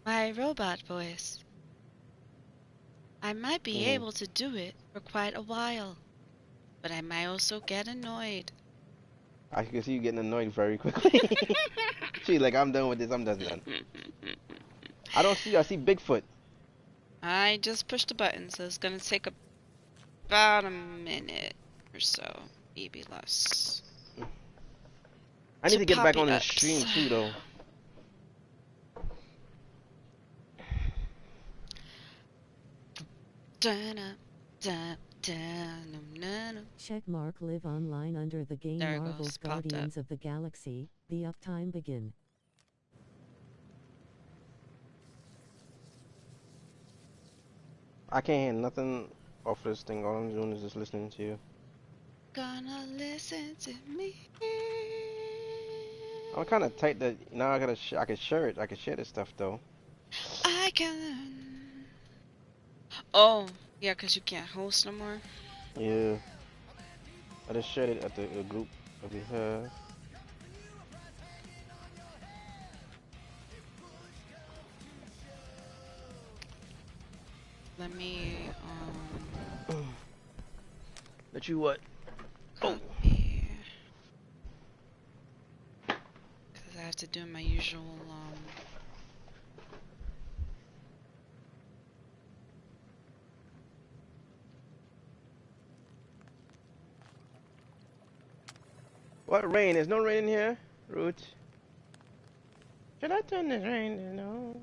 My robot voice. I might be able to do it for quite a while, but I might also get annoyed. I can see you getting annoyed very quickly. She's like, I'm done with this. I'm just done. I don't see. I see Bigfoot. I just pushed the button, so it's gonna take about a minute or so, maybe less. I need to get back on the Poppy stream ups. too, though. Checkmark live online under the game There it Marvel's goes, popped up. Guardians of the Galaxy. The uptime begin. I can't hear nothing off this thing. All I'm doing is just listening to you. Gonna listen to me. I'm kind of tight that now I gotta. I can share it. I can share this stuff though. I can. Oh, yeah, 'cause you can't host no more. Yeah. I just shared it at the group that we have. Let me Let you what? Oh. copy. 'Cause I have to do my usual What rain? There's no rain in here, Root. Should I turn this rain to no?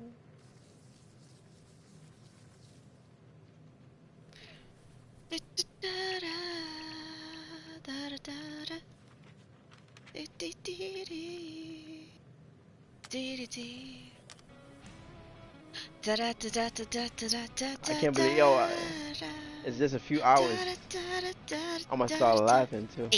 I can't believe, yo, it's just a few hours. I'm gonna start laughing too.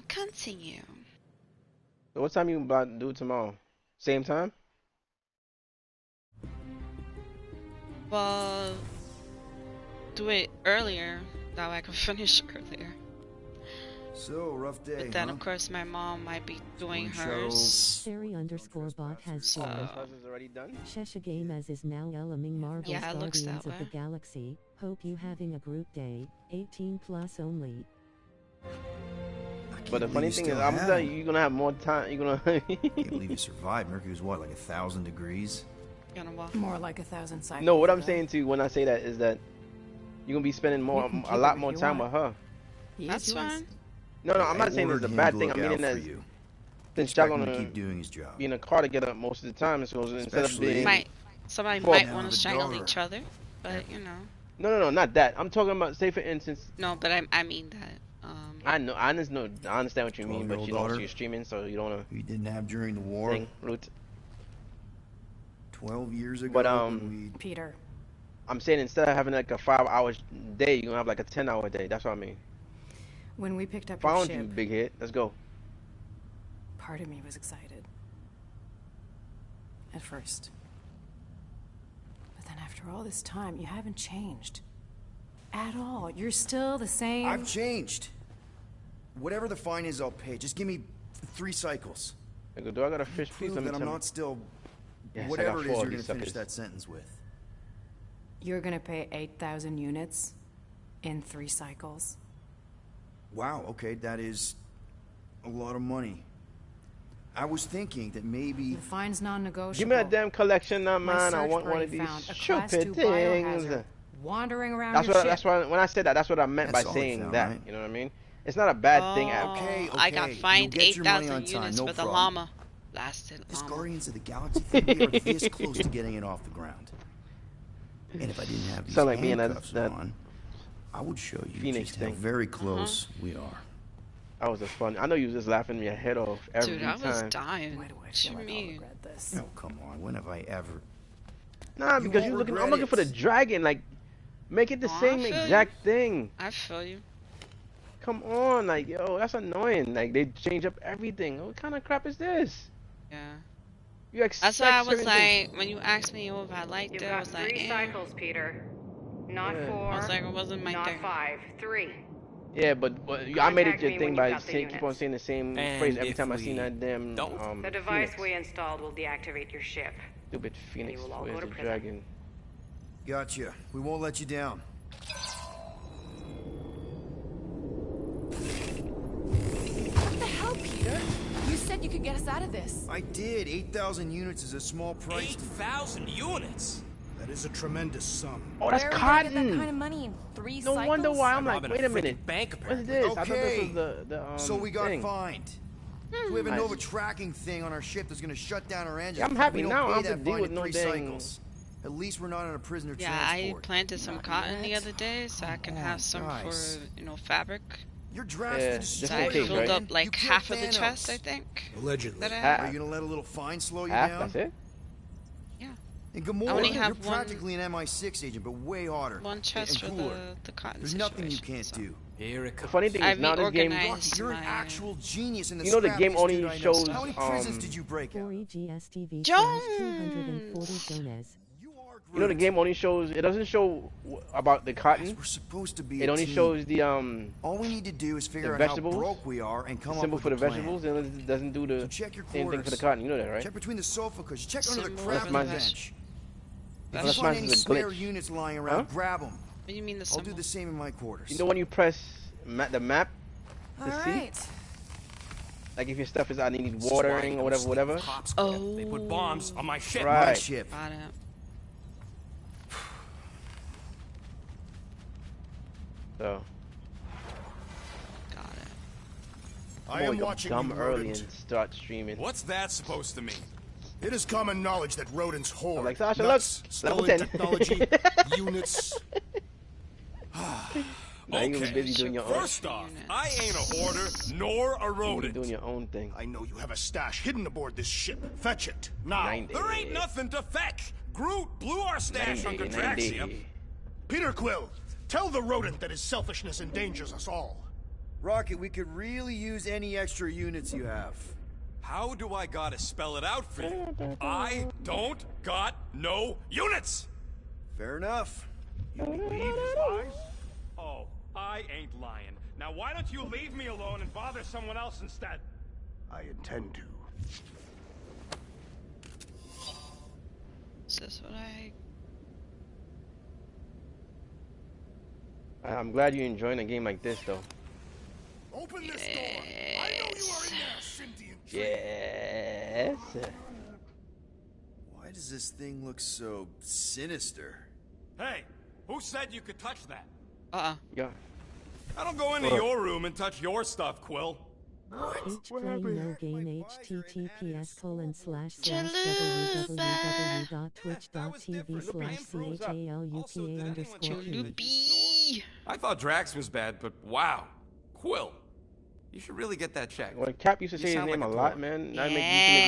Continue. So what time you about to do tomorrow? Same time? Well, do it earlier. That way I can finish earlier. So, rough day, But then, huh? of course, my mom might be doing Morning hers. Sherry_bot has So, joined. Is already done? Shesha Game as is now eleming Marvel's Yeah, it looks Guardians that of the way. Galaxy. Hope you having a group day. 18 plus only. But the funny thing is, I'm telling you, you're gonna have more time. You're gonna. Can't believe you survived. Mercury was what, like 1,000 degrees? Gonna walk. More like 1,000 cycles. No, what I'm ago. saying to you when I say that is that you're gonna be spending You can keep a lot it more if you time want. with her. He That's is yours. fine. No, I'm not saying it's a bad thing. I mean, as since y'all Expect him to gonna keep doing his job. be in a car together most of the time, so instead of Especially- being Somebody For- might Now want the to strangle daughter. each other, but you know. no, not that. I'm talking about, say for instance, No, but I mean that. I understand what you mean, but 12-year-old you know, daughter? so you're streaming, so you don't wanna We didn't have during the war. thing root. 12 years ago. But, when we... Peter, I'm saying instead of having like a 5-hour day, you're gonna have like a 10-hour day. That's what I mean. when we picked up your Found you, ship, big hit. Let's go. part of me was excited. At first. But then after all this time, you haven't changed. At all. You're still the same. I've changed. Whatever the fine is, I'll pay. Just give me 3 cycles. Nigga, do I got a fish piece? Prove Let me that I'm tell not still... Yes, I whatever got it is 4 you're of gonna these finish suckers. that sentence with. You're gonna pay 8,000 units in 3 cycles. Wow, okay, that is a lot of money. I was thinking that maybe... The fine's non-negotiable. Give me that damn collection, not My mine. I search want one party of these found a Class stupid 2 things. biohazard wandering around That's your what. ship. That's why when I said that, that's what I meant That's by all they saying found, that. right? You know what I mean? It's not a bad thing. Okay, I got okay. fined You'll get your money 8,000 on time, units no for the problem. llama. Blasted This llama. Guardians of the Galaxy thing, we are this close to getting it off the ground. And if I didn't have these Sound like me and handcuffs that on, I would show you Phoenix just how thing. very close we are. That was a fun. I know you was just laughing your head off every Dude, I was time. dying. Why do I What feel you like I'll mean? regret this? No, come on. When have I ever... Nah, You because won't you looking. I'm regret looking for the it. dragon. Like, make it the Oh, I same feel you. exact thing. I feel you. Come on, like, yo, that's annoying. Like, they change up everything. What kind of crap is this? Yeah. You expect That's why I was certain things. like, when you asked me if I liked You've it, I got was like, 3 cycles, Peter. Not Yeah. four. I was like, it wasn't my not thing. 5. 3. Yeah, but I made it Contact your me thing when you by got the keep on units. saying the same And phrase every if time I we seen that damn don't? The device Phoenix. we installed will deactivate your ship. Stupid Phoenix. will all Where's go to the prison. dragon? Gotcha. We won't let you down. What the hell, Peter? You said you could get us out of this. I did. 8,000 units is a small price. 8,000 units? That is a tremendous sum. Oh, that's Where are we gonna get cotton. that kind of money in 3 No cycles? wonder why I'm like, robbing wait a freaking minute. bank, What's apparently. this? I thought Okay. this was the So we got thing. fined. We have a Nice. Nova tracking thing on our ship that's going to shut down our engine. Yeah, I'm happy we don't now. I pay don't have that to deal fine with in no 3 dang- cycles. At least we're not on a prisoner Yeah, transport. I planted some cotton the other day, so I can Come have on, some guys. for, fabric. You're drafted Yeah, to just So destroy I in case, filled right? up You like killed half of the Thanos. chest, I think. Allegedly. That I Are had. you going to let a little fine slow you Half, down? that's it? Yeah. In I only Gamora, have you're practically an MI6 agent, but way harder. One chest for and cooler. the cotton There's nothing you situation, can't so. do. Here it The comes. funny thing I is now this game, reorganized. Rocky, you're an my- actual genius in the You know the scrappiest game only dude I know. shows, How many prisons did you break out? 4EGSTV Jones! 240 Jones. You are you know the Groot. game only shows. It doesn't show about the Guys, cotton. we're supposed to be It a only team. shows the All we need to do is figure out vegetables, how broke we are and come up symbol with for the a plan. vegetables, and it doesn't do the So check your same thing for the quarters. cotton. You know that, right? Check between the sofa cushions. Check under the Symbol crafting for the bench. If Unless you find mine's any a spare glitch. units lying around, Huh? grab them. What do you mean the I'll symbol? do the same in my quarters. You know when you press the map to All see, right. like if your stuff is I need This is why watering I or whatever, sleep whatever. with cops quit. They Oh. put bombs on my ship. Right. My ship. Got it. So Got it. I I'm am gonna watching dumb you, early rodent. and start streaming. What's that supposed to mean? It is common knowledge that rodents hoard I'm like, Sasha, nuts, look, level stolen 10. technology, units. Now you was busy doing your own. First off, I ain't a hoarder nor a You rodent. doing your own thing. I know you have a stash hidden aboard this ship. Fetch it now. 90. There ain't nothing to fetch. Groot blew our stash 90, under 90. Draxium. Peter Quill, tell the rodent that his selfishness endangers us all. Rocket, we could really use any extra units you have. How do I gotta spell it out for you? I don't got no units. Fair enough. Oh, I ain't lying. Now why don't you leave me alone and bother someone else instead? I intend to. Is this what I... I'm glad you're enjoying a game like this, though. Open this door. I know you are in there, sentient tree. Yes. Why does this thing look so sinister? Hey, who said you could touch that? Yeah. I don't go into What? your room and touch your stuff, Quill. H play no game https://www.twitch.tv/chalupa_p. Chalupi! I thought Drax was bad, but wow. Quill. You should really get that checked. When Cap used to You say his sound name like a a lot, dork. man. Yeah, That used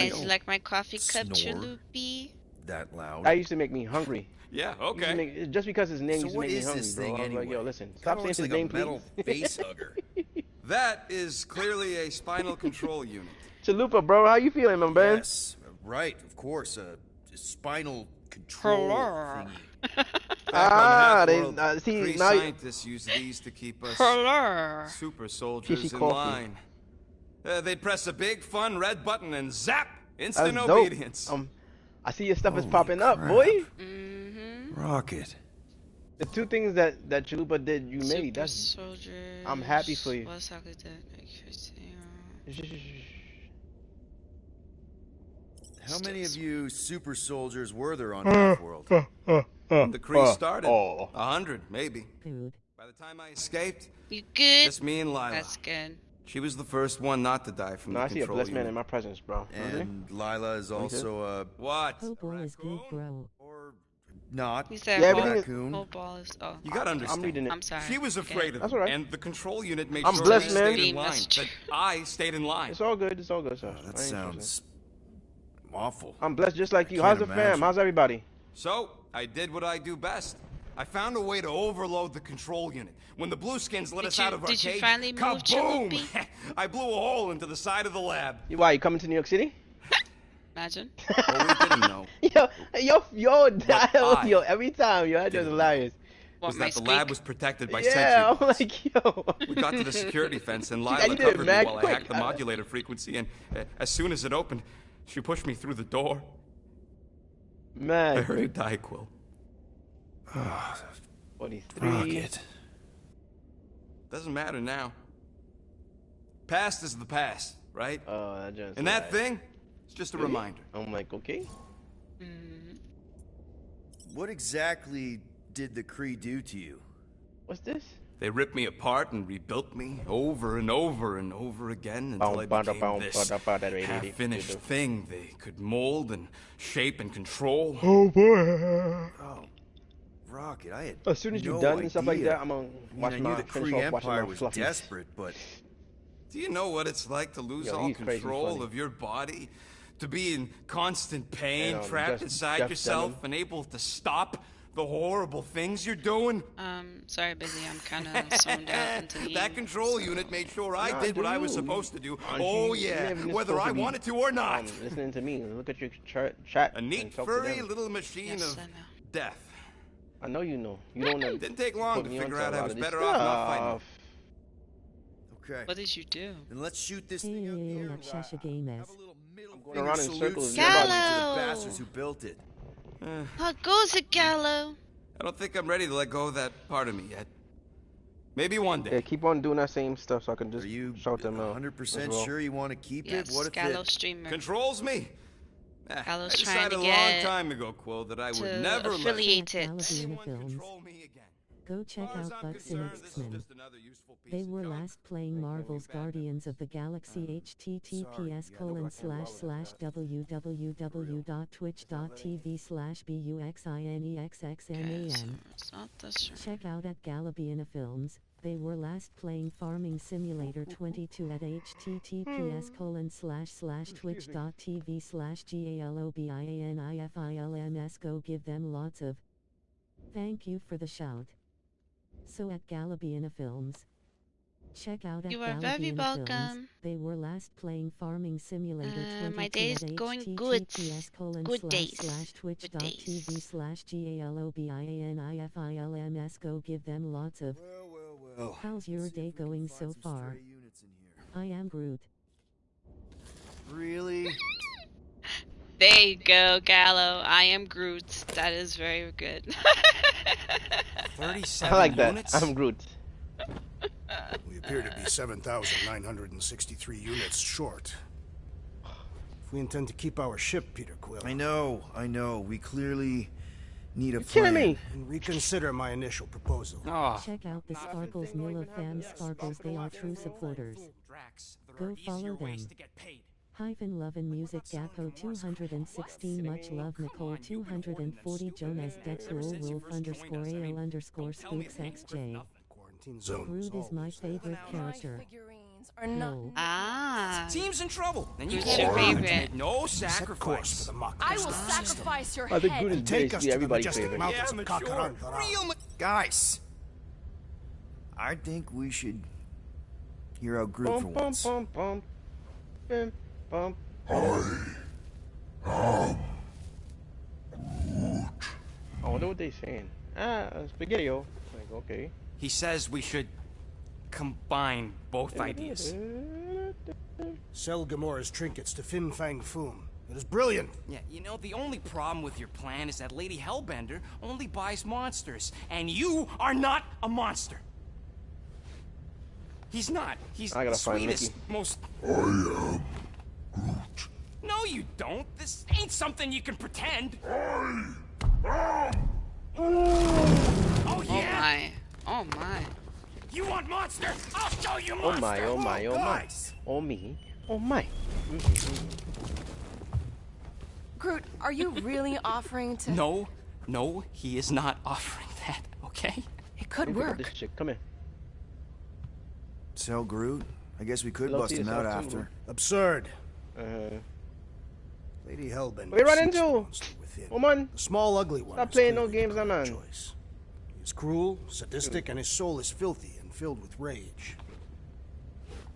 it's to make like my coffee cup Snore. chalupi. That loud? that used to make me hungry. Yeah, Used to okay. make- just because his name So used to what make me is hungry, this bro. thing I was like, anyway? yo, listen, Kinda stop saying looks his like name, a metal please. face hugger. That is clearly a spinal control unit. Chalupa, bro, how you feeling, my man? Yes, right, of course. A spinal control Hello. thingy. Back on they Half-World, see three now. scientists use these to keep us Hello. super soldiers Fishy in coffee. line. They'd press a big, fun red button and zap! Instant That's dope. obedience. I see your stuff is Holy popping up, crap. boy. Mm-hmm. Rocket. The two things that Chalupa did, you made. Super That's soldiers. I'm happy for you. What exactly did How many of you super soldiers were there on Half-World? When the Kree started, oh. 100, maybe. Food. By the time I escaped, You good? just me and Lila. That's good. She was the first one not to die from No, the I see a control blessed man unit. in my presence, bro. And Lila is also a... What? Oh boy is good, bro. or not. He said Yeah, whole, everything is- raccoon. whole ball is... Oh, You gotta understand. I'm reading it. I'm sorry. She was afraid of That's him, all right. and the control unit made I'm sure blessed, we man. stayed in line. That's That I stayed in line. It's all good. It's all good, sir. That I ain't stressing. sounds awful. I'm blessed just like you. I How's can't the fam? imagine. How's everybody? So, I did what I do best. I found a way to overload the control unit. When the Blueskins let Did us you- out of our did you cage, finally move, kaboom! Chalupi? I blew a hole into the side of the lab. Why, you coming to New York City? Imagine. Well, we didn't know. yo, I- every time, yo, that's just hilarious. What, was my that the lab squeak? was protected by Yeah, I'm sentry. like, yo. We got to the security fence and You Lila did it covered me mad while I quick. hacked the modulator frequency, and as soon as it opened, she pushed me through the door. I Man, heard her die, Quill. 43. Rocket. Doesn't matter now. Past is the past, right? That just And that thing, it's just a reminder. I'm like, okay. What exactly did the Kree do to you? What's this? They ripped me apart and rebuilt me over and over and over again until I became this half-finished thing they could mold and shape and control. Oh boy. Oh, Rocket, I had As soon as you're no done and stuff like idea. that, I'm gonna watch I my knew the finish Kree off watching Empire my was fluffies. desperate, but Do you know what it's like to lose Yo, all he's crazy control funny. of your body? To be in constant pain, And, trapped Jeff inside yourself, Dunham. unable to stop the horrible things you're doing? Sorry, busy. I'm kind of zoned out into the That control unit made sure I Nah, did what I was dude. supposed to do. Aren't Oh you- yeah, you're whether supposed I to be, wanted to or not. Listening to me. Look at your chat. A neat, and talk to furry them. little machine Yes, of I know. death. I know you know. You don't know. Didn't take long put to me figure onto out a I lot was of this better off not fighting. stuff. okay. What did you do? Then let's shoot this thing up here and Shasha Games. have a little middle going finger around in salute circles. ceremony to Gallo! the bastards who built it. How goes it, Gallo? I don't think I'm ready to let go of that part of me yet. Maybe one day. Yeah, keep on doing that same stuff so I can Are just you shout them out. 100% as well. sure you want to keep Yes, it? What if Gallo it... streamer. Controls me. I Gallo's decided trying to a long get time ago, Quill, that I would to never let affiliate it. Galaxy in the anyone films. control me again. Go check As far as out I'm Bucks and concerned, this is X-Men. just another useful piece They of were junk. last playing Marvel's Guardians of the Galaxy https://www.twitch.tv/buxinexxxman. It's not this one. Check out at Galabiana Films. They were last playing Farming Simulator 22 at https://twitch.tv/galobinifilms. Go give them lots of thank you for the shout. So at Galabiana Films. Check out at You are very Galabiana Films. welcome. They were last playing Farming Simulator 22 my day is at going good. Good days. twitch.tv/galobinifilms. Go give them lots of Well. how's your day going so far? Stray units in here. I am Groot. Really? There you go, Gallo. I am Groot. That is very good. 37 I like that. units? I'm Groot. We appear to be 7,963 units short. If we intend to keep our ship, Peter Quill, I know. We clearly need a Kidding plan. me? and reconsider my initial proposal. Oh, Check out the Sparkles Nilla fam Sparkles. They are true supporters. Go follow them. Hyphen love and music Gappo 216 much love Nicole 240 Jonas Dexrol Wolf underscore AO underscore Spooks XJ. Quarantine zone. Groot is my favorite character. No. Ah. team's in trouble. And you Who's can't your favorite? make no Set course for sacrifice. the mock I will system. sacrifice your I think head. Groot is Take us basically to the everybody's majestic favorite. mountains Yeah, of mature. Kakarandara. Real Guys, I think we should hear out Groot for Bum, bum, once. bum, bum. Bum, bum. I wonder what they saying. Spaghetti-o. Like, okay. He says we should combine both ideas. Sell Gamora's trinkets to Fin Fang Foom. It is brilliant. Yeah, you know, the only problem with your plan is that Lady Hellbender only buys monsters, and you are not a monster. He's not. He's I the gotta find sweetest, Mickey. most... I am Groot. No, you don't. This ain't something you can pretend. Oh, Oh yeah? my. Oh my. You want monster? I'll show you Oh monster! my, oh my, oh my. Guys. Oh me. Oh my. Groot, are you really offering to... No, he is not offering that, okay? It could Look at work. this chick. Come here. Sell Groot? I guess we could Love bust to him out yourself, too. after. Absurd. Uh, Lady Hellbender. What you running seeks the to? monster within. woman. The small, ugly one. Stop is playing no clearly the games, correct man. choice. He is cruel, sadistic, and his soul is filthy and filled with rage.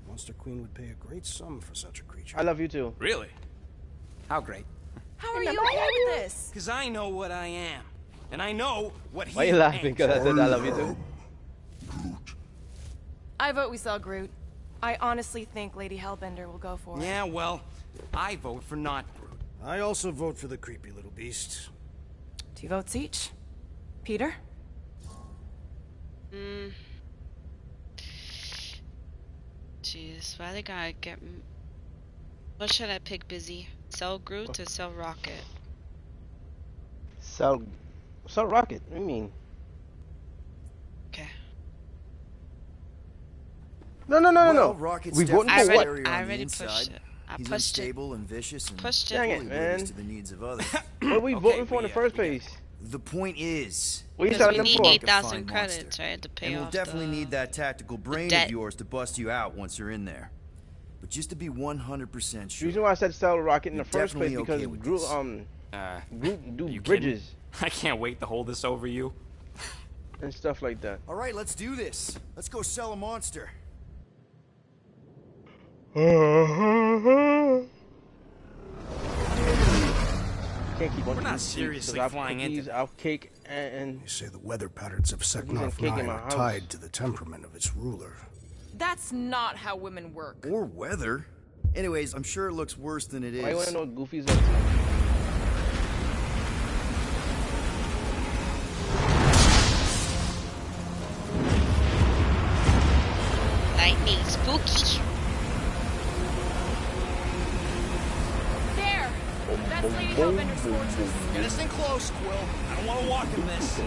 Monster Queen would pay a great sum for such a creature. I love you too. Really? How great. How are you okay with this? Because I know what I am. And I know what he Why you laughing? Because I said I love you too. I vote we sell Groot. I honestly think Lady Hellbender will go for it. Yeah, well, I vote for not Groot. I also vote for the creepy little beast. 2 votes each. Peter? Jeez, why they gotta get... What should I pick, Busy? Sell Groot or sell Rocket? Sell Rocket. What do you mean? Okay. No. Rocket's We voting for what? I already pushed it. I He's pushed it. unstable and vicious and Pushed it. Dang it, fully man. oblivious to the needs of others. What are we voting for in the first place? The point is, What are you Because selling we them need for? 8,000 Fine credits, monster. right? To pay and we'll off definitely the... need that tactical brain debt. of yours to bust you out once you're in there. But just to be 100% The sure. reason why I said sell Rocket in You're the first place definitely because okay with Groot this. Groot do you bridges kidding? I can't wait to hold this over you. and stuff like that. All right, let's do this. Let's go sell a monster. Can't keep on We're not eating sweets, seriously 'cause I've flying cookies, into- I've cake and They say the weather patterns of Seknarf cake in 9 my are house. tied to the temperament of its ruler. That's not how women work. Or weather. Anyways, I'm sure it looks worse than it is. why you wanna know what Goofy's up to? Lightning spooky. There! That's Lady Hellbender's fortress. Get us in close, Quill. I don't want to walk in this.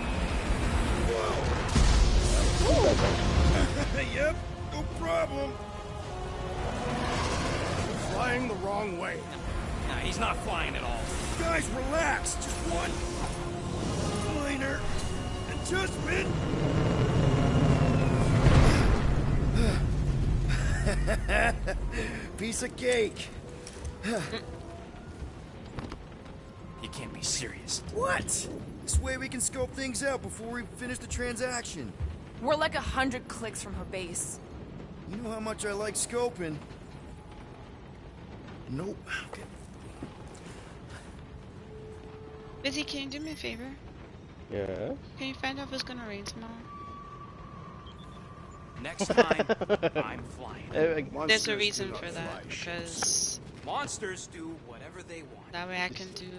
Yep, no problem. Flying the wrong way. Nah, he's not flying at all. Guys, relax. Just one minor adjustment. Piece of cake. You can't be serious. What? This way we can scope things out before we finish the transaction. We're like 100 clicks from her base. You know how much I like scoping. Nope. Okay. Busy, can you do me a favor? Yeah. Can you find out if it's gonna rain tomorrow? Next time, I'm flying. There's a reason for that, because Monsters do whatever they want. that way I can do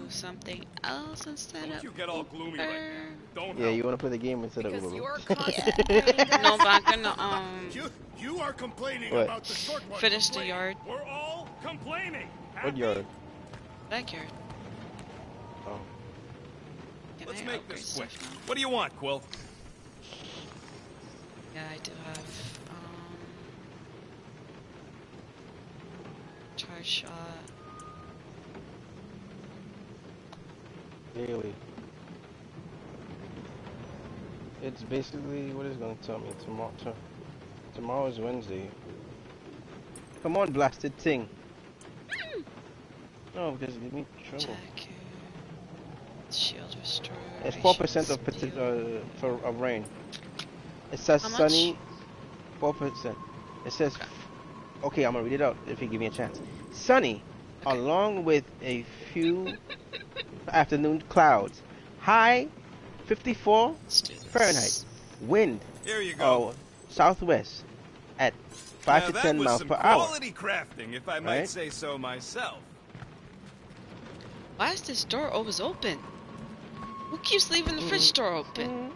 something else instead of You get all gloomy right now. Don't Yeah, you wanna play the game instead of Because Uber. you're constantly No, but I'm gonna You are complaining What? about the short one. finish the yard. We're all complaining. What yard? Backyard. Oh. Can Let's I make upgrade this quick. stuff now? What do you want, Quill? Yeah, I do have charge shot. Daily. It's basically what is gonna tell me tomorrow. Tomorrow is Wednesday. Come on, blasted thing. No, because give me trouble. Jacket. Shield restoration. It's 4% of rain. It says How much? sunny. 4%. It says. Okay, I'm gonna read it out if you give me a chance. Sunny, along with a few afternoon clouds. High 54 Let's do this. Fahrenheit. Wind. Here you go. Southwest at 5 to 10 miles per hour. Quality crafting, if I might Right? say so myself. Why is this door always open? Who keeps leaving the fridge door open?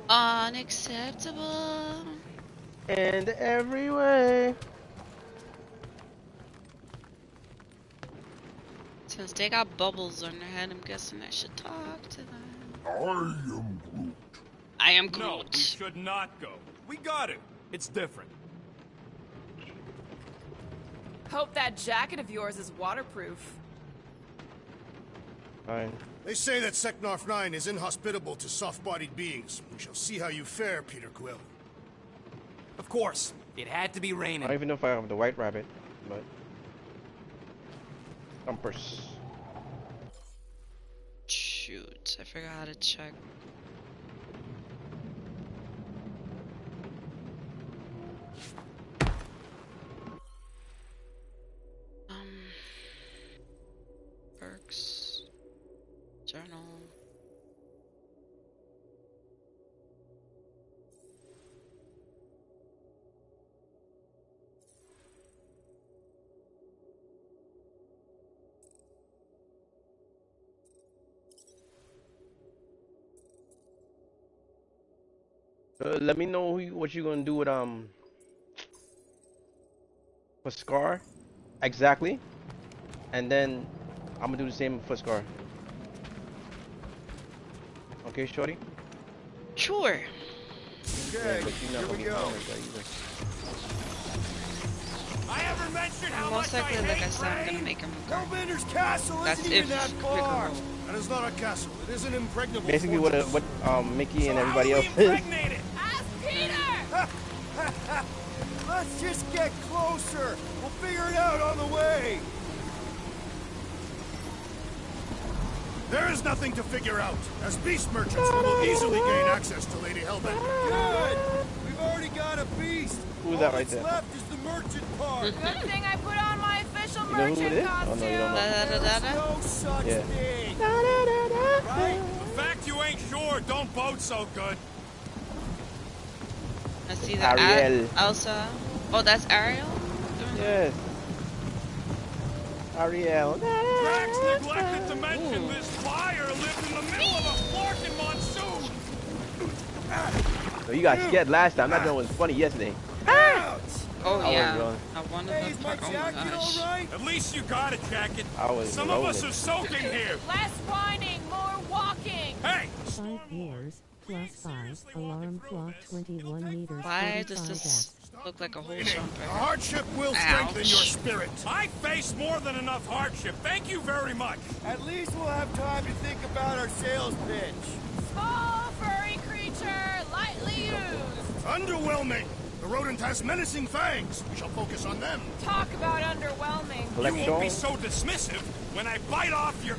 Unacceptable. And every way. Since they got bubbles on their head, I'm guessing I should talk to them. I am Groot. No, we should not go. We got it. It's different. Hope that jacket of yours is waterproof. Fine. They say that Seknarf 9 is inhospitable to soft-bodied beings. We shall see how you fare, Peter Quill. Of course, it had to be I don't raining. even know if I have the white rabbit, but. Bumpers. Shoot, I forgot how to check. Perks. Let me know what you gonna do with for Scar exactly, and then I'm gonna do the same for Scar. Okay, shorty. Sure. Okay, but you're not here gonna we get go. mad like that either. I ever mentioned how Most much likely, I like I hate said, I'm gonna rain? make him a guard. Hellbender's castle That's isn't if even that Quicker far. roll. That is not a castle. It is an impregnable Basically, fortress. what Mickey and So everybody how do else we is. impregnate it? Ask Peter! Let's just get closer. We'll figure it out on the way. There is nothing to figure out. As beast merchants, we will easily gain access to Lady Hellbender. Good. We've already got a beast. Who's that All right that's there? left is the merchant part. Good thing I put on my official You know who it merchant is? costume. Oh no, you don't know. There's no such Yeah. thing. Right? The fact you ain't sure don't bode so good. I see the Ariel. Elsa. Oh, that's Ariel? Yes. Ariel. Drax neglected to mention this fire lived in the middle of a flarkin' monsoon. So you got scared last time. That joke was funny yesterday. Oh, I yeah. was rolling. I wanted Hey, the is my part. Oh my jacket gosh. all right? At least you got a jacket. I was Some of us rolling. are soaking here. Less whining, more walking. Hey, 5 viewers, plus 5, alarm clock 21 meters. Why does 45 this look like a whole jumper? A hardship will strengthen Ouch. your spirit. I faced more than enough hardship. Thank you very much. At least we'll have time to think about our sales pitch. Small furry creature, lightly used. Underwhelming. The rodent has menacing fangs. We shall focus on them. Talk about underwhelming. You won't be Collection. so dismissive when I bite off your...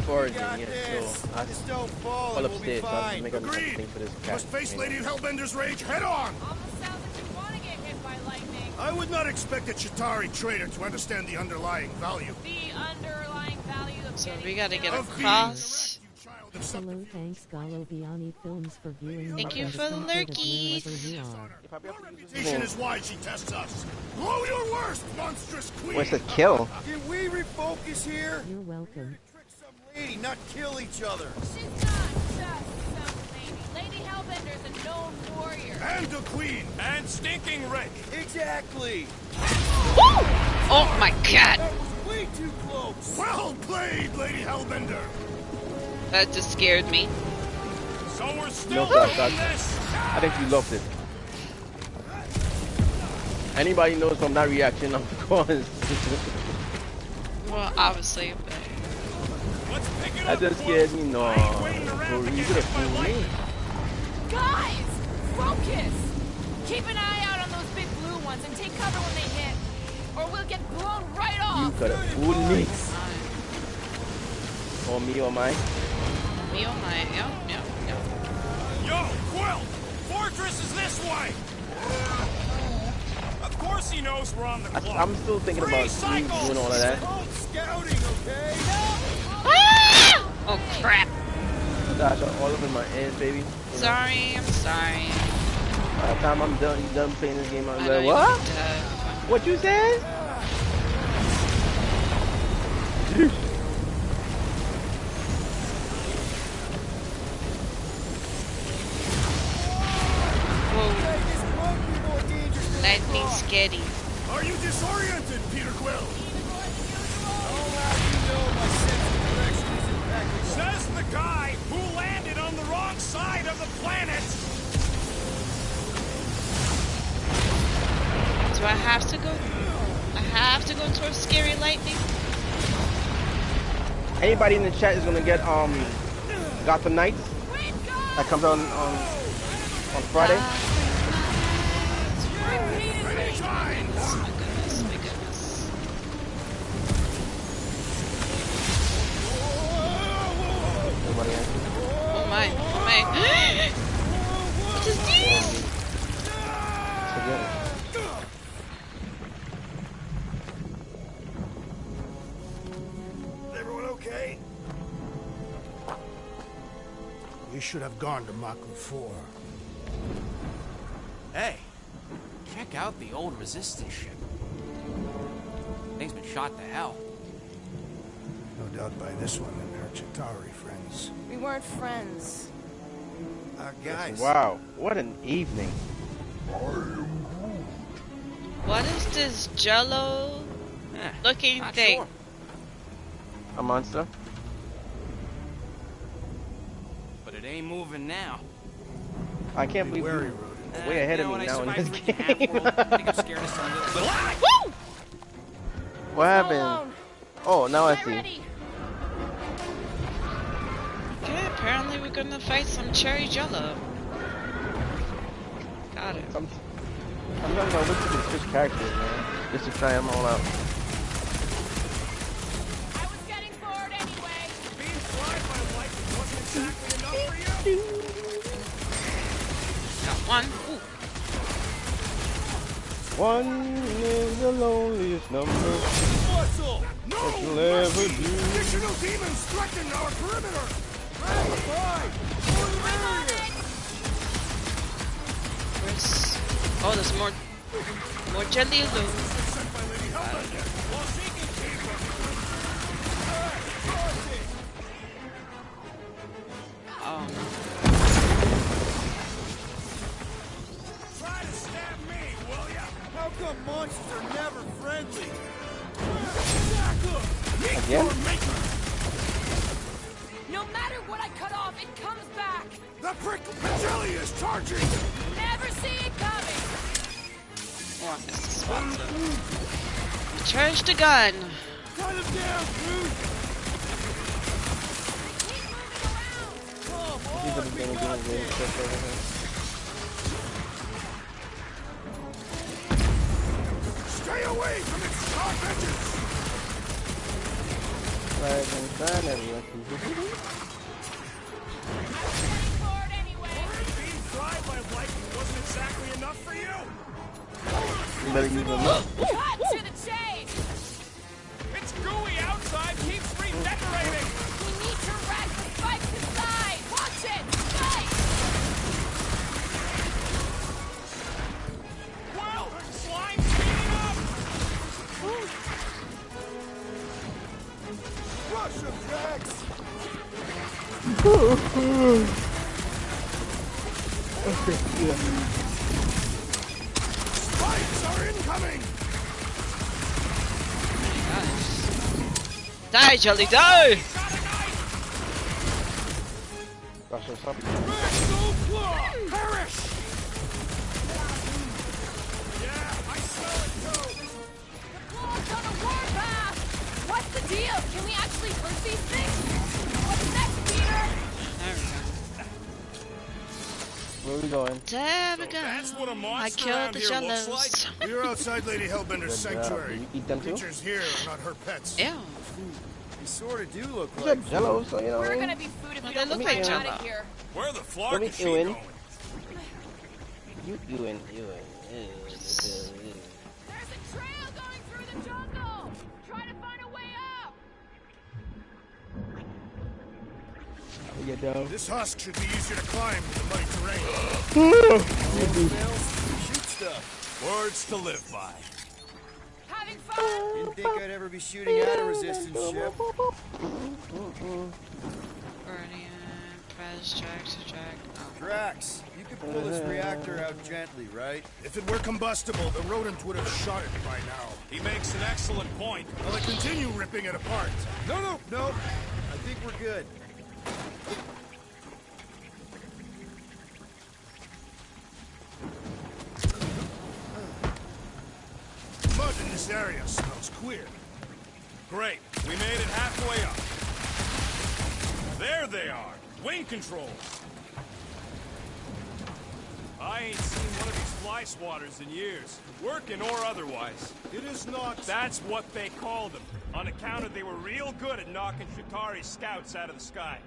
Foraging, Got yeah. this. So I Just don't fall all and we'll be upstairs. So I have to fine. make another Agreed. thing for this cat. Must face you Lady know. Hellbender's rage head on. Almost sounds like you want to get hit by lightning. I would not expect a Chitauri trader to understand the underlying value. The underlying value of So getting we gotta get killed. Of being across. you child of something. Hello, thanks Gallo Viani Films for viewing. Thank me you and for the supported lurkies. wherever you are. Your reputation is why she tests us. Blow your worst, monstrous queen. What's the kill? Can we refocus here? You're welcome. Trick some lady, not kill each other. She's not just some lady. Lady Hellbender's a known warrior. And a queen. And stinking rich. Exactly. Oh my god! That was way too close. Well played, Lady Hellbender. That just scared me. So we're still No, doing Doc. this. I think you lost it. Anybody knows from that reaction, of course. Well, obviously, but Let's pick it That up, just Quill. scared me. No, I ain't waiting around Tori, to you get could have hit by fooled me. lightning. Guys, focus. Keep an eye out on those big blue ones and take cover when they hit, or we'll get blown right You off. could have fooled me. Or me or mine. me oh my, yep. Yo, Quill! Fortress is this way! Of course he knows we're on the clock. I'm still thinking about you doing all of that. Called scouting, okay? Ah! Oh crap! Gosh, all up in my ears, baby. You know, Sorry, I'm sorry. by the time I'm done, you done playing this game, I'm I know like, you're what? dead. What you said? Whoa, lightning scary. Are you disoriented, Peter Quill? Says the guy who landed on the wrong side of the planet! Do I have to go? I have to go towards scary lightning? Anybody in the chat is gonna get Gotham Knights that comes out on Friday. Oh my goodness, my goodness. Nobody has. Oh my, oh my. What is this? Forget it. Everyone okay? We should have gone to Maku 4. Hey, check out the old resistance ship. Thing's been shot to hell. No doubt by this one and her Chitauri friends. We weren't friends. Guys. Wow, what an evening. What is this jello looking thing? Sure. A monster? But it ain't moving now. I can't believe you're way ahead of me now in this game. I think I'm scared of some little... Woo! What happened? Oh, now I see. Okay, apparently we're gonna fight some cherry jello. Got it. Sometimes I look at the switch characters, man, just to try them all out. I was getting bored anyway. Being fried by light wasn't exactly enough for you? Got one. Ooh. One is the loneliest number Muscle! No! that you'll ever do. Additional demons threaten our perimeter! Where's... Oh, there's more jelly loot. Oh no. Try to stab me, will ya? How come monsters are never friendly? Again? No matter what I cut off, it comes back. The prickly jelly is charging! Never see it coming. Oh, I missed the spot. Charge the gun. Cut him down, Groot! These are the really stuff over here. Stay away from its sharp edges! Right inside everyone. Being fried by lightning wasn't exactly enough for you? You better use them up. Cut to the chase. It's gooey outside, keeps redecorating! We need to rack the spikes inside. Watch it. Spikes. Well, slime's speeding up! Rush attacks! Spikes are incoming! Die, jelly, die! Rush us up. Maxwell Claw! Perish! Yeah, I smell it too! Claw's on a warpath. What's the deal? Can we actually hurt these things? What's next, Peter? There we go. Where are we going? There we go. That's what a I monster killed around the here looks jellos. like. We're outside Lady Hellbender's Good job. sanctuary. Did you eat them too? Creatures here are not her pets. Ew. They sort of do look These like are jello, so you know what I We're mean? gonna be food if Well, we they don't look get like out Jell-O. of here. Where the Let flock me is she in. going? You. There's a trail going through the jungle. Try to find a way up. Get down. This husk should be easier to climb than the muddy terrain. shoot stuff. Words to live by. Having fun. Didn't think I'd ever be shooting at a resistance ship. Guardian, press drag to drag. Oh. Drax, you could pull this reactor out gently, right? If it were combustible, the rodent would have shot it by now. He makes an excellent point. Will it continue ripping it apart? No. I think we're good. Mud in this area smells queer. Great. We made it halfway up. There they are. Wing controls. I ain't seen one of these fly swatters in years, working or otherwise. It is not. That's what they called them, on account of they were real good at knocking Shatari's scouts out of the sky.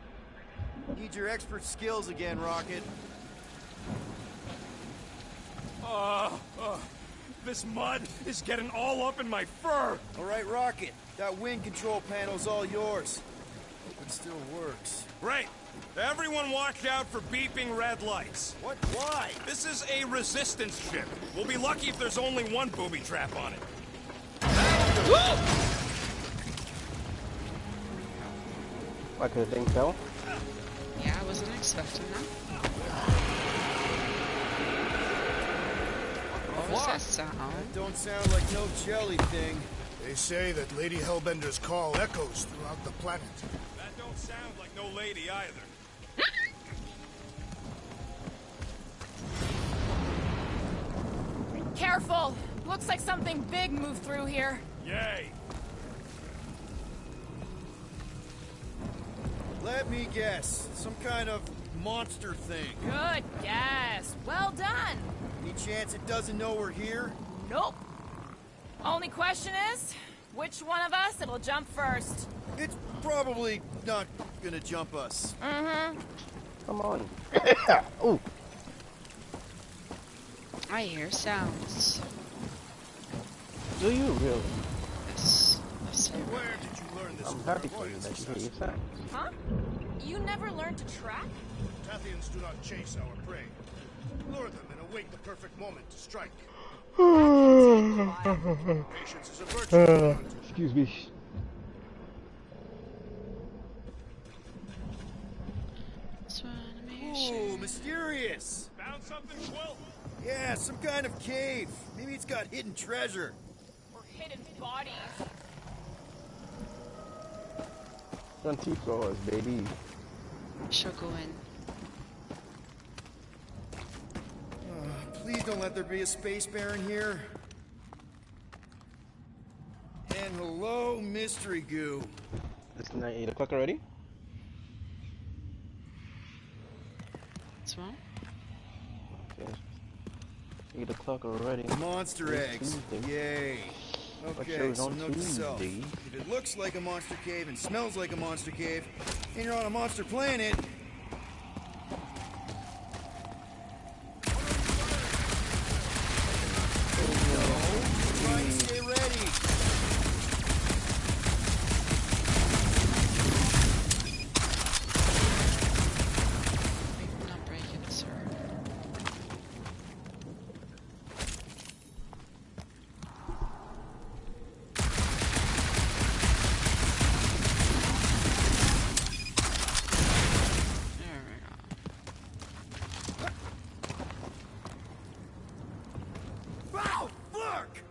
Need your expert skills again, Rocket. This mud is getting all up in my fur. All right, Rocket. That wing control panel's all yours. Hope it still works. Great. Everyone watch out for beeping red lights. What? Why? This is a resistance ship. We'll be lucky if there's only one booby trap on it. Like the thing fell? Yeah, I was Wasn't expecting that. What was that sound? That don't sound like no jelly thing. They say that Lady Hellbender's call echoes throughout the planet. That don't sound like no lady either. Careful! Looks like something big moved through here. Yay! Let me guess. Some kind of monster thing. Good guess. Well done. Any chance it doesn't know we're here? Nope. Only question is, which one of us it'll jump first? It's probably not gonna jump us. Mm-hmm. Come on. Ooh. I hear sounds. Do you really? Yes. Yes, I Where did you learn this? I'm happy for you that you hear your sounds. Huh? You never learned to track? Tathians do not chase our prey. Lure them and await the perfect moment to strike. Patience is a virtue. Excuse me. Ooh, mysterious. Found something, Quill? Yeah, some kind of cave. Maybe it's got hidden treasure. Or hidden bodies. Antiques, baby. She'll go in. Please don't let there be a space baron here. And hello, mystery goo. It's not 8 o'clock already? What's wrong? Okay. 8 o'clock already. Monster eggs. Yay. Okay, so on note to self. Tuesday. If it looks like a monster cave and smells like a monster cave, and you're on a monster planet, try and stay ready. I'm not breaking it, sir. There we go. Wow, look!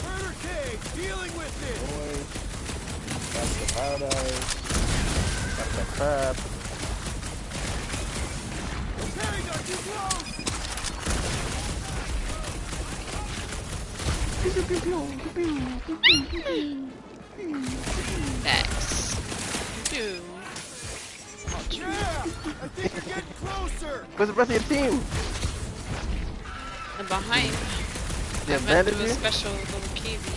Murder cave, dealing with it! Boys. That's the paradise. That's the crab. Hey, not too close! Next. Two. Yeah! I think you're getting closer! Where's the rest of your team? And behind, They I went through a abandoned you? special little cavey.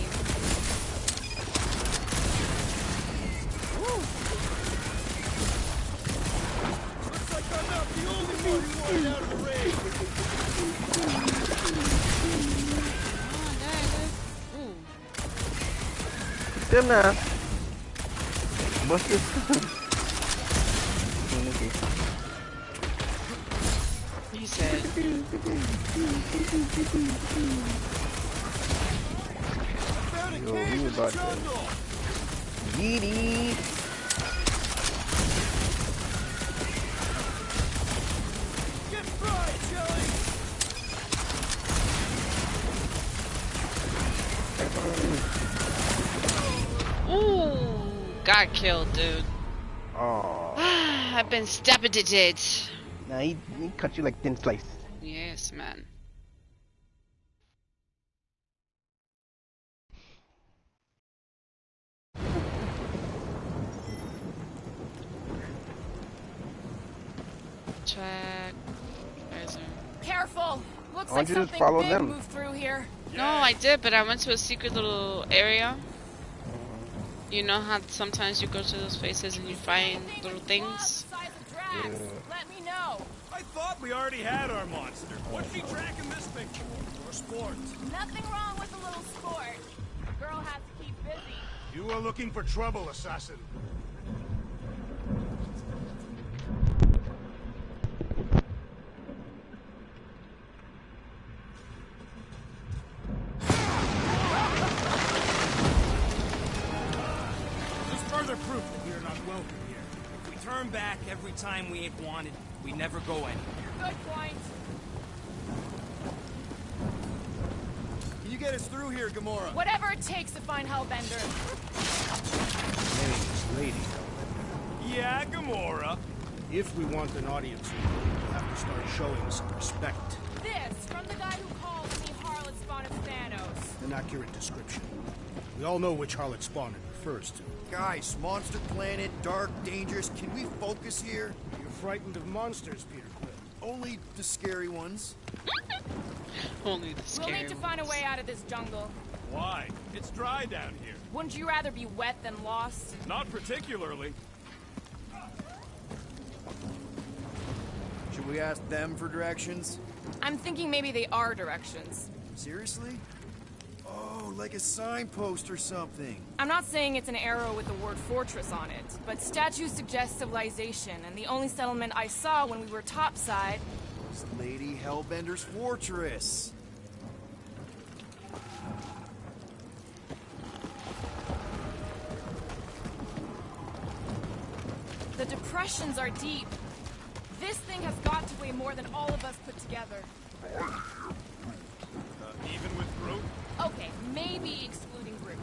Looks like I'm not the only one who wanted out of the raid! Oh, there it is. Ooh. Them now. What's this? He said, Found a Yo, cave we in the about to- jungle! Yeety. Get fried, Jelly! ooh, got killed, dude. Oh. I've been steppated. Nah, he cut you like thin slice. Yes, man. Check. Where's her? Careful! Looks Why like don't you just something follow big them? moved through here. No, I did, but I went to a secret little area. You know how sometimes you go to those places and you find little things? Let me know. I thought we already had our monster. What's she tracking this thing for? For sport. Nothing wrong with a little sport. A girl has to keep busy. You are looking for trouble, assassin. turn back every time we ain't wanted, we never go anywhere. Good point. Can you get us through here, Gamora? Whatever it takes to find Hellbender. Name's Lady Hellbender. Yeah, Gamora. If we want an audience, we'll have to start showing some respect. This, from the guy who called me Harlot Spawn of Thanos. An accurate description. We all know which harlot spawn it refers to. Guys, monster planet, dark, dangerous. Can we focus here? You're frightened of monsters, Peter Quill. Only the scary ones. Only the We'll scary need to find a ones. way out of this jungle. Why? It's dry down here. Wouldn't you rather be wet than lost? Not particularly. Should we ask them for directions? I'm thinking maybe they are directions. Seriously? Oh, like a signpost or something. I'm not saying it's an arrow with the word fortress on it, but statues suggest civilization, and the only settlement I saw when we were topside... It's Lady Hellbender's fortress. The depressions are deep. This thing has got to weigh more than all of us put together. Even with Groot? Okay, maybe excluding Groot.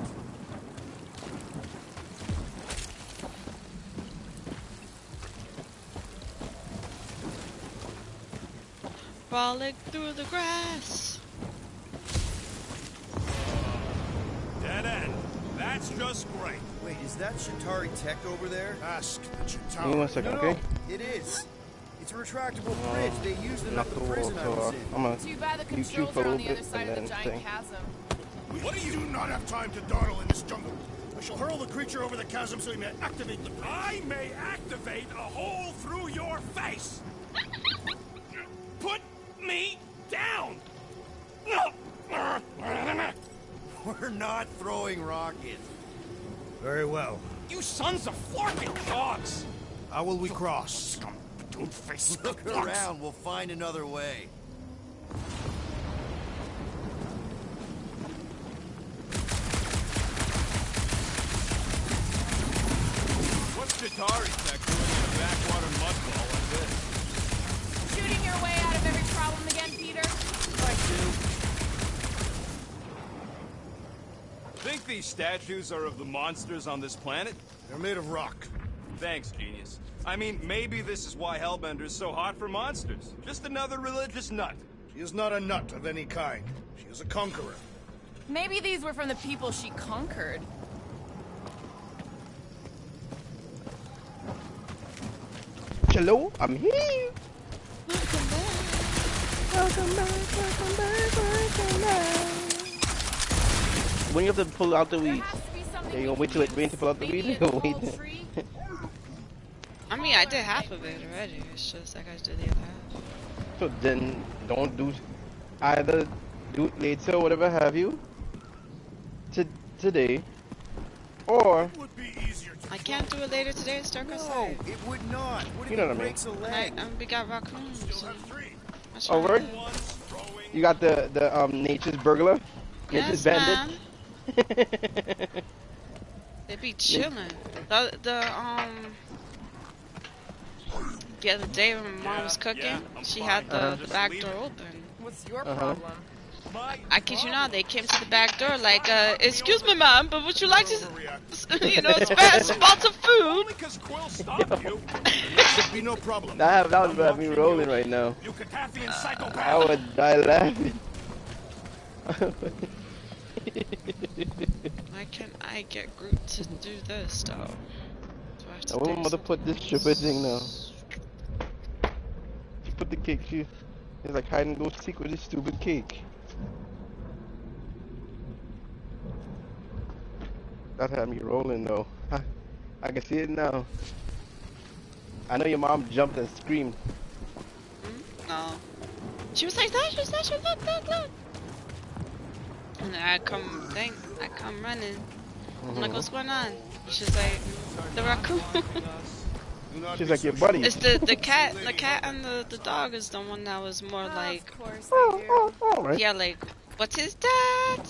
Frolic through the grass. Dead end. That's just great. Wait, is that Shatari tech over there? Ask the Give me Chitauri. 1 second, No, okay? it is. It's a retractable bridge. They used it Knock at the the wall, prison I so was in. I'm gonna Too bad the mute you controls for a are on little the bit other side and of the then giant thing. chasm. We do not have time to dawdle in this jungle. I shall hurl the creature over the chasm so he may activate the bridge. I may activate a hole through your face. Put me down. We're not throwing rockets. Very well. You sons of forking dogs. How will we cross? Don't face Look around. We'll find another way. What's Chitauri tech doing in a backwater mud ball like this? Shooting your way out of every problem again, Peter? Think these statues are of the monsters on this planet? They're made of rock. Thanks, genius. I mean, maybe this is why Hellbender's so hot for monsters. Just another religious nut. She is not a nut of any kind. She is a conqueror. Maybe these were from the people she conquered. Hello, I'm here. Welcome back. Welcome back, welcome back, welcome back. When you have to pull out the There weeds, has to be something yeah, you we gonna wait can till it use. rain to pull out the Maybe weeds? a Wait. tall tree? I mean, I did half of it already. It's just like I did the other half. So then, don't do either do it later or whatever have you today, or It would be easier to I can't do it later today. It's dark No, outside. it would not. What if You know it what I mean. breaks a leg? We got raccoons. still have three. That's oh, right. word? You got the nature's burglar, nature's Yes, bandit. They be chilling. The other day when my mom was cooking, she had the back door open. What's your problem? I kid you not, they came to the back door like, excuse me, ma'am, but would you like to, spare spots of food? Because Quill stopped you. Should be no problem. That would have me rolling right now. You Cataffian psychopath. I would die laughing. Why can't I get Groot to do this, though? Do I have to I want do mother put this stupid thing now. She put the cake. It's like hide and go seek with this stupid cake. That had me rolling though. I can see it now. I know your mom jumped and screamed. No. She was like, that, look. And then I come running. I'm like, what's going on? She's like, the raccoon. She's like your buddy. It's the cat and the dog is the one that was more like, Of course they do. Right. yeah, like, what is that?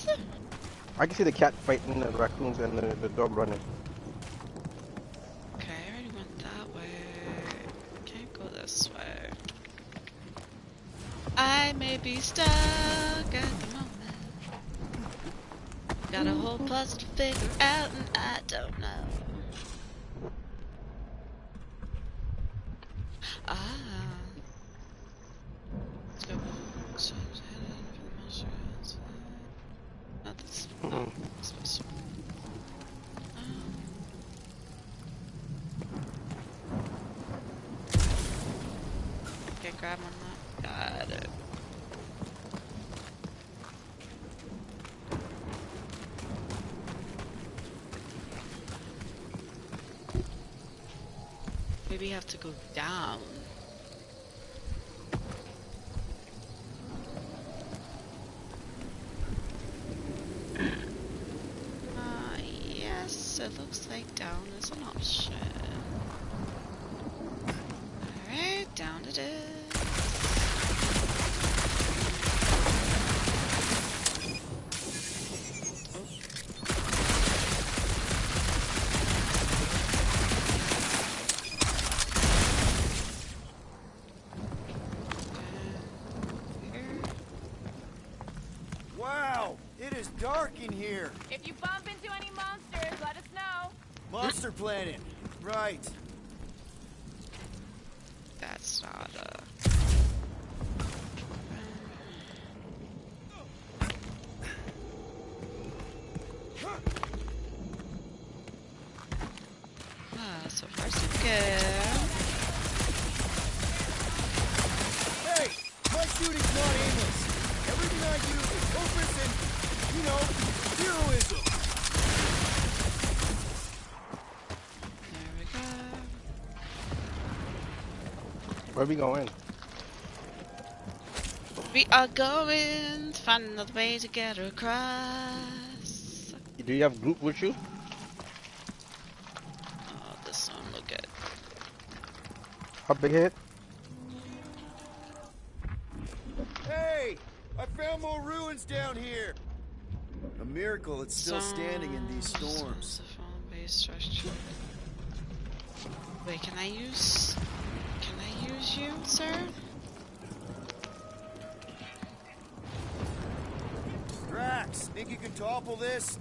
I can see the cat fighting the raccoons and the dog running. Okay, I already went that way. I may be stuck at the moment. Got a whole puzzle to figure out and I don't know. Ah. Let's go. Not this. No. Supposed to. Okay, grab one of that. Got it. Maybe you have to go down. Yes, it looks like down is an option. Alright, down it is. Wow, it is dark in here. If you bump into any monsters, let us know. Monster Planet, right. That's not a... so far so good. Hey, my shooting's not aimless. Everything I do is purpose and, you know, heroism. There we go. Where we going? We are going to find another way to get across. Do you have Groot with you? Oh, this one look good. How big hit? Hey, I found more ruins down here. A miracle it's still standing in these storms. Wait, can I use you, sir? Drax, think you can topple this?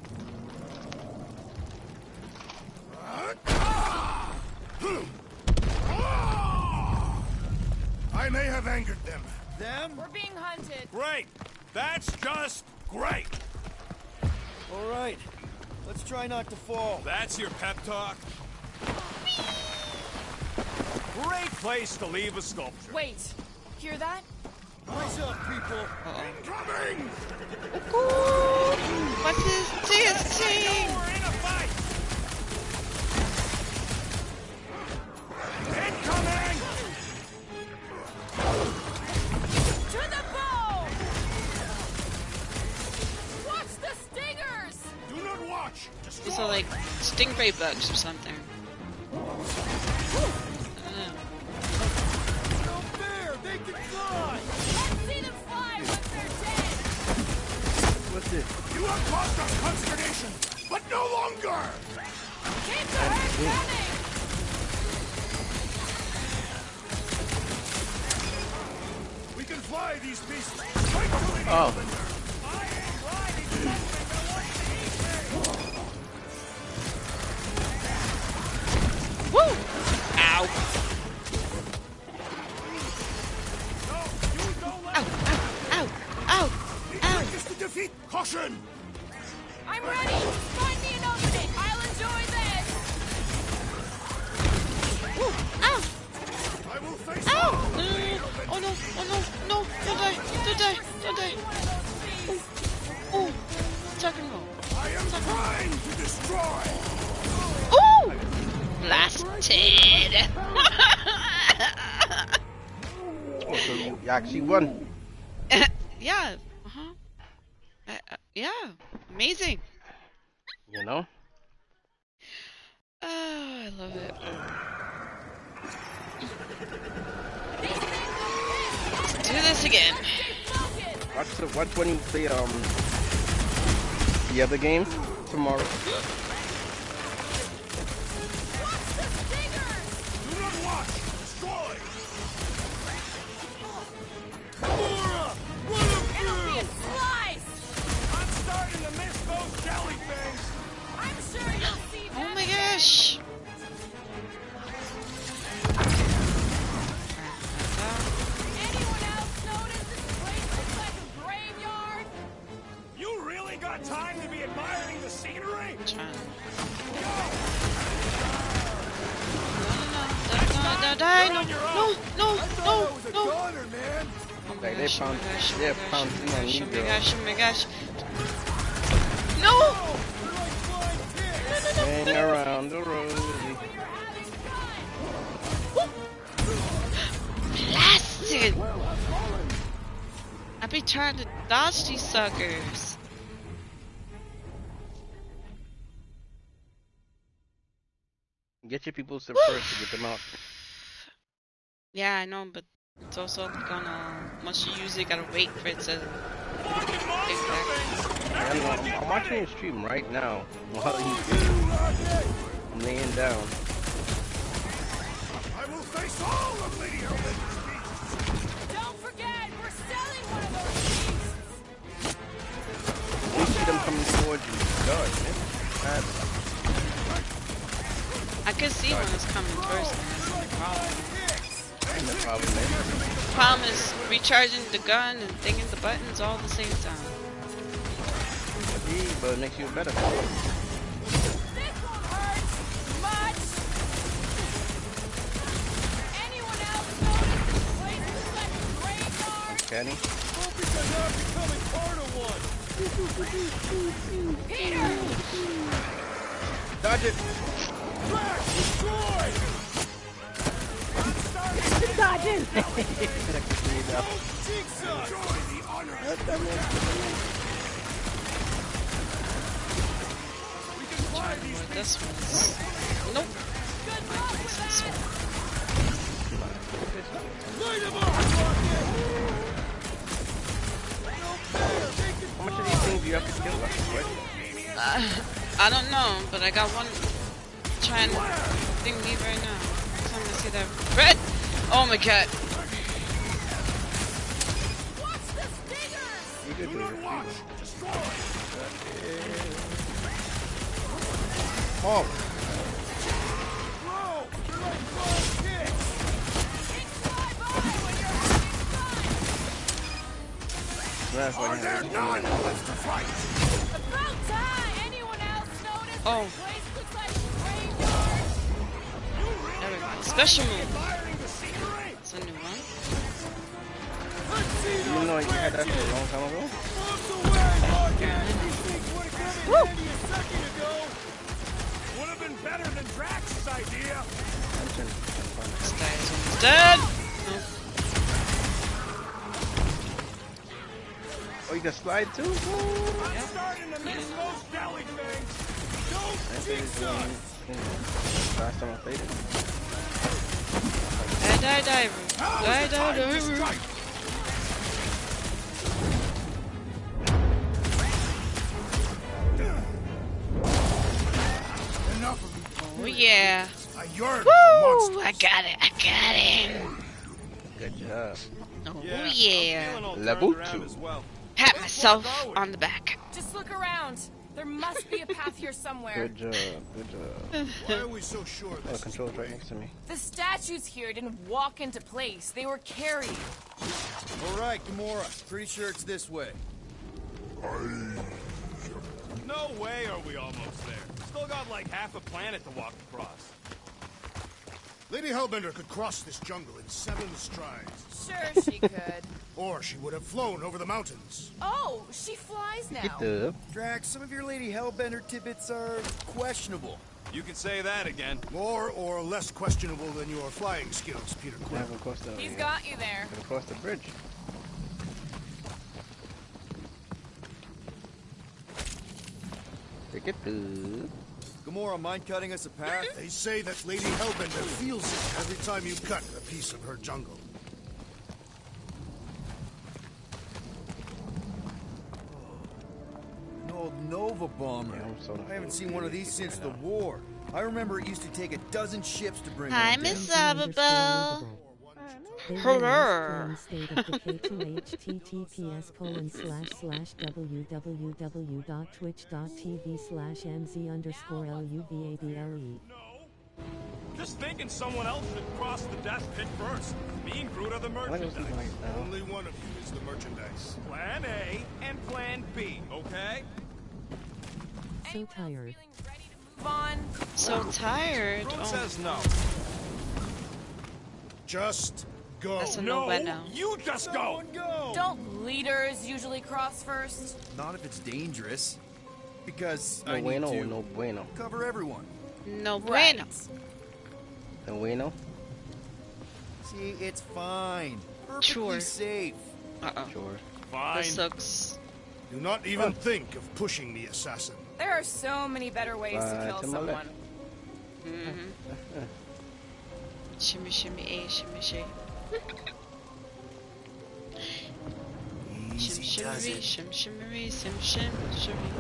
I may have angered them. Them? We're being hunted. Great! That's just great! All right, let's try not to fall. That's your pep talk? Great place to leave a sculpture. Wait, hear that? Rise up, people. Incoming! What is this thing? We're in a fight! Incoming! To the bow! Watch the stingers! Do not watch! Destroy! These are like stingray bugs or something. No fair! They can fly! Let's see them fly once they're dead! What's this? You have caused us consternation, but no longer! Keep the herd coming! We can fly these beasts right to the Oh. open. I ain't riding something that wants to eat me! Woo! Ow! No, you don't let Ow! Ow! Ow! Ow! Is to defeat caution! I'm ready! Find me an opening! I'll enjoy this! Woo! Ow! I will face Ow! all. Oh no! Oh no! No! Don't die! Don't die! Don't die! Ooh! Tuck and roll. I am trying to destroy! Ooh! Blasted! Oh, so you actually won. Yeah. Uh-huh. Yeah. Amazing. You know? Oh, I love it. Let's do this again. Watch when you play the other game tomorrow. Do not watch! Destroy! got time to be admiring the scenery? I'm trying. No. Like they're pouncing on you, Oh my girl. gosh. No! Hang around the rosy. Blasted! I be trying to dodge these suckers. Get your people to first to get them out. Yeah, I know, but it's also gonna, once you use it, gotta wait for it to. Exactly. I'm watching his stream right now while he's laying down. I will face all of Lady Hellbender's beasts. Don't forget, we're selling one of those beasts. We see them coming towards you. God, man. I could see when it's coming first, and that's the problem. The Problem is recharging the gun and thinking the buttons all at the same time. But it makes you better. This won't hurt much. Anyone else notice this place looks like a graveyard? Kenny? Focus on not becoming part of one. Peter! Dodge it! Crash! Destroy! Dodge it! Jigsaw! Enjoy the honor. This one's. Nope. This one. Light him up, How much of these things do you have to kill? I don't know, but I got one trying to thing me right now. Trying to see that red. Oh my god. Watch the stingers! You could do it. Oh. Bro, you're like flying kicks. Things fly by when you're having fun. That's Are there none left to fight? About time! Anyone else notice Oh. this place looks like a graveyard? There we go. Special move. It's a new one. You know you had that shit a long time ago? Woo! Would have been better than Drax's idea. This guy's almost dead. Nope. Oh, you can slide too? I'm starting to miss those deli things. Don't jigsaw. Last time I played it. Die, diver. Die, diver. Enough of Oh yeah. I yearn Woo! for monsters. I got him. Good job. Oh yeah. Level 2. Pat myself on the back. Just look around. There must be a path here somewhere. Good job. Good job. Why are we so sure Oh, the this control's right next to me. The statues here didn't walk into place. They were carried. All right, Gamora. Pretty sure it's this way. No way are we almost there. Still got like half a planet to walk across. Lady Hellbender could cross this jungle in 7 strides. Sure she could. Or she would have flown over the mountains. Oh, she flies now. Get the... Drax, some of your Lady Hellbender tidbits are questionable. You can say that again. More or less questionable than your flying skills, Peter Yeah, Quill. of course, He's got you there. across the bridge. Take it to... Gamora, mind cutting us a path? They say that Lady Hellbender feels it every time you cut a piece of her jungle. An old Nova bomber. Yeah, I'm so I haven't seen one of these since the war. I remember it used to take a dozen ships to bring Hi, one down. Miss Sababelle. Hello. State of decay to https://www.twitch.tv/mz_luvable. Just thinking someone else should cross the death pit first. Me and Groot are the merchandise. Only one of you is the merchandise. Plan A and Plan B, okay? So tired. Move on. So tired. Groot Oh, says no. Just go. that's a no bueno. You just go. Don't leaders usually cross first? Not if it's dangerous. Because No I need bueno to or no bueno? cover everyone. No bueno. No bueno? See, it's fine. Perfectly Sure. safe. Sure. Fine. This looks. Do not even think of pushing me, assassin. There are so many better ways to kill to my left. someone. Shimmy, shimmy, a shimmy, shimmy. Easy does it. Shim, shimmery, sim, shim, shimmy.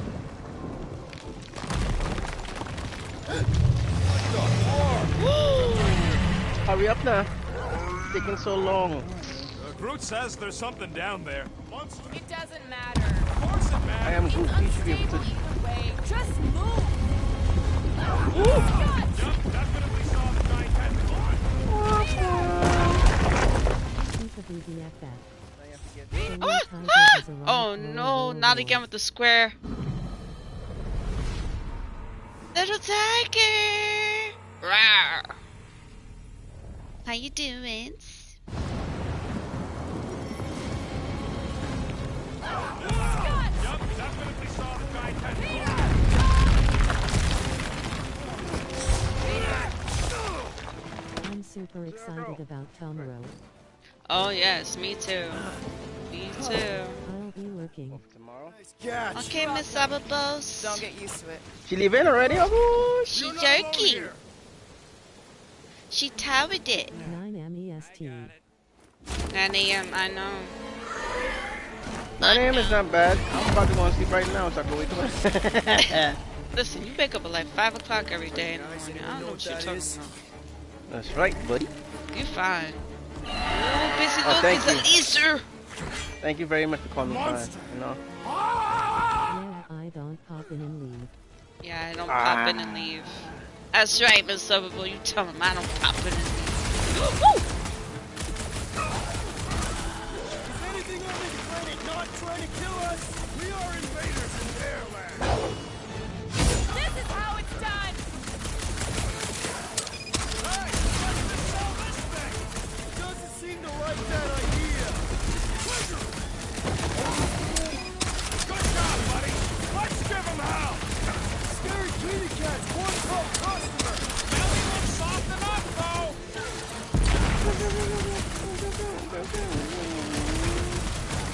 Hurry up now. It's taking so long. Groot says there's something down there. It doesn't matter. Of course it I matters. am It's Groot. You should be able unstable to. either way. Just move. Jump definitely saw the giant tentacle. Keep a BBFF. Oh no, not again with the square. Little tiger! Rawr. How you doing? Jump definitely saw the giant tentacle. I'm super excited about tomorrow. Oh yes, me too. Me too. I'll be lurking. Tomorrow? Okay, Miss Ababos. Don't get used to it. She leaving already? Oh, She jerking. She towered it. 9 MEST. 9 a.m. I know. 9 a.m. is not bad. I'm about to go and sleep right now so I can wake up. Listen, you wake up at like 5 o'clock every day in the morning. I don't know what you're talking about. That's right, buddy. You fine. Oh, busy Oh, thank Lucas you. at Easter. Thank you very much for calling me fine. You know? Yeah, I don't pop in and leave. Yeah, I don't pop in and leave. That's right, Miss Lovable. You tell him I don't pop in and leave. Woo! Is anything on this planet not trying to kill us? We are invaders in their land. This is how it's done. Hey, let's sell this thing. Doesn't seem to like that idea. Good job, buddy. Let's give him hell. Scary kitty cat's one pro customer. Belly looks soft enough, though.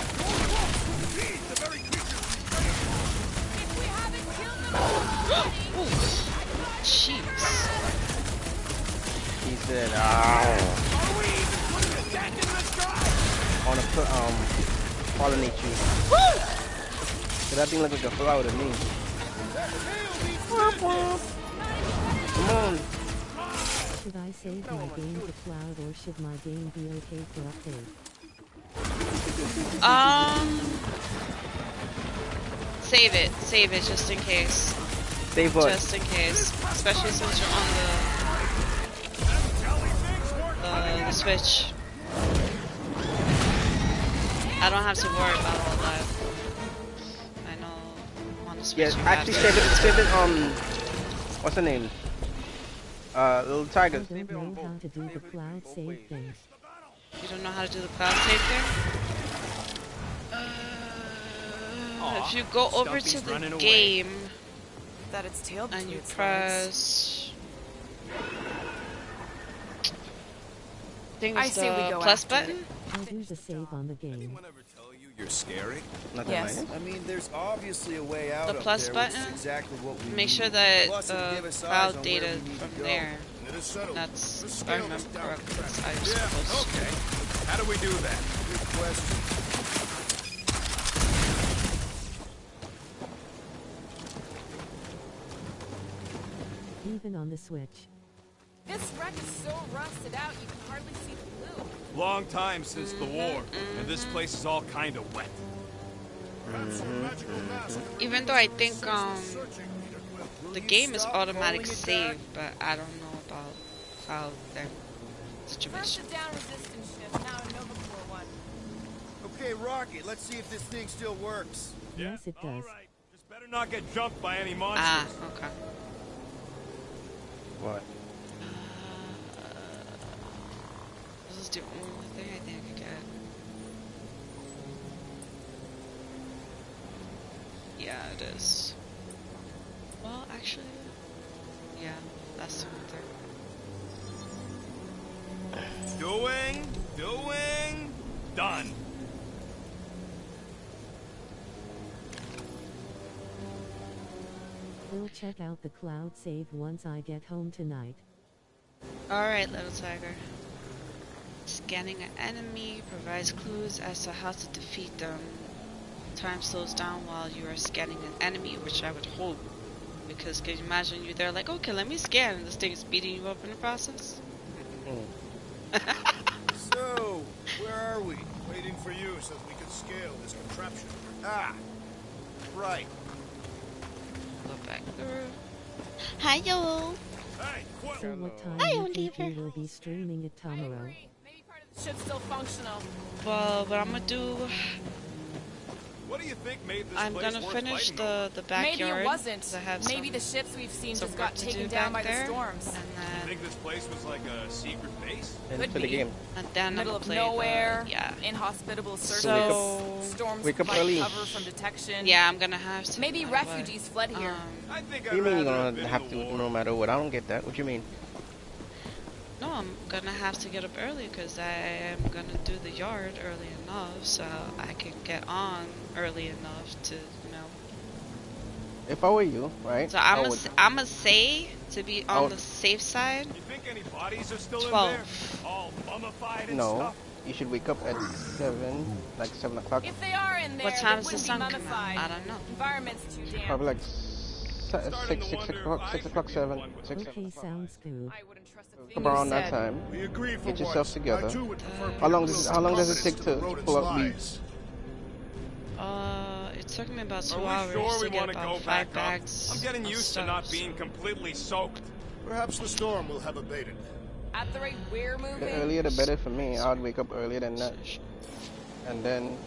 Feed the very creatures If we haven't killed them already. Jeez. He said, Are we even putting a dent in this guy? I want to pollinate you. So that thing look like a flower to me. Come on. Should I save my game to cloud or should my game be okay for update? Save it just in case. Save what? Just in case. Especially since you're on the Switch. I don't have to worry about all that. I know on the Switch. Yeah, you actually have to. save it, what's her name? Little Tiger. I don't know how to do the cloud save thing. You don't know how to do the cloud save thing? If you go over to the game That it's tailed and to you its press I say we go plus after it. button. I'll do the save on the game. Anyone ever tell you you're scary? Nothing Yes. like it. I mean, there's obviously a way out The up plus there, button, which is exactly what we Make need. sure that Plus, it'll the give us eyes cloud on data where we need from to go. there. It is settled. That's, The if I scale remember is down. correctly, that's how you're Yeah, supposed to. okay. How do we do that? Good question. Even on the Switch. This wreck is so rusted out you can hardly see the blue. Long time since the war, and this place is all kind of wet. Even though I think the game is automatic save, but I don't know about cloud thing First situation. a down resistance ship, now a Nova Corps one. Okay, Rocket, let's see if this thing still works. Yes, it does. All right. Just better Better not get jumped by any monsters. Ah, okay. What? This is the only thing I think I could get. Yeah, it is. Well, actually, yeah, that's the one thing. Doing, done. We'll check out the cloud save once I get home tonight. Alright, little tiger. Scanning an enemy provides clues as to how to defeat them. Time slows down while you are scanning an enemy, which I would hope. Because can you imagine you there like, okay, let me scan, and this thing is beating you up in the process? So, where are we? Waiting for you so that we can scale this contraption. Ah, right. Go back through. Hi, yo. Hey, quit. So what time Hi, do you think Oliver. you will be streaming it tomorrow? Maybe part of the ship's still functional. Well, what I'm gonna do, What do you think made this I'm place gonna worth finish fighting over? the backyard. Maybe it wasn't. 'Cause I have Maybe the some, ships we've seen some just work got to taken do down back by there. the storms. And You then, think this place was like a secret base? And Could for the be. game. and then Middle I'm of gonna play nowhere, the, yeah. inhospitable surface, So, storms wake up provide early. cover from detection. Yeah, I'm gonna have to. Maybe no matter refugees fled what. here. I think What do you mean you're rather gonna been have in to the war. no matter what? I don't get that. What you mean? No, I'm gonna have to get up early because I am gonna do the yard early enough so I can get on early enough to, you know. If I were you, right? So I would. I'm gonna say to be I on would- the safe side. You think any bodies are still 12. in there? All mummified and No, stuff? you should wake up at 7, like 7 o'clock. If they are in there, What time they does the wouldn't sun be come out? mummified. I don't know. Environment's too damp. Probably like Starting to 6 wonder o'clock, if 6 I o'clock, should be the 7, one with 6 the- Okay, sounds good. I wouldn't trust a thing around you that said. time. We agree for Get yourself once. together. I too would prefer How long people does it- with how long does it confidence take the to rodent's pull up lies. leads? It took me about 2 Are we hours sure we to get want to about go 5 back up? bags. I'm getting of used to stuff, not so- being completely soaked. Perhaps the storm will have abated. At the rate we're The moving, earlier the better for me. I'd wake up earlier than that. And then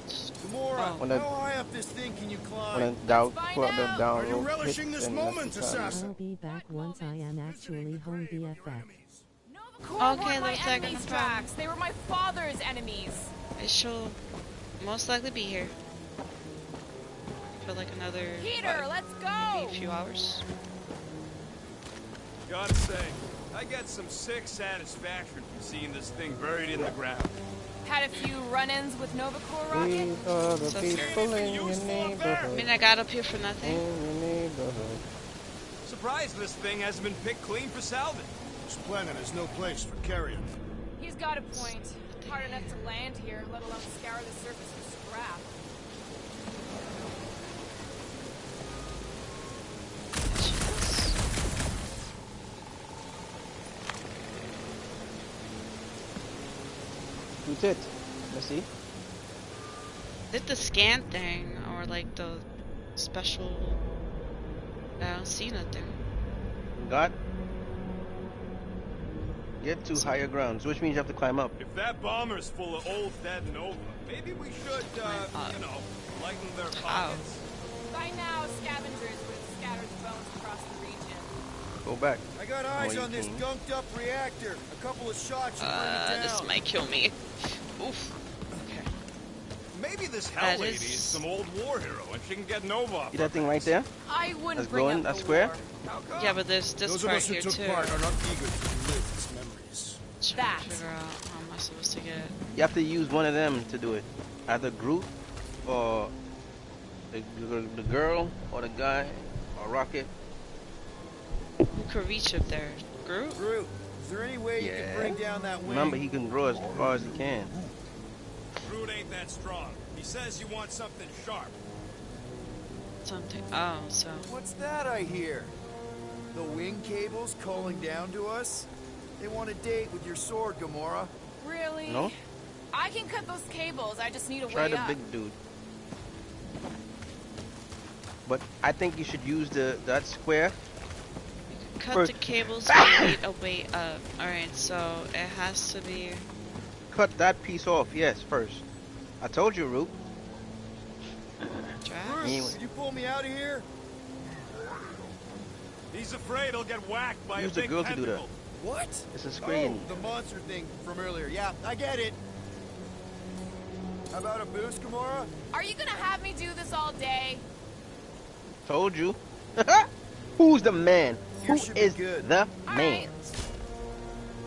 Gamora, When the- how high up this thing can you when climb? the down, find the out. down Are you road relishing hits, this then that's moment, the time. assassin? I'll be back once I am actually home BFF. Corps Okay, weren't my let's take it, enemies, no problem. Drax. They were my father's enemies. I shall most likely be here for like another Peter, let's maybe a go. few hours. Gotta say, I get some sick satisfaction from seeing this thing buried in the ground. Had a few run-ins with Nova Corps rocket. These are the So people in your I neighborhood. mean, I got up here for In nothing. your neighborhood. Surprised this thing hasn't been picked clean for salvage. This planet has no place for carrion. He's got a point. Hard enough to land here, let alone scour the surface for scrap. Shoot it. Let's see. Did the scan thing or like the special? I don't see nothing. God. Get to higher grounds, which means you have to climb up. If that bomber's full of old dead Nova, maybe we should, you know, lighten their pockets. By now, scavengers would have scattered the bones across the region. Go back. I got Oh, eyes you on this can- gunked up reactor. A couple of shots should bring it down. This might kill me. Oof. Okay. Maybe this That hell lady is- is some old war hero and she can get Nova off See her that thing back. right there? I wouldn't That's bring glowing? up That's the square? war. How come? Yeah, but there's this Those of part us who here took too. part are not eager to relive its memories. Trying That. to figure out how am I supposed to get it. You have to use one of them to do it. Either Groot or the girl or the guy or Rocket. Who could reach up there? Groot? Groot, is there any way you can bring down that wing? Remember, he can grow as far as he can. Groot ain't that strong. He says you want something sharp. Something. Oh, so. What's that I hear? The wing cables calling down to us? They want a date with your sword, Gamora. Really? No? I can cut those cables. I just need a Try way the up. big dude. But I think you should use that square. Cut First- the cables and need a way up. Alright, so it has to be. Cut that piece off, yes, first. I told you, Root. Drax? You pull me out of here? He's afraid he'll get whacked by Use a the big girl to do that. tentacle. What? It's a screen. Oh, the monster thing from earlier. Yeah, I get it. How about a boost, Gamora? Are you gonna have me do this all day? Told you. Who's the man? You Who should be is good. the All man? right.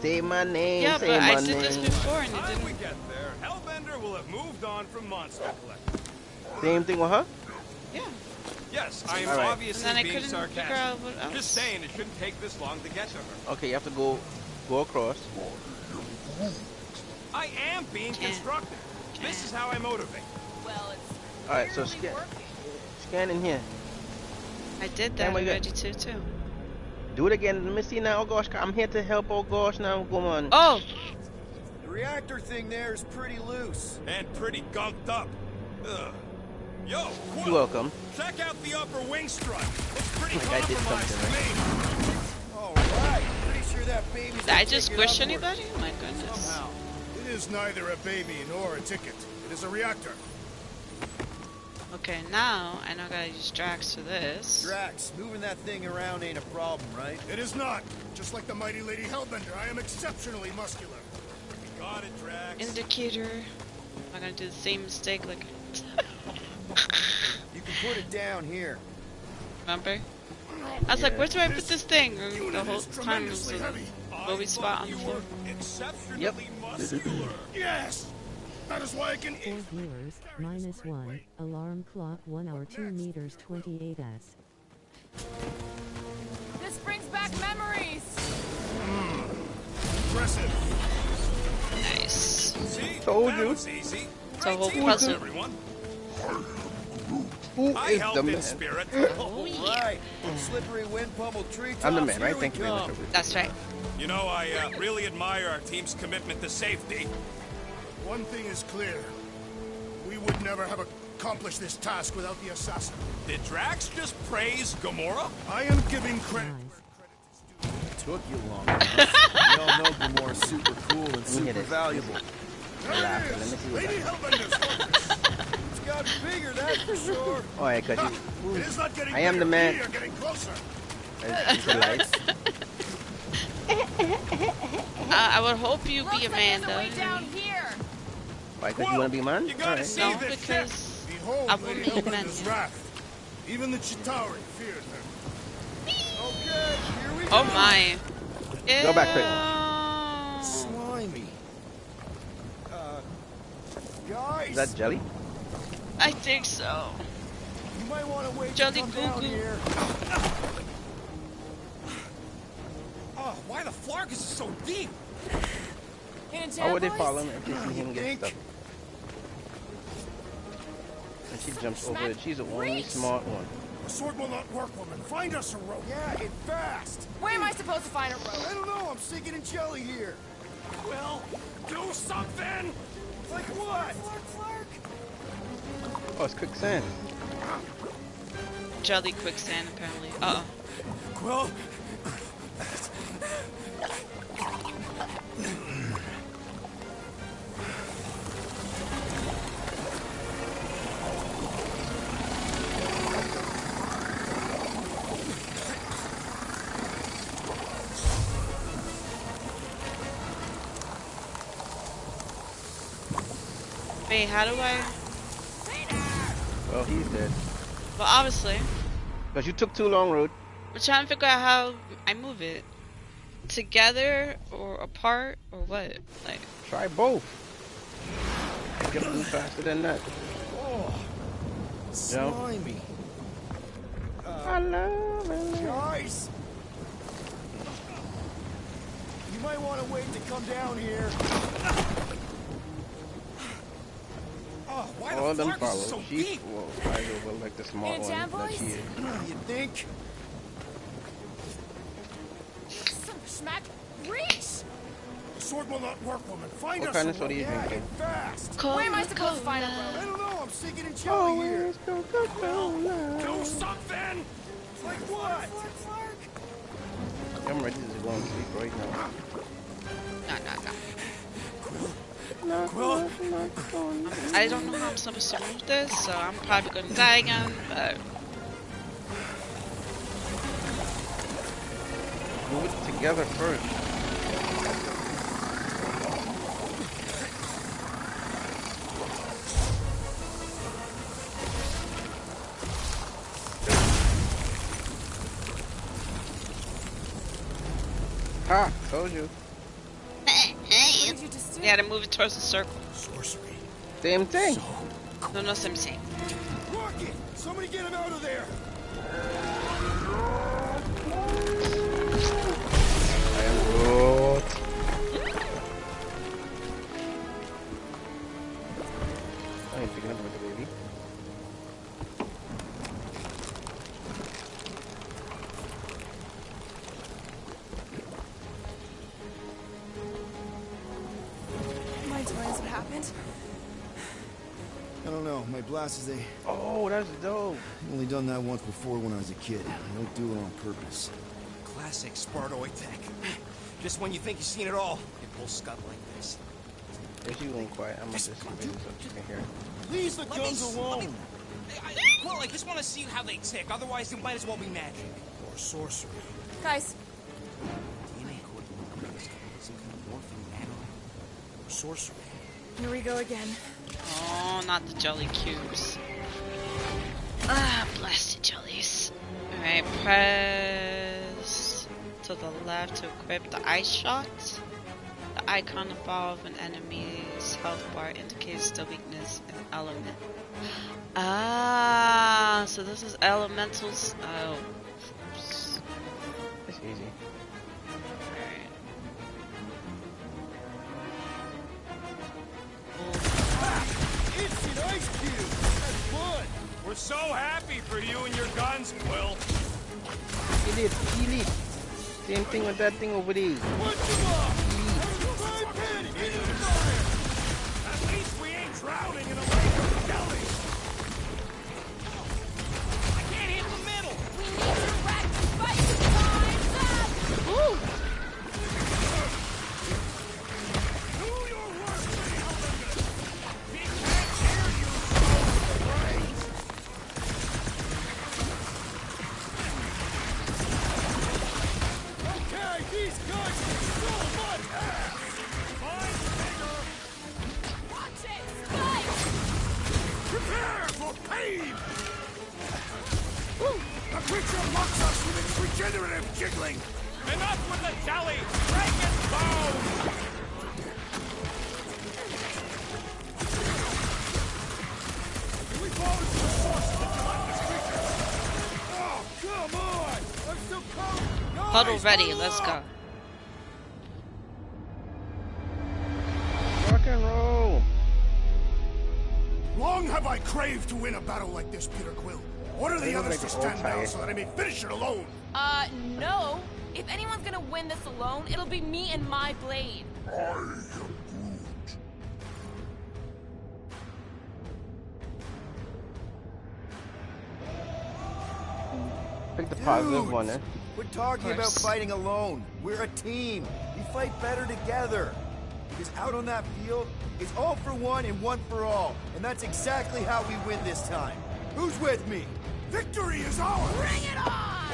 Say my name. Yeah, say but my I did name. this before and it Time we didn't. get there, Hellbender will have moved on from Monster Collector. Same thing with her. Yeah. Yes, I am All right. obviously And then I being couldn't figure sarcastic. out what else. Just saying, it shouldn't take this long to get to her. Okay, you have to go across. I am being Can't. constructive. This is how I motivate. Well, it's All right, so clearly working. scan in here. I did Damn, that what you got? already too. Do it again. Let me see now. Oh gosh, I'm here to help. Oh gosh, now come on. Oh! The reactor thing there is pretty loose. And pretty gunked up. Ugh. Yo, Quill, You're welcome. check out the upper wing strut. Looks pretty Like I did compromised something, to me. All right. Pretty sure that baby's Did I just squish anybody? Oh my goodness. Somehow. It is neither a baby nor a ticket. It is a reactor. Okay, now I know I gotta use Drax for this. Drax, moving that thing around ain't a problem, right? It is not. Just like the mighty Lady Hellbender, I am exceptionally muscular. Got it, Drax. Indicator. I'm not gonna do the same mistake like. You can put it down here. Remember? I was like, where do I put This this thing? And unit the whole is time it was tremendously a heavy. lowy spot on the You floor. were exceptionally Yep. muscular. Yes! That is why I can For viewers, -1, alarm clock 1 hour 2 meters 28s. This brings back memories. impressive. Nice. See? Told that you. was easy. It's a whole Great teamwork, puzzle. everyone. Who I is helped the in man? spirit. Oh yeah. Right. Slippery wind pummeled treetops. I'm the man, right? Here we Thank you very much. come. That's right. You know, I really admire our team's commitment to safety. One thing is clear. We would never have accomplished this task without the assassin. Did Drax just praise Gamora? I am giving credit. Nice. Took you long enough. We all know Gamora's super cool and hit super it. valuable. There Relax, it let me is. see what Lady that- Hellbender's focus. It's gotten bigger, that's for sure. Oh yeah, cause It is not getting I am bigger. the man. We are getting closer. it's the lights. I would hope you Looks be a like man there's a way though. down here. Why? Cause you wanna be a man? You gotta Alright. see No, this ship. because Behold, I will Lady be a man. Hellbender's wrath. Even the Chitauri feared her. Okay, here we go. Oh my. Go back quick. Ew. Slimy. Guys, Is that jelly? I think so. you might want to wait Jelly to come down goo goo. here. Oh, why the Flarkus is so deep? Hidden Why would they boys? follow him if they see him get think? stuck? And she jumps over Smack it. She's the only reach. smart one. The sword will not work, woman. Find us a rope. Yeah, and fast. Where am I supposed to find a I rope? don't know, I'm sinking in jelly here. Well, do something! Like what? Flark. Oh, it's quicksand. Jelly quicksand apparently. Uh oh. Quill, Wait, how do I? Well, he's dead. Well, obviously. Cause you took too long, Road. I'm trying to figure out how I move it. Together or apart or what? Like, Try both. You can move faster than that. Oh, Jump. slimy. I love it. Guys! You might want to wait to come down here. oh, why All of the them Flarkus follow. is so She's deep? well, flies over like the smart Hidden one that boys? she is. You think? Smack reach. The sword will not work, woman. Find What us kind a of soda rope. you Yeah, drinking? and fast. Where am I supposed to find a I rope? don't know, I'm sinking in jelly here. Coca-Cola. Do something! Like what? I'm ready to go and sleep right now. no. I don't know how I'm supposed to move this, so I'm probably gonna die again, but... Move it together first. Ha! Told you. What did you just do? Yeah, to move it towards the circle. Sorcery. Same thing. No, same thing. Rocket! Somebody get him out of there! I am Groot. I ain't picking up with the baby. Mind telling us what happened? I don't know. My blasters, they... Oh, that's dope. I've only done that once before when I was a kid. I don't do it on purpose. Classic Spartoid tech. Just when you think you've seen it all, it pulls scud like this. If you ain't quiet, I'm gonna just so you can hear. Leave the guns alone! Well, I just want to see how they tick. Otherwise, it might as well be magic. Or sorcery. Guys, DNA code. Some kind of morphing nano. Or sorcery. here we go again. Oh, not the jelly cubes. Ah, blasted jellies. Alright, press to the left to equip the ice shot. The icon above an enemy's health bar indicates the weakness in element. Ah, so this is elementals. Oh. It's easy. Alright. It's an ice cube! That's fun! We're so happy for you and your guns, Quill. Kill it. Same thing with that thing over there. Punch him off! Prime pin! Into the fire! At least we ain't drowning in a lake of jelly. I can't hit the middle. We need to rack the fight. Time's up! Woo! Do your work, lady Hellbender. We can't hear you, so great. Okay, these guys can so much ass! Mine's bigger. Watch it! Spike! Prepare for pain! The creature mocks us with its regenerative jiggling! Enough with the jelly. Break its bones. Can we fall into the source of the gelatinous creature? Oh, come on! I'm still cold! Guys, Huddle ready, huddle let's up! go. Rock and roll. Long have I craved to win a battle like this, Peter Quill. Order the They look others like to they're all stand down tired. so that I may finish it alone. No. If anyone's gonna win this alone, it'll be me and my blade. Pick the positive Dude, one, eh? Quit talking about fighting alone. We're a team. We fight better together. Because out on that field, it's all for one and one for all. And that's exactly how we win this time. Who's with me? Victory is ours! Bring it on!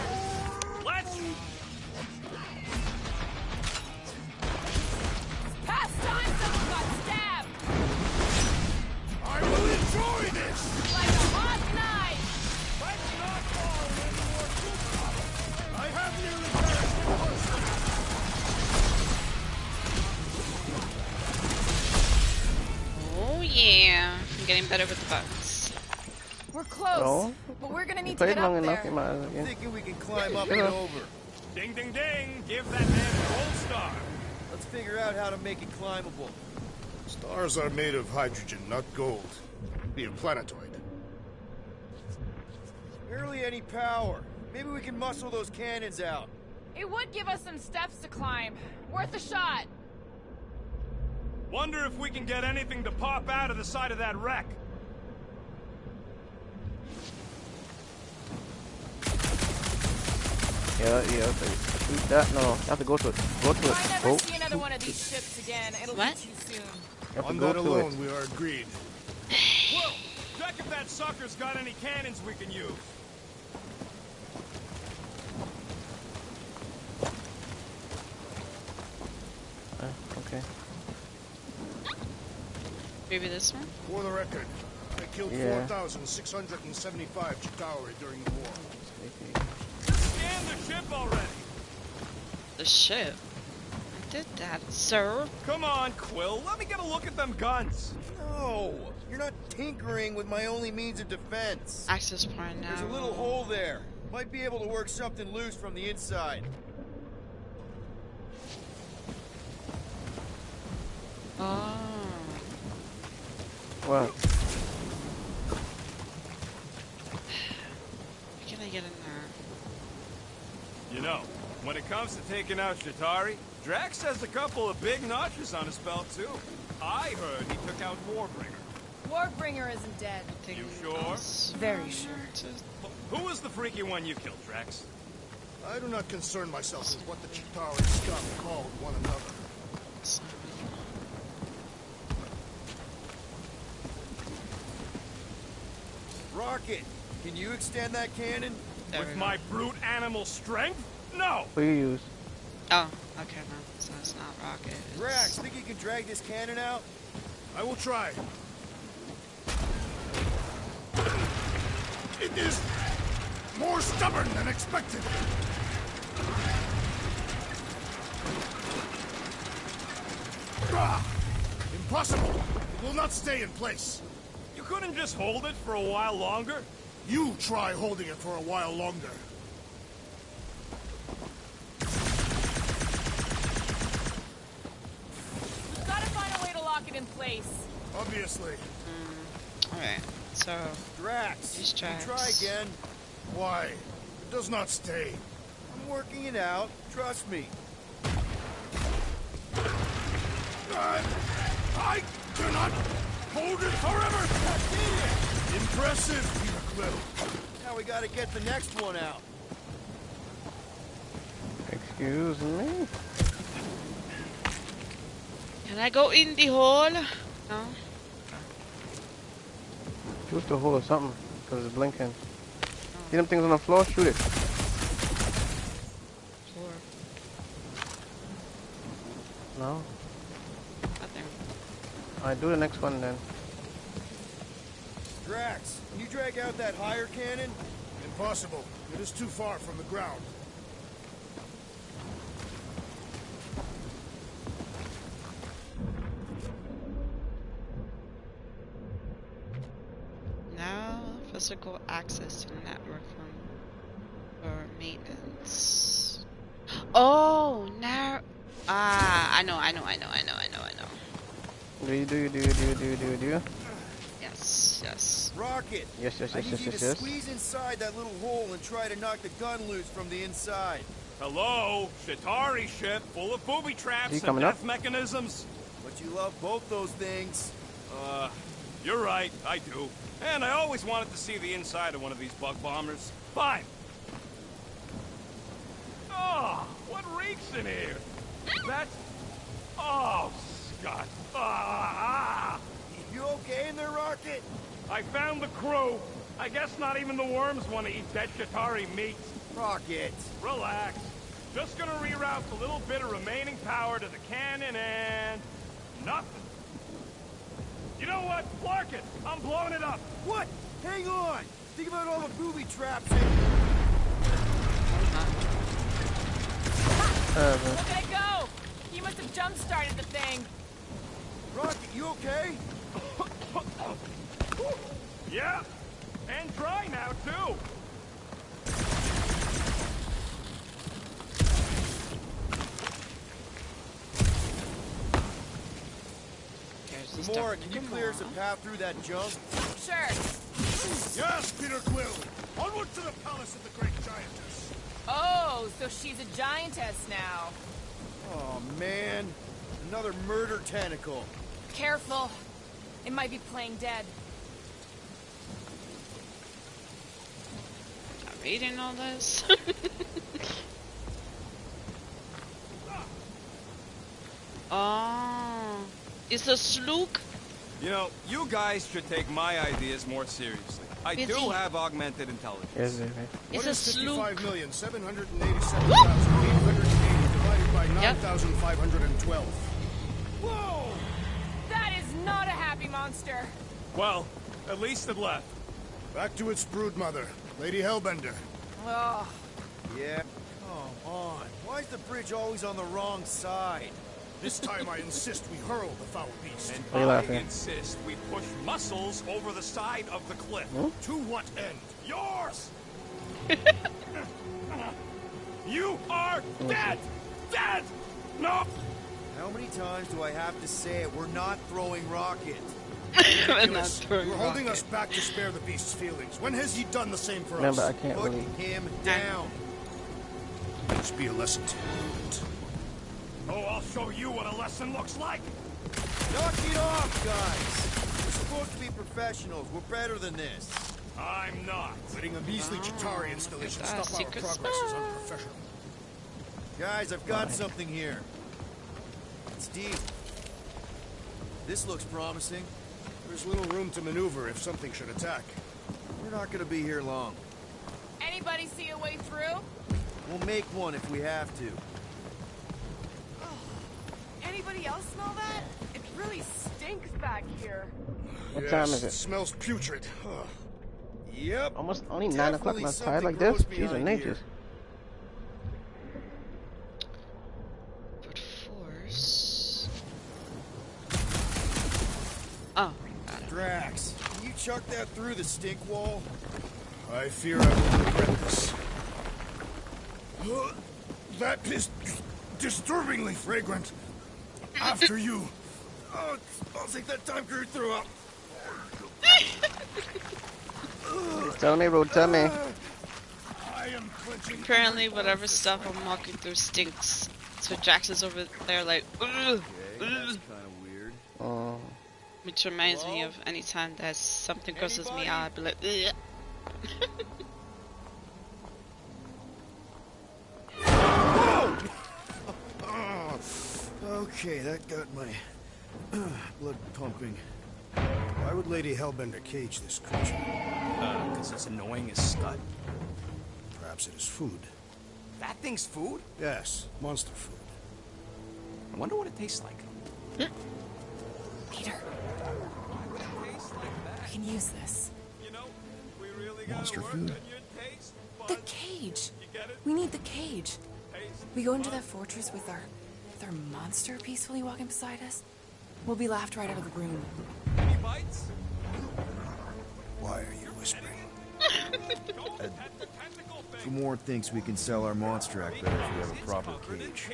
Let's. Past time someone got stabbed! I will enjoy this! Like a hot knife! Let's not fall into more food. I have nearly perished in person. Oh yeah, I'm getting better with the buttons. We're close, No. but we're gonna You need to played get long up enough, there. you might as well I'm again. thinking we can climb up Yeah. and over. Ding, ding, ding. Give that man a gold star. Let's figure out how to make it climbable. Stars are made of hydrogen, not gold. Be a planetoid. Barely any power. Maybe we can muscle those cannons out. It would give us some steps to climb. Worth a shot. Wonder if we can get anything to pop out of the side of that wreck. Yeah. Shoot that. No, you have to go to it. Go to it. If I never Go. see another one of these ships again, it'll What? be too soon. have to On go that to alone, it. we are agreed. Whoa! Check if that sucker's got any cannons we can use. Okay. Maybe this one? For the record, I killed Yeah. 4,675 Chitauri during the war. Scan the ship already. The ship? I did that, sir. Come on, Quill. Let me get a look at them guns. No, you're not tinkering with my only means of defense. Access point now. There's a little hole there. Might be able to work something loose from the inside. Oh. What? How can I get in there? You know, when it comes to taking out Chitauri, Drax has a couple of big notches on his belt, too. I heard he took out Warbringer. Warbringer isn't dead. You sure? Very sure. Who was the freaky one you killed, Drax? I do not concern myself with what the Chitauri scum called one another. Rocket, can you extend that cannon? With my brute animal strength? No! What do you use? Oh, okay, no. So it's not rocket. It's... Drax, think you can drag this cannon out? I will try. It is more stubborn than expected. Ah, impossible. It will not stay in place. You couldn't just hold it for a while longer? You try holding it for a while longer. We've got to find a way to lock it in place. Obviously. Alright, so... Drax, These you tracks. try again. Why? It does not stay. I'm working it out. Trust me. I cannot hold it forever. Impressive, Peter Quill. Now we gotta get the next one out. Excuse me? Can I go in the hole? No? Shoot the hole or something, because it's blinking. See them things on the floor? Shoot it. Floor. No? Nothing. Alright, do the next one then. Drax, can you drag out that higher cannon? Impossible. It is too far from the ground. Now, physical access to the network for maintenance. Oh, now... Ah, I know. Do you? Yes. Rocket, Yes. I need you to squeeze inside that little hole and try to knock the gun loose from the inside. Hello? Chitauri ship full of booby traps and coming death up? mechanisms? But you love both those things. You're right, I do. And I always wanted to see the inside of one of these bug bombers. Fine. Oh, what reeks in here? That's... Oh, Scott. You okay in there, Rocket? I found the crew. I guess not even the worms want to eat dead Chitauri meat. Rocket. Relax. Just gonna reroute the little bit of remaining power to the cannon and... nothing. You know what? Clark it! I'm blowing it up! What? Hang on! Think about all the booby traps and... Look at it go! He must have jump-started the thing. Rocket, you okay? Yeah, and dry now, too. Gamora, can you clear us a path through that junk? Sure. Yes, Peter Quill. Onward to the palace of the great giantess. Oh, so she's a giantess now. Oh, man. Another murder tentacle. Careful. It might be playing dead. Not reading all this. Oh. It's a slook. You know, you guys should take my ideas more seriously. I do have augmented intelligence. Yes, It's a slook. 55,787,880 divided by 9,512. Whoa! That is not a happy monster. Well, at least it left. Back to its brood mother, Lady Hellbender. Oh. Yeah. Come on. Why is the bridge always on the wrong side? This time I insist we hurl the foul beast. And Are you I laughing? insist we push muscles over the side of the cliff. To what end? Yours! You are dead! Dead! No! How many times do I have to say it? We're not throwing rockets. You're holding us back to spare the beast's feelings. When has he done the same for Remember, us? I can't Put really. him down. This be a lesson to you. Oh, I'll show you what a lesson looks like! Knock it off, guys! We're supposed to be professionals. We're better than this. I'm not. Letting a measly Chitauri installation stop our secret progress is unprofessional. Guys, I've got something here. It's deep. This looks promising. There's little room to maneuver if something should attack. We're not gonna be here long. Anybody see a way through? We'll make one if we have to. Anybody else smell that? It really stinks back here. What time is it? Smells putrid. Ugh. Yep. Almost only 9 o'clock. Definitely I'm tired like something this. gross Jeez, behind natures. But force. Oh. Drax, can you chuck that through the stink wall? I fear I will regret this. That is disturbingly fragrant. After you. Oh, I'll take that time Groot threw up. Tell me, bro. Tell me. I am clenching. Apparently, whatever stuff I'm walking through stinks. So Jackson's over there like, ugh, Okay, that's ugh. kind of weird. Oh. Which reminds me of any time that something grosses me out, I'd be like, ugh. Okay, that got my blood pumping. Why would Lady Hellbender cage this creature? Because it's annoying as scut. Perhaps it is food. That thing's food? Yes, monster food. I wonder what it tastes like. Peter, we can use this. You know, we really gotta Monster work food? on your taste The buds. cage. You get it? We need the cage. Taste We go into that fortress with our monster peacefully walking beside us. We'll be laughed right out of the room. Any bites? Why are you whispering? Gamorrean thinks we can sell our monster act better if we have a proper cage.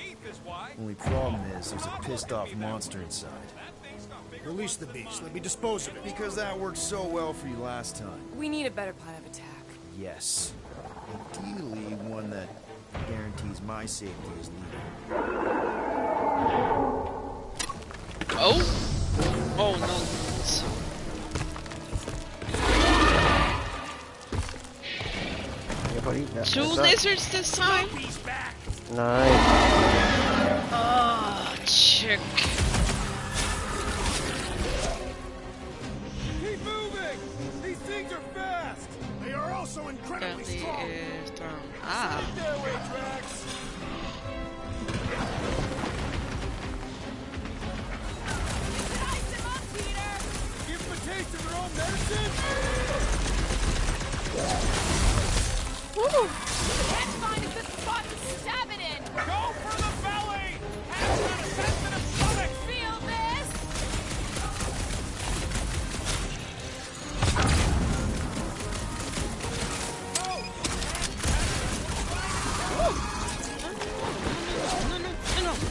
Only problem is there's a pissed off monster inside. Release the beast. Let me dispose of it. Because that worked so well for you last time. We need a better plan of attack. Yes. Ideally, one that guarantees my safety is legal. Oh? Oh no. Yeah, buddy. Yeah, Two what's up? lizards this time? Nice. Oh, chick. Keep moving! These things are fast! They are also incredibly Apparently strong! is thrown. Ah. Their way, Drax! Ice him up, Peter! Give them a taste of their own medicine! Can't find a good spot to stab it in! Go for the belly! Has got a sensitive stomach! Feel this?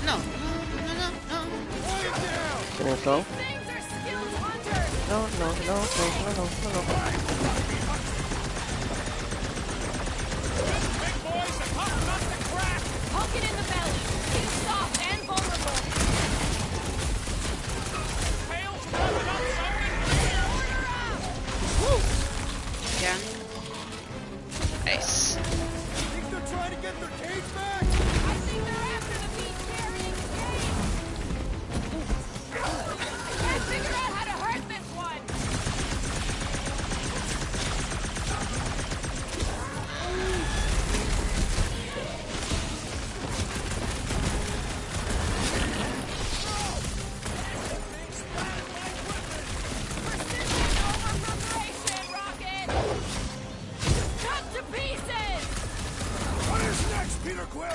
No. Can you so? Things are skilled hunters! No. Big boys, the tough nut to crack! Poke it in the belly! He's soft and vulnerable! Tails rubbing up something! Yeah. Nice. Think they're trying to get their cage back? I think they're after the beast carrying the cage! Quill!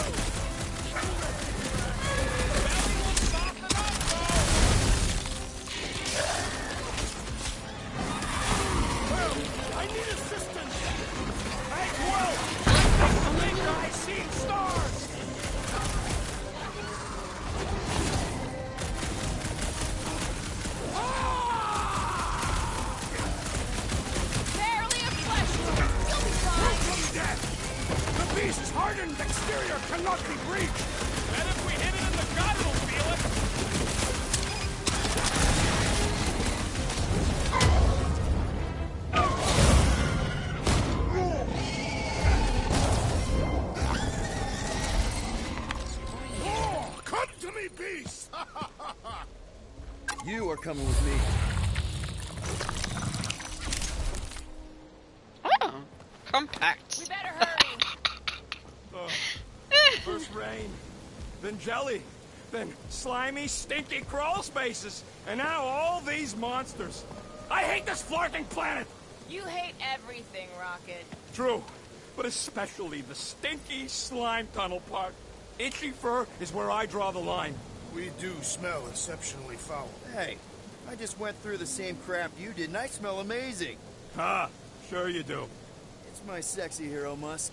I need assistance! Hey, Quill! I think I see stars! Barely a flesh wound. You'll be fine. From death! The beast's hardened exterior cannot be breached! And if we hit it in the gut, it'll feel it. Oh, come to me, beast! You are coming with me. Oh, compact. We better hurry. First rain, then jelly, then slimy, stinky crawl spaces, and now all these monsters. I hate this flarking planet! You hate everything, Rocket. True, but especially the stinky slime tunnel part. Itchy fur is where I draw the line. We do smell exceptionally foul. Hey, I just went through the same crap you did, and I smell amazing. Ah, sure you do. It's my sexy hero, Musk.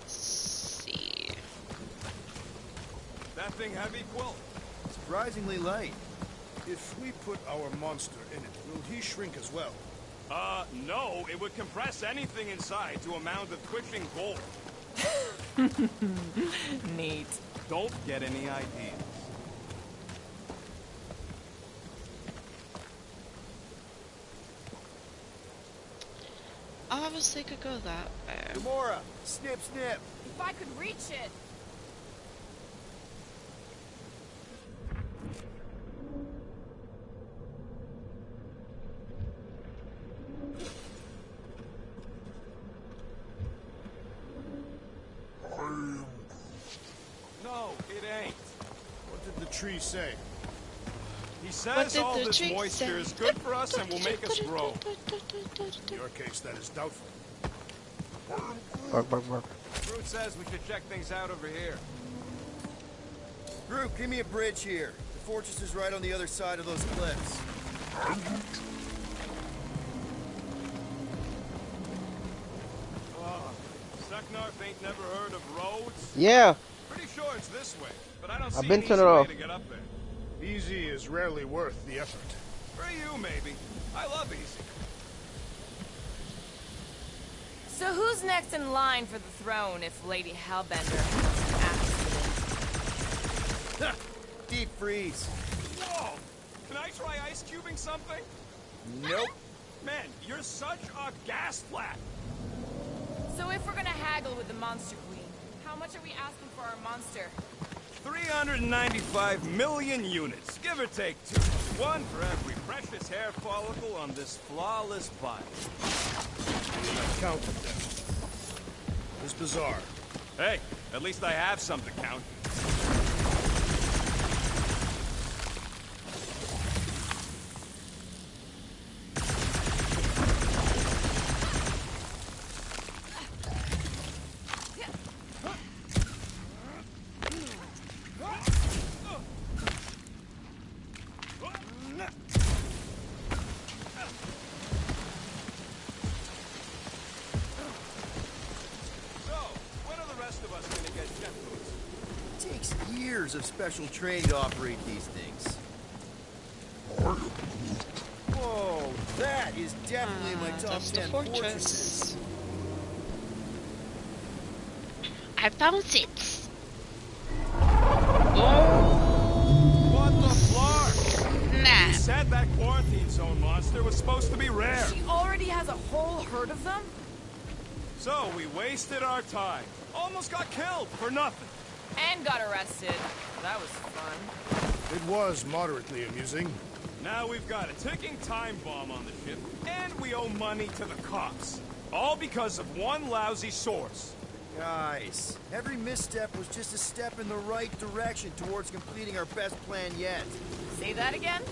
See. That thing heavy, Quill? Surprisingly light. If we put our monster in it, will he shrink as well? No, it would compress anything inside to a mound of twitching gold. Neat. Don't get any ideas. Obviously could go that way. Gamora, snip, snip. If I could reach it. No, it ain't. What did the tree say? He says all this moisture is good for us and will make us grow. In your case, that is doubtful. Bark, bark, bark. Groot says we should check things out over here. Groot, give me a bridge here. The fortress is right on the other side of those cliffs. Seknarf ain't never heard of roads? Yeah. Pretty sure it's this way, but I don't see I've an been easy turned way off. to get up there. Easy is rarely worth the effort. For you, maybe. I love easy. So who's next in line for the throne if Lady Hellbender has an accident? Deep freeze. Whoa! Can I try ice cubing something? Nope. Man, you're such a gas flat. So if we're gonna haggle with the Monster Queen, how much are we asking for our monster? 395 million units, give or take 2. One for every precious hair follicle on this flawless body. I've counted them. It's bizarre. Hey, at least I have some to count. Of special training to operate these things. Whoa, that is definitely in my top 10 fortresses. I found it. What the flark? Nah. He said that quarantine zone monster was supposed to be rare. She already has a whole herd of them? So we wasted our time. Almost got killed for nothing. And got arrested. That was fun. It was moderately amusing. Now we've got a ticking time bomb on the ship, and we owe money to the cops. All because of one lousy source. Guys, every misstep was just a step in the right direction towards completing our best plan yet. Say that again?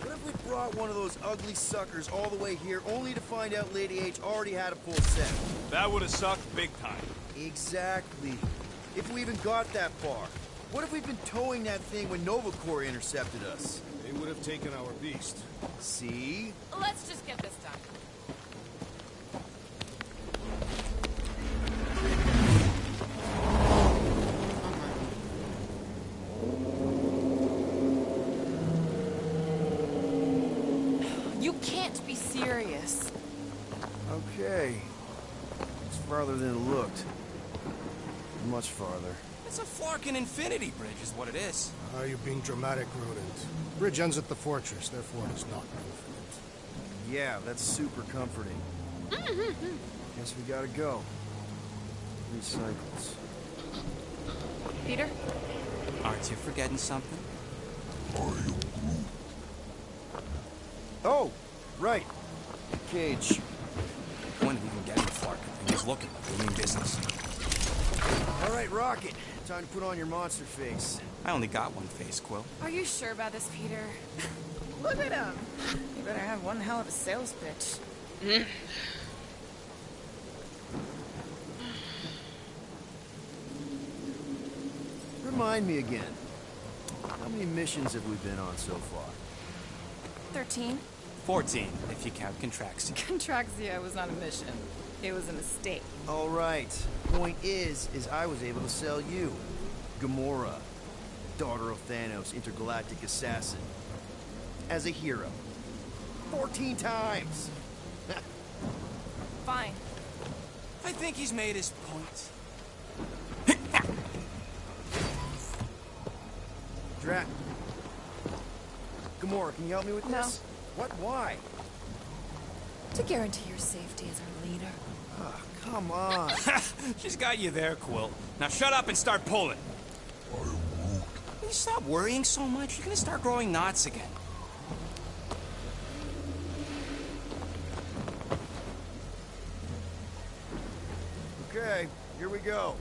What if we brought one of those ugly suckers all the way here only to find out Lady H already had a full set. That would have sucked big time. Exactly. If we even got that far. What if we'd been towing that thing when Nova Corps intercepted us? They would have taken our beast. See? Let's just get this done. You can't be serious. Okay. It's farther than it looked. Much farther. It's a Flarkin infinity bridge is what it is. You're being dramatic, Rodent. Bridge ends at the fortress, therefore it is not infinite. Yeah, that's super comforting. Guess we gotta go. 3 cycles. Peter? Aren't you forgetting something? Oh, right. Cage. When are we even getting the Flarkin thing? He's looking like we mean business. All right, Rocket. Time to put on your monster face. I only got one face, Quill. Are you sure about this, Peter? Look at him. You better have one hell of a sales pitch. Remind me again. How many missions have we been on so far? 13. 14, if you count Contraxia. Contraxia was not a mission. It was a mistake. All right. Point is I was able to sell you. Gamora, daughter of Thanos, intergalactic assassin. As a hero. 14 times! Fine. I think he's made his point. Drat. Gamora, can you help me with No. this? What? Why? To guarantee your safety as our leader. Oh, come on. She's got you there, Quill. Now shut up and start pulling. Will you stop worrying so much? You're gonna start growing knots again. Okay, here we go.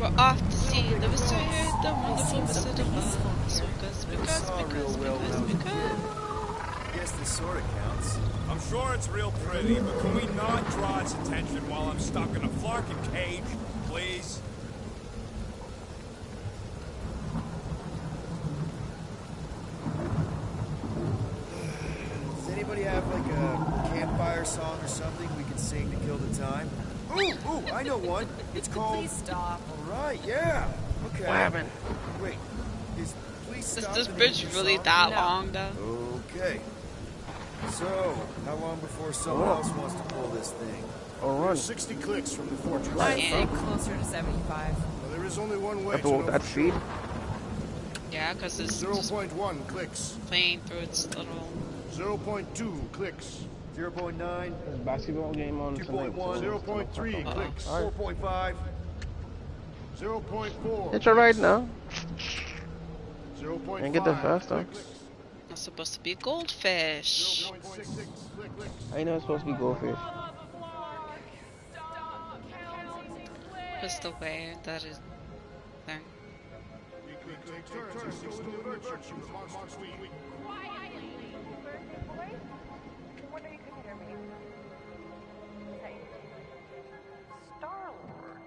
We're off to see the visit, the wonderful visit of us. Because. I guess this sort of counts. I'm sure it's real pretty, but can we not draw its attention while I'm stuck in a Flarkin cage, please? Does anybody have like a campfire song or something we can sing to kill the time? Ooh, I know one. It's called... Please stop. All right, yeah. Okay. What happened? Wait, please stop. Is this the name bridge of the really song? that No. long, though? Okay. So, how long before someone else wants to pull this thing? Or run. 60 clicks from the fortress. I think closer to 75. Well, there is only one way Have to to walk know that for speed? sure. Yeah, because it's just 0.1 clicks. playing through its little... 0.2 clicks. 0.9, There's a basketball game on tonight. 2.1, 0.3 clicks. 4.5. 0.4. It's alright now. 0.5 And get there faster. clicks. That's supposed to be goldfish. 0.66 clicks. I know it's supposed to be goldfish. Just the way that is there. Take turns. You'll alert you with monster week. Wonder you couldn't hear me. Hey. Star-Lord.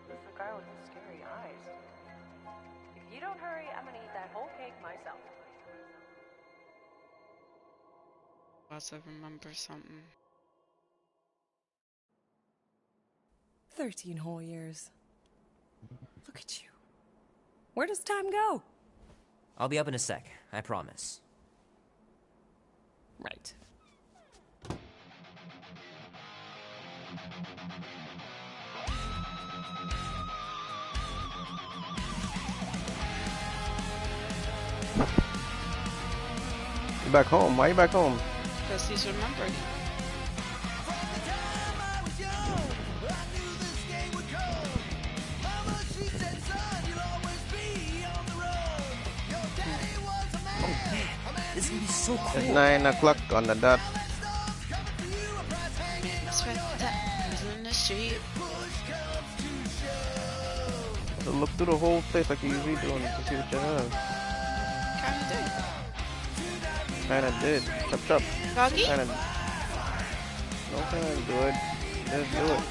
Who's the guy with the scary eyes? If you don't hurry, I'm gonna eat that whole cake myself. Also remember something. 13 whole years. Look at you. Where does time go? I'll be up in a sec, I promise. Right. You back home? Why you back home? Because he's remembering. This is gonna be so cool. It's 9 o'clock on the dot. Spent that in the street. So look through the whole place like you usually do to see what you have. Kinda did. Chop. Doggy? No, do it. Just do it.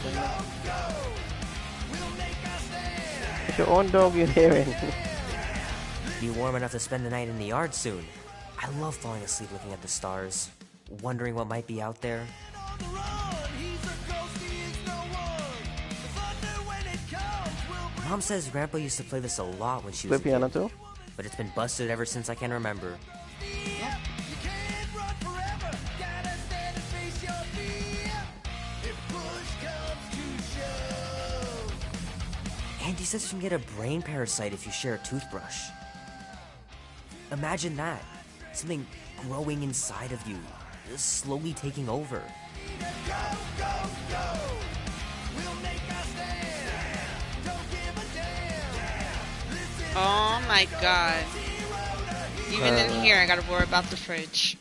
It's your own dog you're hearing. Be warm enough to spend the night in the yard soon. I love falling asleep looking at the stars, wondering what might be out there. Mom says Grandpa used to play this a lot when she was a piano kid, too? but it's been busted ever since I can remember. Auntie says you can get a brain parasite if you share a toothbrush. Imagine that. Something growing inside of you, slowly taking over. Oh my god. Even in here, I gotta worry about the fridge.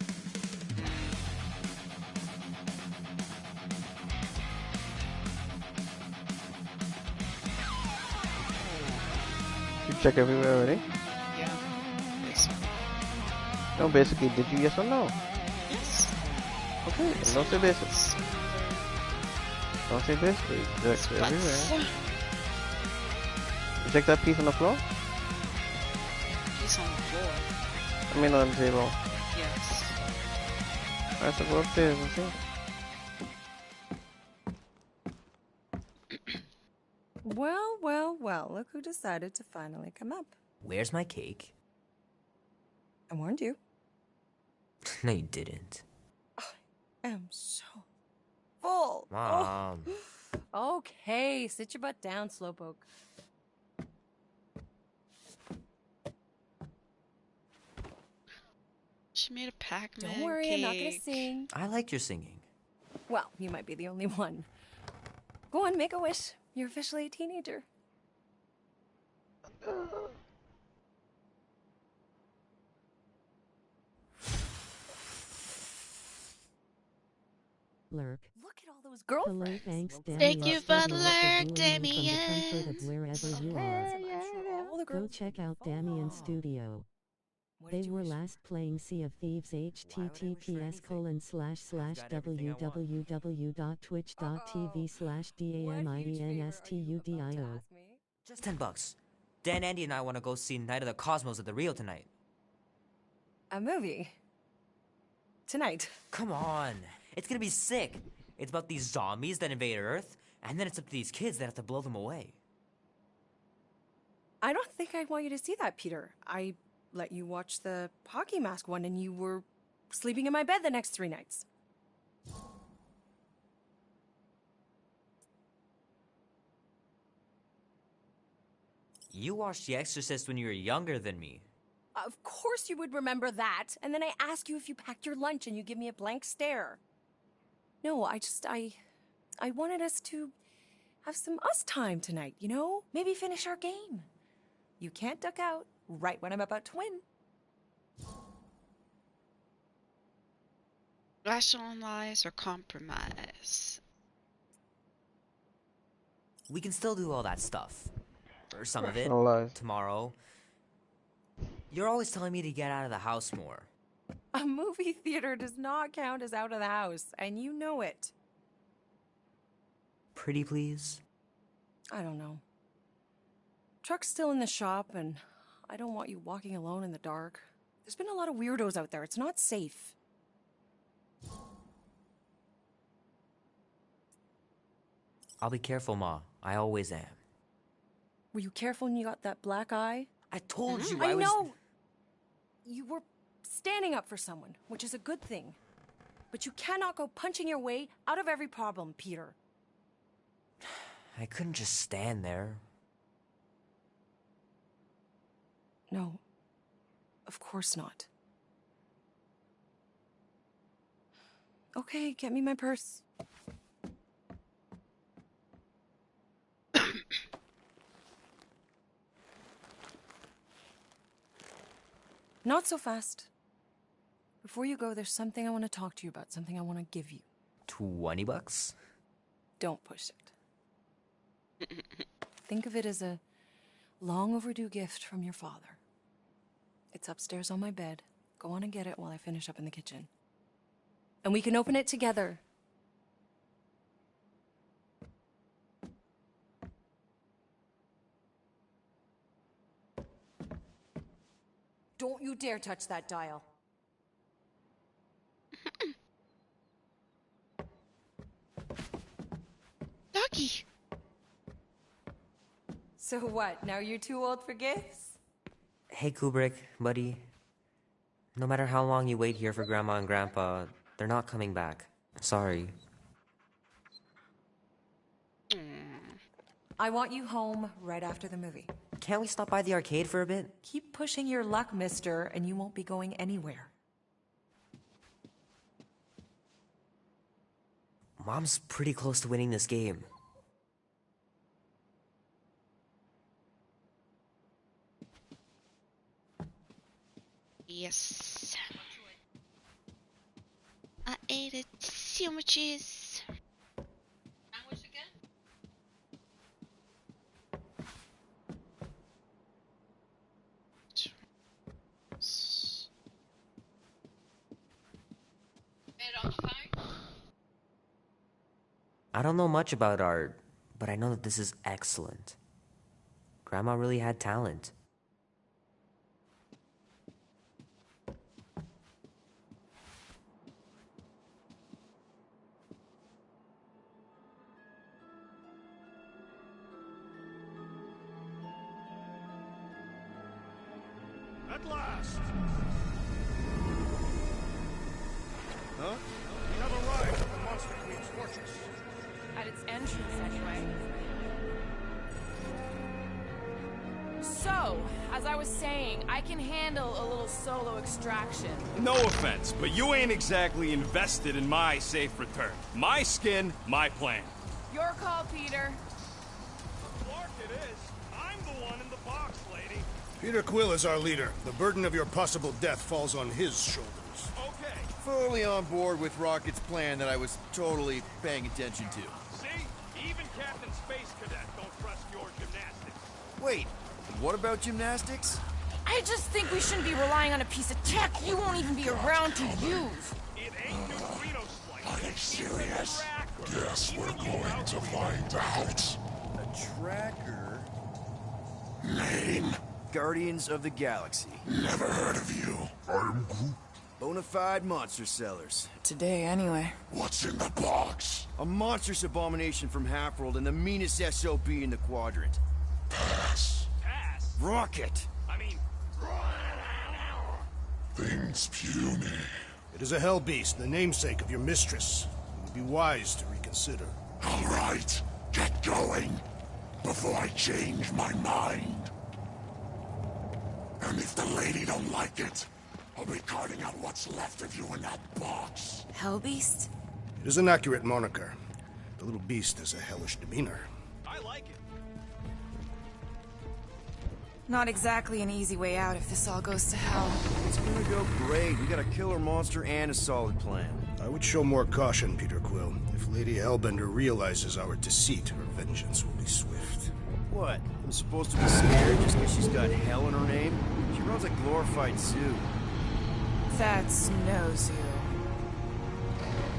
You check everywhere already? Yeah. Yes. No, basically, did you yes or no? Yes. Okay, don't say basically. Don't say basically. Check everywhere. You check that piece on the floor? Piece on the floor? I mean on the table. Yes. Alright, so go upstairs and see. Well, well, well, look who decided to finally come up. Where's my cake? I warned you. No, you didn't. I am so full. Mom. Oh. Okay, sit your butt down, Slowpoke. She made a Pac-Man Don't worry, cake. I'm not gonna sing. I like your singing. Well, you might be the only one. Go on, make a wish. You're officially a teenager. Lurk. Look at all those Hello, girlfriends. thanks, Damien. Thank you for From Lurk, the comfort of Damien. wherever you are. Go check out Damien's studio. They were last playing Sea of Thieves https://www.twitch.tv/DAMIENSTUDIO. Just $10. Dan, Andy, and I want to go see Night of the Cosmos at the Rio tonight. A movie? Tonight? Come on. It's gonna be sick. It's about these zombies that invade Earth, and then it's up to these kids that have to blow them away. I don't think I want you to see that, Peter. I let you watch the hockey mask one and you were sleeping in my bed the next 3 nights. You watched The Exorcist when you were younger than me. Of course you would remember that. And then I ask you if you packed your lunch and you give me a blank stare. No, I wanted us to have some us time tonight, you know? Maybe finish our game. You can't duck out right when I'm about to win. Rationalize or compromise? We can still do all that stuff. Or some of it. Rationalize. Tomorrow. You're always telling me to get out of the house more. A movie theater does not count as out of the house, and you know it. Pretty please? I don't know. Truck's still in the shop, and I don't want you walking alone in the dark. There's been a lot of weirdos out there. It's not safe. I'll be careful, Ma. I always am. Were you careful when you got that black eye? I told you I was... know! You were standing up for someone, which is a good thing. But you cannot go punching your way out of every problem, Peter. I couldn't just stand there. No. Of course not. Okay, get me my purse. Not so fast. Before you go, there's something I want to talk to you about, something I want to give you. $20? Don't push it. Think of it as a long overdue gift from your father. It's upstairs on my bed. Go on and get it while I finish up in the kitchen. And we can open it together. Don't you dare touch that dial. Doggy. So what, now you're too old for gifts? Hey, Kubrick, buddy. No matter how long you wait here for Grandma and Grandpa, they're not coming back. Sorry. I want you home right after the movie. Can't we stop by the arcade for a bit? Keep pushing your luck, mister, and you won't be going anywhere. Mom's pretty close to winning this game. Yes. I ate it. Sandwiches. Sandwich again? I don't know much about art, but I know that this is excellent. Grandma really had talent. At last! Huh? We have arrived at the Monster Queen's fortress. At its entrance, anyway. So, as I was saying, I can handle a little solo extraction. No offense, but you ain't exactly invested in my safe return. My skin, my plan. Your call, Peter. Clark it is. I'm the one in the box, lady. Peter Quill is our leader. The burden of your possible death falls on his shoulders. Okay. Fully on board with Rocket's plan that I was totally paying attention to. See? Even Captain Space Cadet don't trust your gymnastics. Wait, what about gymnastics? I just think we shouldn't be relying on a piece of tech you won't even be around to use. It ain't neutrino splice. Are you serious? Yes, we're going to find out. A tracker? Name? Guardians of the Galaxy. Never heard of you. I'm Groot. Bonafide monster sellers. Today, anyway. What's in the box? A monstrous abomination from Half-World and the meanest SOB in the quadrant. Pass. Pass? Rocket! I mean... Things puny. It is a hell beast, the namesake of your mistress. It would be wise to reconsider. All right, get going, before I change my mind. And if the lady don't like it, I'll be carting out what's left of you in that box. Hellbeast? It is an accurate moniker. The little beast has a hellish demeanor. I like it. Not exactly an easy way out if this all goes to hell. It's gonna go great. We got a killer monster and a solid plan. I would show more caution, Peter Quill. If Lady Hellbender realizes our deceit, her vengeance will be swift. What? I'm supposed to be scared just because she's got hell in her name? She runs a glorified zoo. That's no zoo.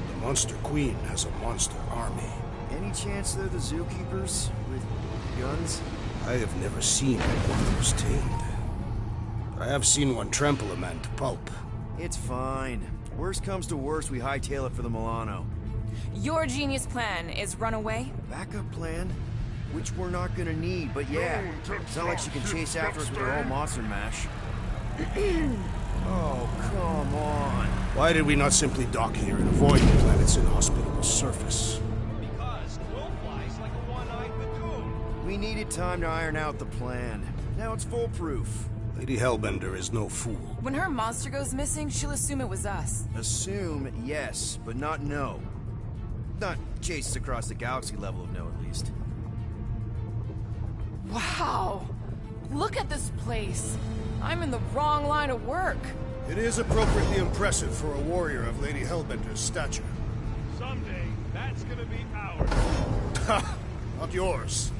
The Monster Queen has a monster army. Any chance they're the zookeepers? With guns? I have never seen one that was tamed. But I have seen one trample a man to pulp. It's fine. Worst comes to worst, we hightail it for the Milano. Your genius plan is run away? Backup plan? Which we're not gonna need, but yeah. It's not like she can chase after us with her own monster mash. Oh, come on. Why did we not simply dock here and avoid the planet's inhospitable surface? Because Quill flies like a one-eyed Badoon. We needed time to iron out the plan. Now it's foolproof. Lady Hellbender is no fool. When her monster goes missing, she'll assume it was us. Assume, yes, but not know. Not chase us across the galaxy level of no, at least. Wow! Look at this place. I'm in the wrong line of work. It is appropriately impressive for a warrior of Lady Hellbender's stature. Someday, that's gonna be ours. Not yours.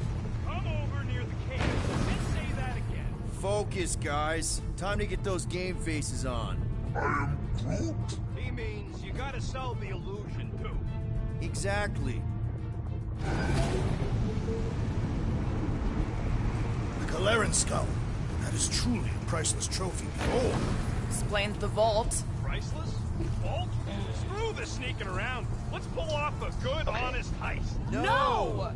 Come over near the cave and say that again. Focus, guys. Time to get those game faces on. I am Groot. He means you gotta sell the illusion, too. Exactly. The Galeran skull. That is truly a priceless trophy. Behold. Explains the vault. Priceless? Vault? Screw the sneaking around. Let's pull off a good, honest heist. No!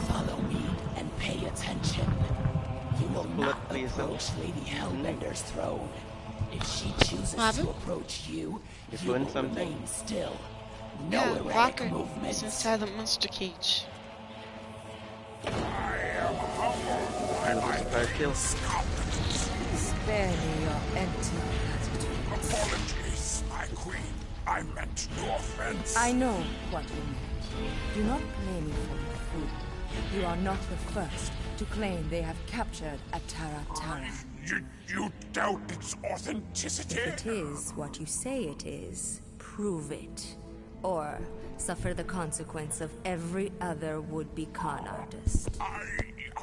Follow me and pay attention. You will not approach Lady Hellbender's throne. If she chooses to approach you, you will remain still. No erratic Rocket movements. is inside the monster cage. Spare me your empty platitudes. Apologies, my queen. I meant no offense. I know what you meant. Do not play me for a fool. You are not the first to claim they have captured Atara Tara. You doubt its authenticity? If it is what you say it is, prove it. Or suffer the consequence of every other would-be con artist. I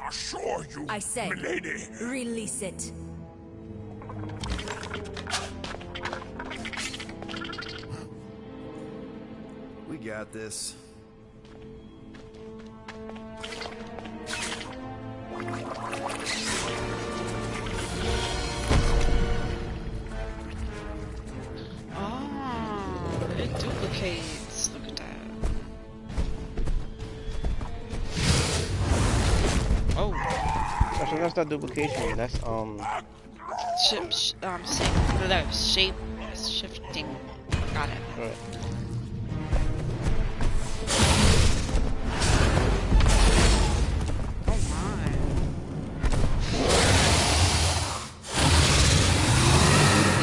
assure you, I say, milady. Release it. We got this. Oh, it duplicates. Look at that. Oh. Actually, that's not duplication. That's shape shifting. Got it. Right.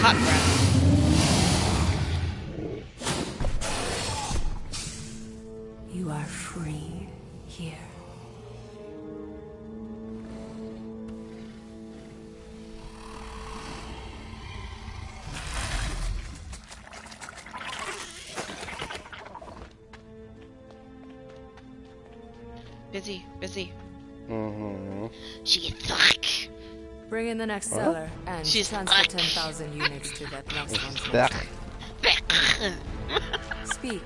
Hot breath. You are free here. Busy. Mm-hmm. She's stuck. Bring in the next seller and She's transfer stuck. 10,000 units to that next one's Stuck. Speak.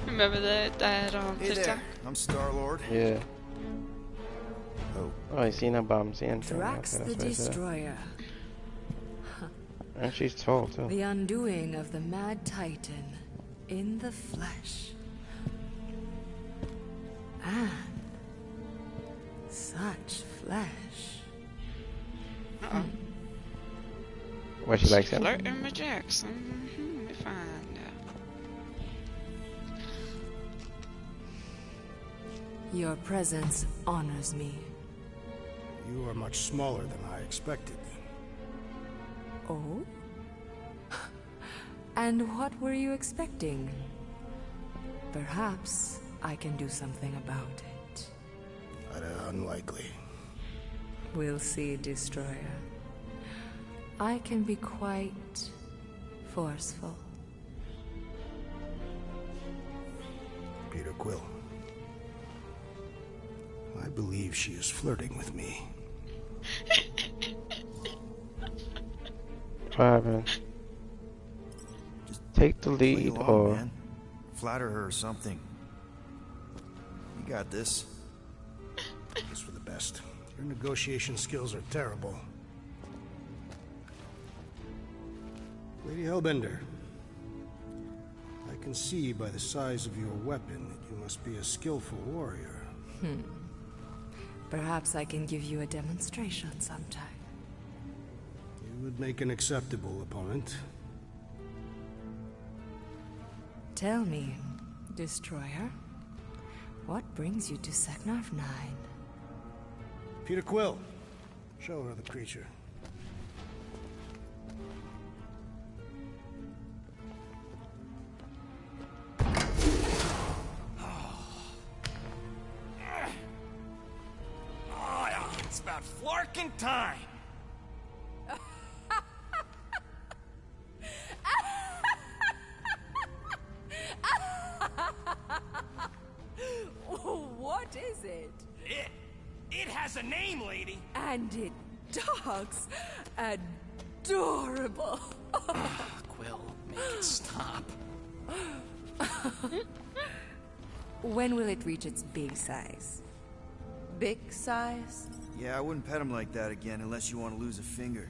Remember that Hey TikTok? there, I'm Star-Lord. Yeah. Oh. Oh, I seen a bomb. Drax the Destroyer. And she's tall too. The undoing of the Mad Titan in the flesh. And such flesh. Uh-oh. What, she likes him? Flirting with Jackson. Let me find out. Your presence honors me. You are much smaller than I expected. Oh? And what were you expecting? Perhaps I can do something about it. Unlikely. We'll see, Destroyer. I can be quite forceful. Peter Quill. I believe she is flirting with me. What happened? Take the Play lead along, or... man. Flatter her or something. You got this. It's for the best. Your negotiation skills are terrible. Lady Hellbender, I can see by the size of your weapon that you must be a skillful warrior. Perhaps I can give you a demonstration sometime. You would make an acceptable opponent. Tell me, Destroyer, what brings you to Seknarf 9? Peter Quill, show her the creature. It's about flarking time. it? It has a name, lady. And it talks adorable. Quill, make it stop. When will it reach its big size? Big size? Yeah, I wouldn't pet him like that again unless you want to lose a finger.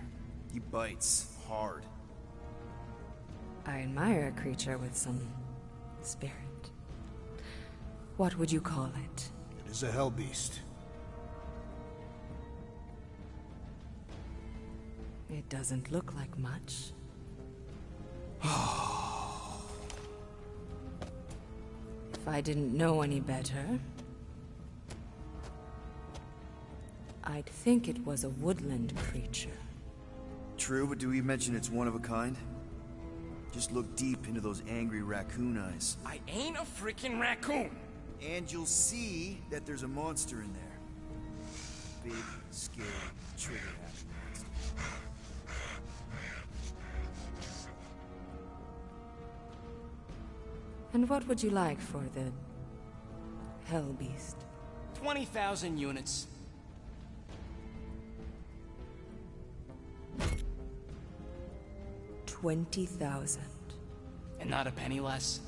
He bites hard. I admire a creature with some spirit. What would you call it? It is a hell beast. It doesn't look like much. If I didn't know any better, I'd think it was a woodland creature. True, but do we mention it's one of a kind? Just look deep into those angry raccoon eyes. I ain't a freaking raccoon. And you'll see that there's a monster in there. Big, scary, trigger-happy monster. And what would you like for the hell beast? 20,000 units. $20,000. And not a penny less.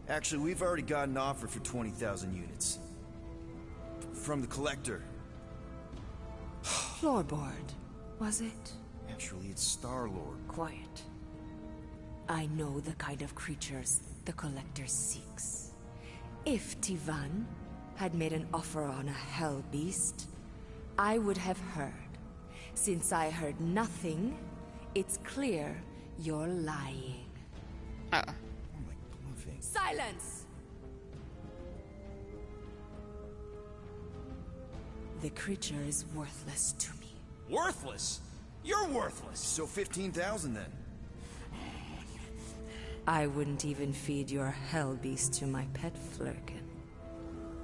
Actually, we've already got an offer for 20,000 units. From the collector. Floorboard, was it? Actually, it's Star-Lord. Quiet. I know the kind of creatures the collector seeks. If Tivan had made an offer on a hell beast, I would have heard. Since I heard nothing, it's clear you're lying. Silence! The creature is worthless to me. Worthless? You're worthless. So 15,000 then. I wouldn't even feed your hell beast to my pet Flurkin.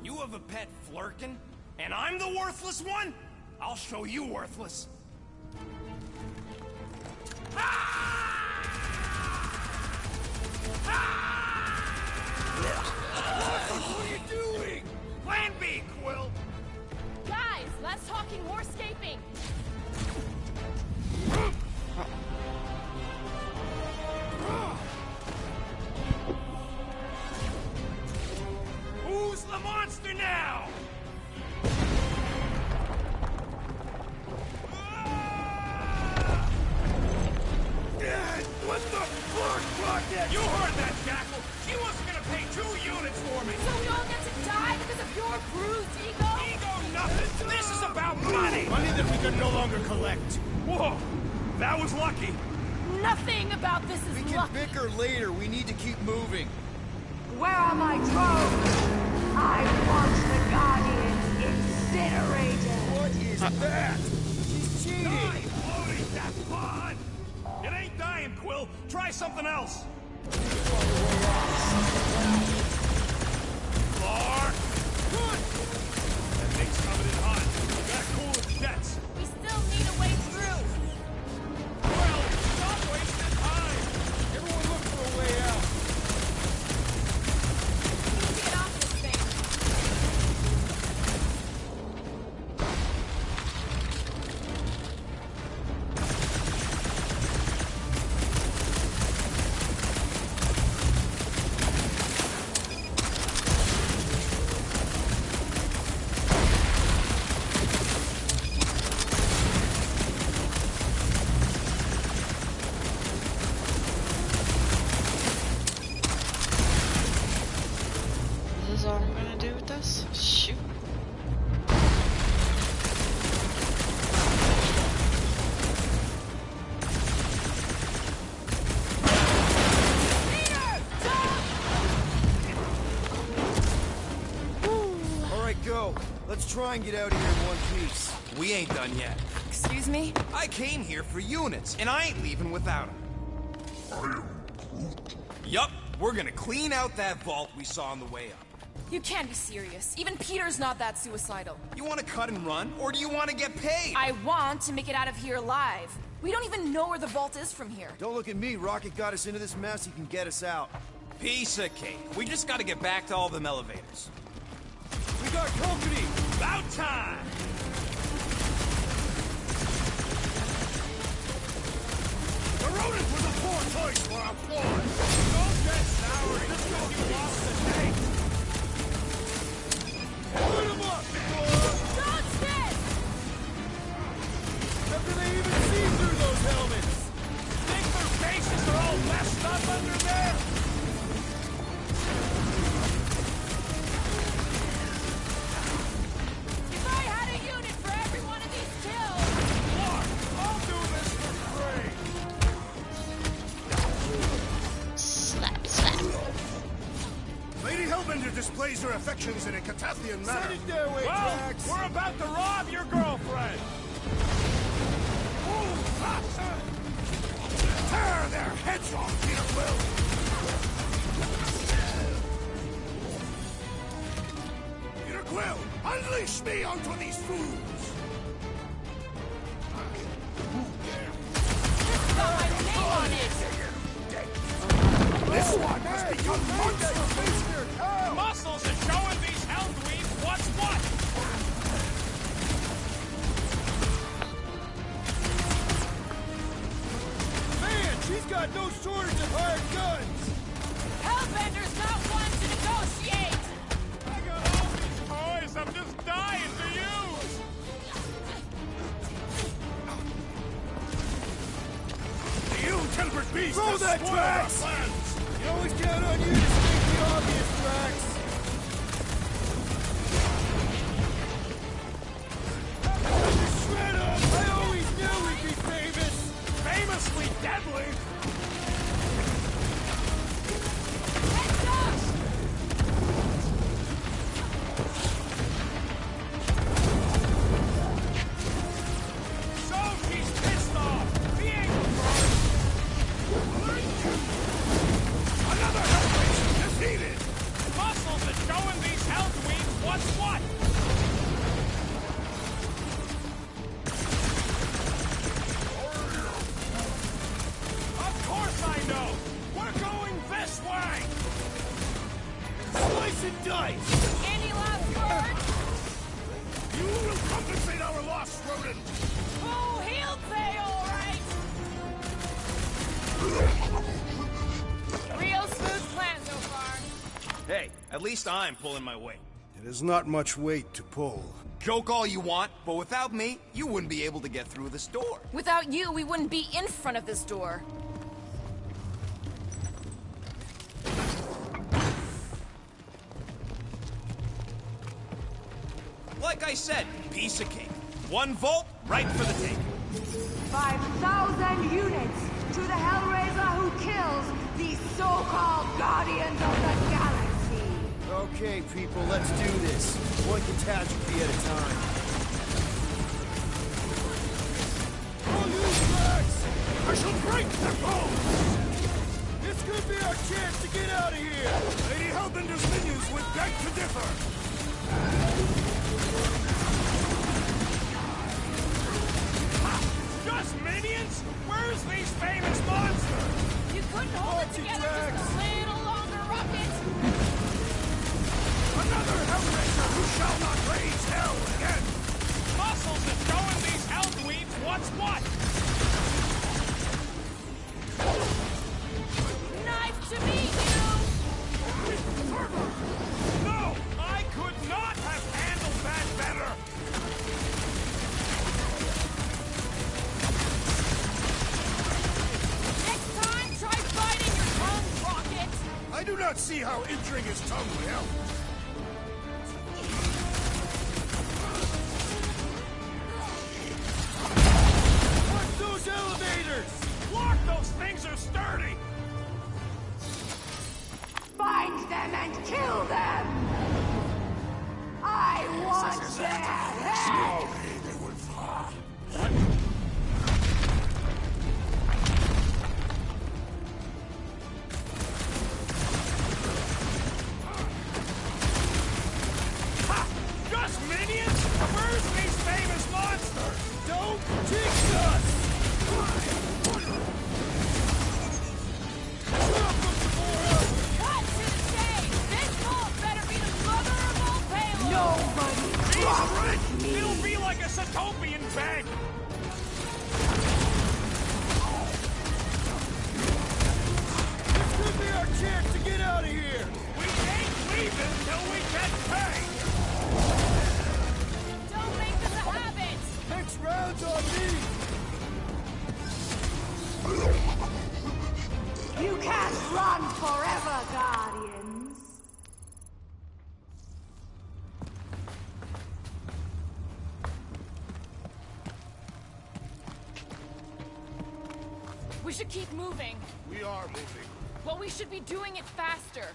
You have a pet Flurkin? And I'm the worthless one? I'll show you worthless. What are you doing? Plan B, Quill! Guys, less talking, more escaping. Who's the monster now? What the fuck, Rocket? You heard that, Jackal! She wasn't gonna pay 2 units for me! So we all get to die because of your bruised ego? Ego nothing! This is about money! Money that we can no longer collect. Whoa! That was lucky! Nothing about this is We can lucky. bicker later. We need to keep moving. Where are my drones? I want the Guardians incinerated. What is that? She's cheating. Die floating, that fun! It ain't dying, Quill. Try something else. Clark! Good! That thing's coming in hot. We gotta cool its jets. We still need a way through. Well, stop wasting time. Everyone look for a way out. We need to get off this thing. This is all I'm gonna do with this? Shoot. All right, go. Let's try and get out of here in one piece. We ain't done yet. Excuse me? I came here for units, and I ain't leaving without them. Yup, we're gonna clean out that vault we saw on the way up. You can't be serious. Even Peter's not that suicidal. You wanna cut and run, or do you wanna get paid? I want to make it out of here alive. We don't even know where the vault is from here. Don't look at me. Rocket got us into this mess. He can get us out. Piece of cake. We just gotta get back to all them elevators. We got company! About time! The rodent was a poor choice for our floor! Don't get sour just because you lost the tank! Put him up, Nora! Don't sit! How can they even see through those helmets? Think their faces are all messed up under there? If I had a unit for every one of these kills! Look, I'll do this for free! Slap, slap. Lady Hellbender displays her affections in a Catathian manner. Send it their way, well, Drax. we're about to rob your girlfriend! Tear their heads off, Peter Quill! Peter Quill, unleash me onto these fools! This got my name on it! This one has become monster feaster! Muscles are showing these hellweeds what's what! Man, she's got no shortage of hired guns! Hellbender's not one to negotiate! I got all these toys I'm just dying to use! The ill-tempered beast Throw has that, spoiled Drax! our plans! You always count on you to state the obvious, Drax. Shred up! I always knew we'd be famous! Famously deadly! Heads up! So she's pissed off! The angle another Hellweed defeated! Muscles are showing these Hellweeds what's what! Of course I know! We're going this way! Slice and dice! Any last words? You will compensate our loss, rodent! Oh, he'll pay all right! Real smooth plan so far. Hey, at least I'm pulling my weight. It is not much weight to pull. Joke all you want, but without me, you wouldn't be able to get through this door. Without you, we wouldn't be in front of this door. Like I said, piece of cake. One volt, right for the take. 5,000 units to the Hellraiser who kills these so-called Guardians of the Galaxy. Okay, people, let's do this. One catastrophe at a time. I'll use Drax! I shall break their bones! This could be our chance to get out of here! Lady Hellbender's minions would beg to differ! Just minions? Where's these famous monsters? You couldn't hold it together just a little longer, Rocket? Another Hellraiser who shall not raise hell again! Muscles is showing these Hellweeds what's what! Knife to meet you! No! I could not have handled that better! Next time, try biting your tongue, Rocket! I do not see how injuring his tongue would help. Watch those elevators! Lock, those things are sturdy! Find them and kill them! I want their head! Ha! Just minions? Where's these famous monsters? Don't jinx us! It'll be like a Satopian bank! This could be our chance to get out of here! We ain't leaving till we get paid! Don't make this a habit! Next round's on me! You can't run forever, Guardians. We should keep moving. We are moving. Well, we should be doing it faster.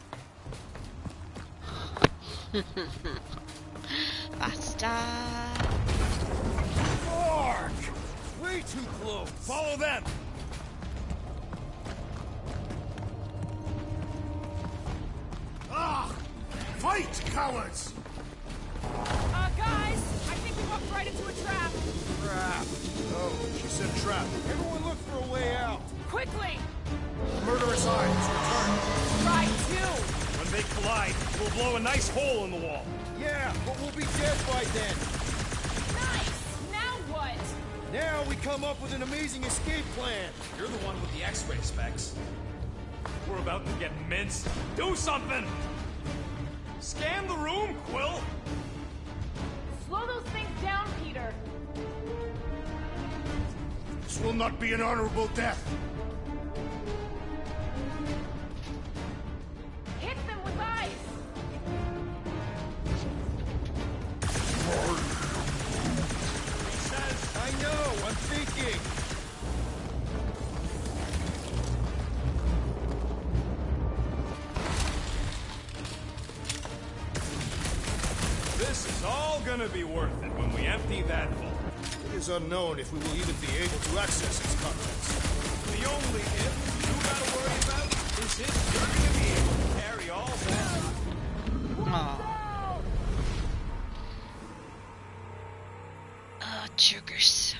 Basta. Mark! Way too close! Follow them! Ah! Fight, cowards! Guys, I think we walked right into a trap. Trap. Oh, she said trap. Everyone look for a way out. Quickly! Murderous eyes, return. Try two. When they collide, we'll blow a nice hole in the wall. Yeah, but we'll be dead by then. Nice! Now what? Now we come up with an amazing escape plan. You're the one with the X-ray specs. We're about to get minced. Do something! Scan the room, Quill! Slow those things down, Peter. This will not be an honorable death. Hit them with ice. He says... I know, I'm thinking. This is all gonna be worth it when we empty that vault. It is unknown if we will even be able to access its contents. The only if you gotta worry about is if you're gonna be able to carry all that. Oh, triggers.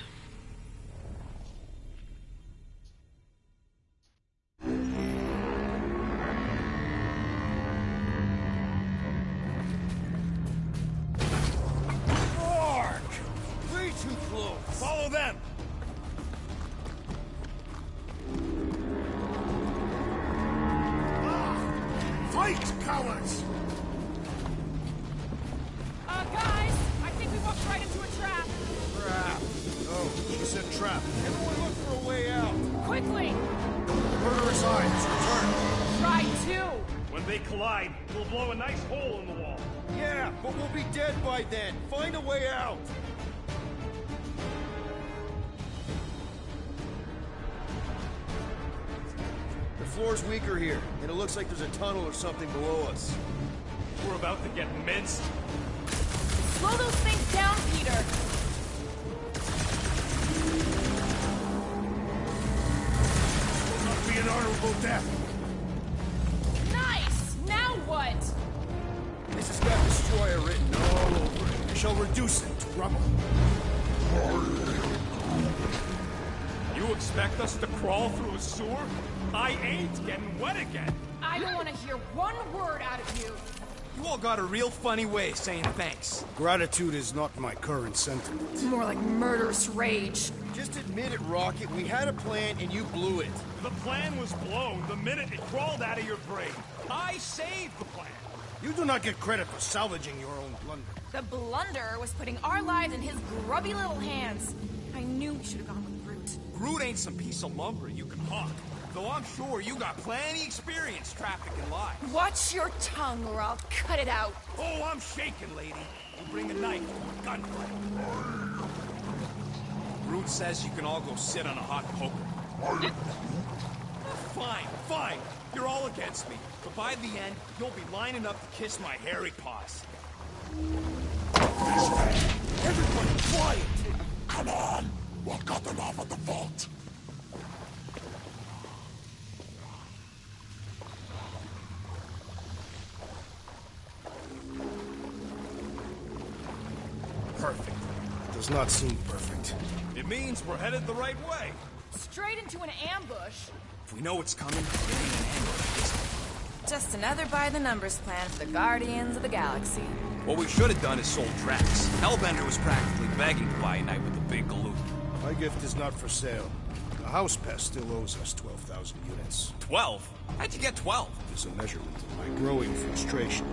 Mark! Way too close. Follow them! Fight, cowards! Guys, I think we walked right into a trap. Trap. Oh, she said trap. Everyone look for a way out. Quickly! Murderous eyes, return. Try two. When they collide, we'll blow a nice hole in the wall. Yeah, but we'll be dead by then. Find a way out. The floor's weaker here, and it looks like there's a tunnel or something below us. We're about to get minced. Slow those things down, Peter. Will not be an honorable death. Nice! Now what? This has got Destroyer written all over it. I shall reduce it to rubble. You expect us to crawl through a sewer? I ain't getting wet again. I don't want to hear one word out of you. You all got a real funny way of saying thanks. Gratitude is not my current sentiment. More like murderous rage. Just admit it, Rocket. We had a plan and you blew it. The plan was blown the minute it crawled out of your brain. I saved the plan. You do not get credit for salvaging your own blunder. The blunder was putting our lives in his grubby little hands. I knew we should have gone with Groot. Groot ain't some piece of lumber you can hawk. Though I'm sure you got plenty experience trafficking lives. Watch your tongue or I'll cut it out. Oh, I'm shaking, lady. We'll bring a knife to a gunfight. Groot says you can all go sit on a hot poker. Fine, fine. You're all against me. But by the end, you'll be lining up to kiss my hairy paws. Everybody quiet! Come on! We'll cut them off at the vault. Perfect. Does not seem perfect. It means we're headed the right way. Straight into an ambush. If we know it's coming, it ain't an ambush, is it? Just another by-the-numbers plan for the Guardians of the Galaxy. What we should have done is sold Drax. Hellbender was practically begging to buy a night with the big galoot. My gift is not for sale. The house pest still owes us 12,000 units. 12? How'd you get 12? It's a measurement of my growing frustration.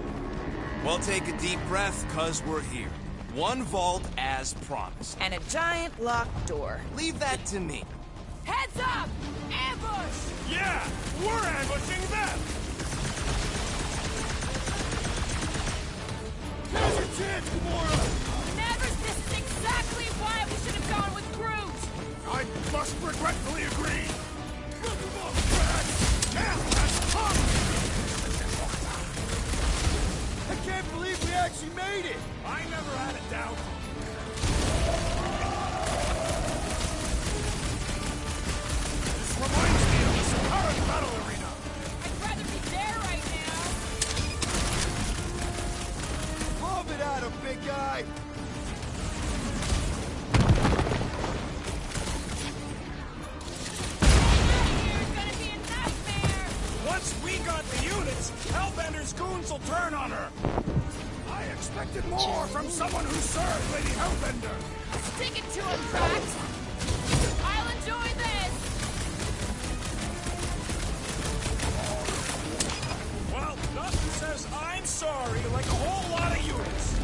Well, take a deep breath, cause we're here. One vault as promised. And a giant locked door. Leave that to me. Heads up! Ambush! Yeah, we're ambushing them! Here's your chance, Gamora! Nevers, this is exactly why we should have gone with Groot! I must regretfully agree. Look at those tracks! Hell has come! I can't believe we actually made it! I never had a doubt. This reminds me of the Sahara battle arena. I'd rather be there right now. Lob it at him, big guy! Once we got the units, Hellbender's goons will turn on her. I expected more from someone who served Lady Hellbender. Stick it to him, Drax. I'll enjoy this. Well, nothing says I'm sorry like a whole lot of units.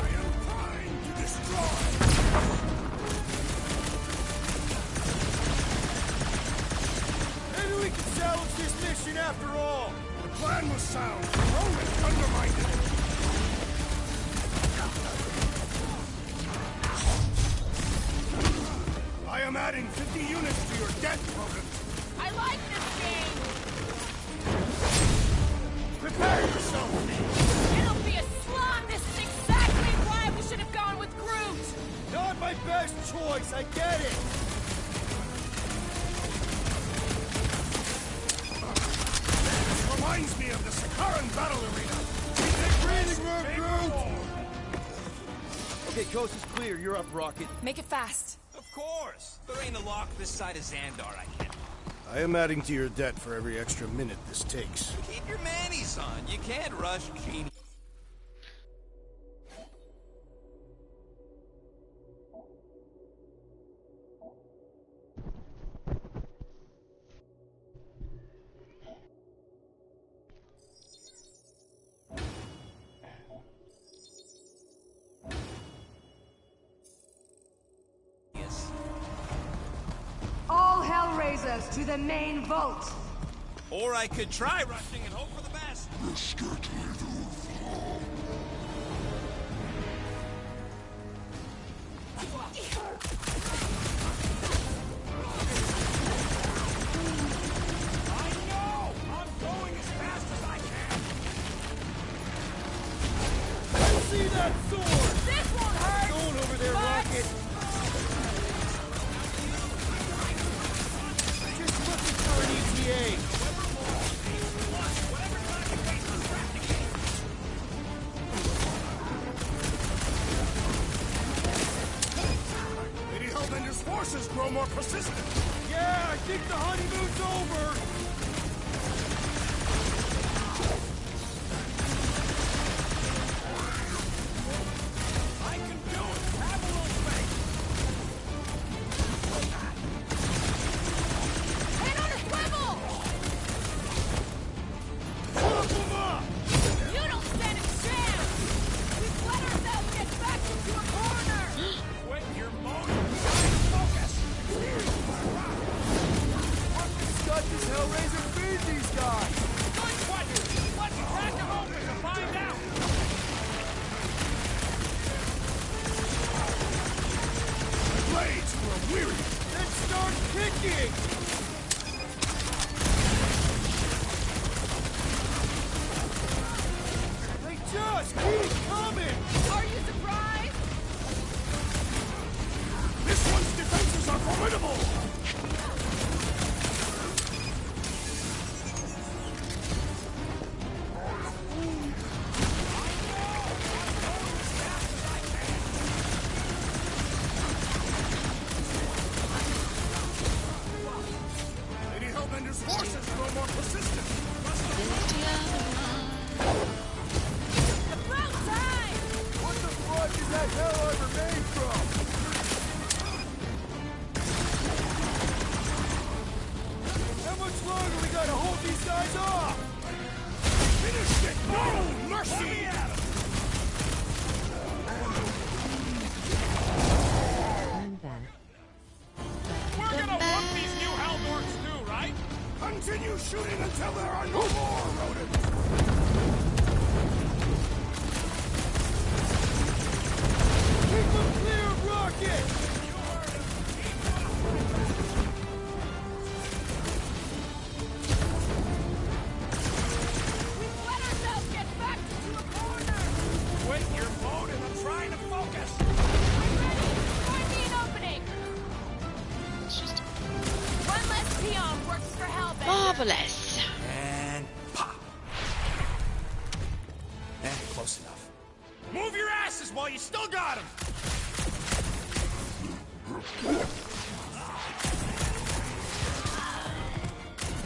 I am trying to destroy. Maybe we can salvage this mission after all! The plan was sound. Roman undermined it. I am adding 50 units to your debt, Roman. I like this game. Prepare yourself. It'll be a slog. This is exactly why we should have gone with Groot. Not my best choice, I get it! Reminds me of the Sakaran battle arena. Take breathing room, Groot! Okay, coast is clear. You're up, Rocket. Make it fast. Of course. There ain't a lock this side of Xandar I can't. I am adding to your debt for every extra minute this takes. Keep your manis on. You can't rush Genie. All Hellraisers to the main vault! Or I could try rushing and hope for the best. I know! I'm going as fast as I can. See that sword! This won't hurt. Going over there, Rocket! Just looking for an ETA! Lady Hellbender's forces grow more persistent. Yeah, I think the honeymoon's over! I can do it. Have a little faith. Head on a swivel. Fuck them up! You don't stand a chance. We've let ourselves get backed into a corner. Quit your moaning. Focus. Scott this Hellraiser feed these guys! What? Let's crack them open to find out. Blades grow weary. Then start kicking! They just keep coming! Are you surprised? This one's defenses are formidable. Lady Hellbender's forces grow more persistent. This the other shooting until there are no more rodents! Keep them clear of Rocket! We've let ourselves get backed into a corner! Quit your moaning, I'm trying to focus! I'm ready! Find me an opening! It's just One less peon works for Hellbender. marvelous. And pop. Close enough. Move your asses while you still got him!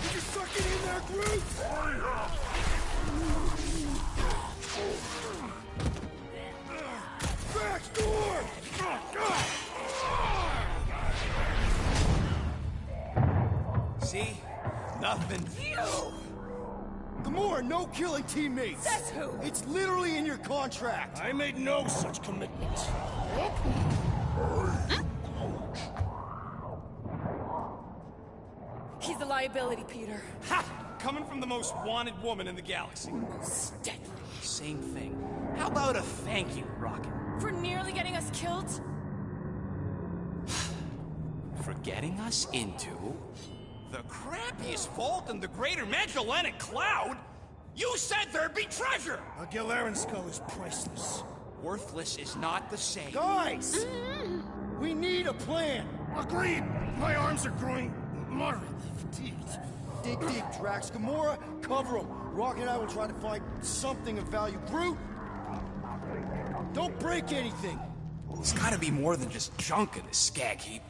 Did you suck it in there, Groot? Back door! See? Nothing. Gamora, no killing teammates! Says who? It's literally in your contract! I made no such commitment. He's a liability, Peter. Ha! Coming from the most wanted woman in the galaxy. Most deadly. Same thing. How about a thank you, Rocket? For nearly getting us killed? For getting us into the crappiest vault in the greater Magellanic Cloud? You said there'd be treasure! A Galaran skull is priceless. Worthless is not the same. Guys! We need a plan! Agreed! My arms are growing moderately fatigued. Dig deep, Drax. Gamora, cover him. Rocket and I will try to find something of value. Groot, don't break anything. There's gotta be more than just junk in this skag heap.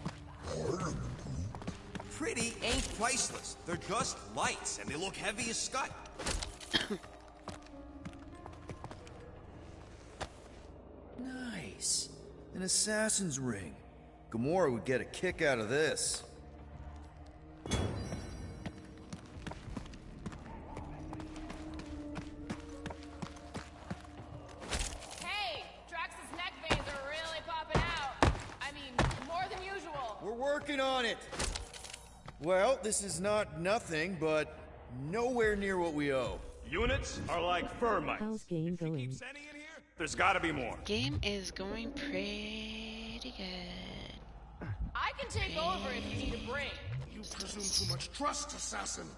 Pretty ain't priceless. They're just lights, and they look heavy as scut. Nice. An assassin's ring. Gamora would get a kick out of this. Hey, Drax's neck veins are really popping out. I mean, more than usual. We're working on it. Well, this is not nothing, but nowhere near what we owe. Units are like termites. How's game going? There's gotta be more. Game is going pretty good. I can take over if you need a break. You presume too much trust, assassin.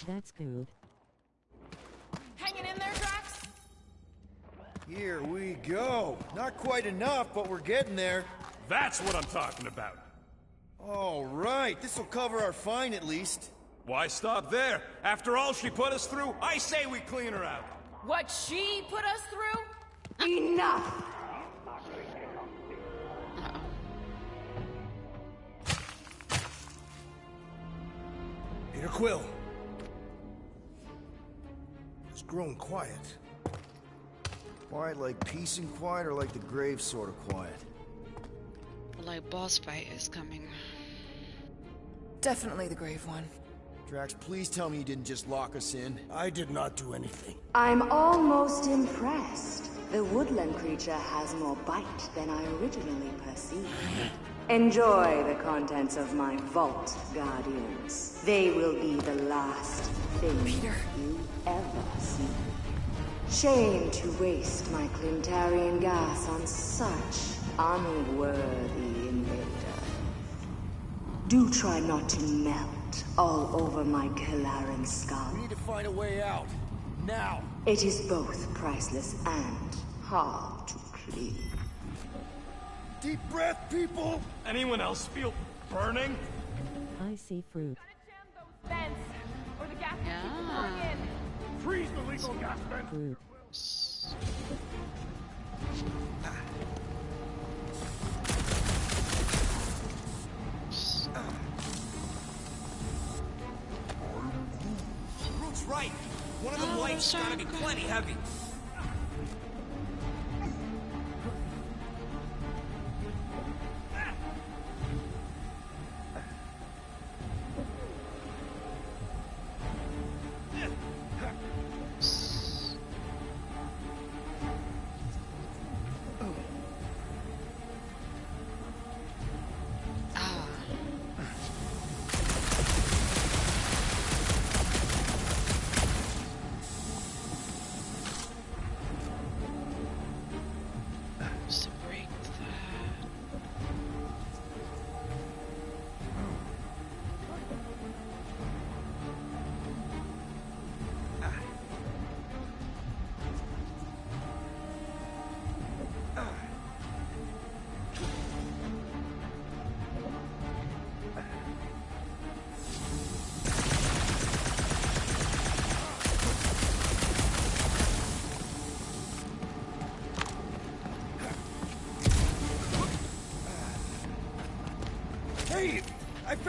That's good. Hanging in there, Drax? Here we go. Not quite enough, but we're getting there. That's what I'm talking about. All right, this'll cover our fine at least. Why stop there? After all she put us through, I say we clean her out. What she put us through? Enough! Peter Quill. It's grown quiet. Quiet like peace and quiet, or like the grave sort of quiet? Like boss fight is coming. Definitely the grave one. Drax, please tell me you didn't just lock us in. I did not do anything. I'm almost impressed. The woodland creature has more bite than I originally perceived. Enjoy the contents of my vault, Guardians. They will be the last thing you ever see. Shame to waste my Clintarian gas on such unworthy invader. Do try not to melt all over my Galaran skull. We need to find a way out. Now! It is both priceless and hard to clean. Deep breath, people! Anyone else feel burning? I see fruit. Vents, or the gas will keep pouring in. Freeze the legal gas vent! Fruit. Groot's right. One of them lights is gotta be plenty heavy.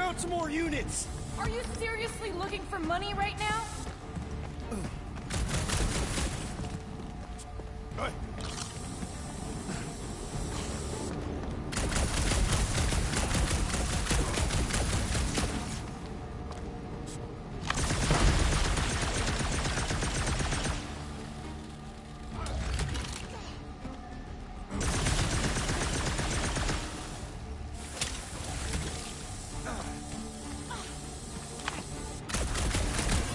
out some more units! Are you seriously looking for money right now?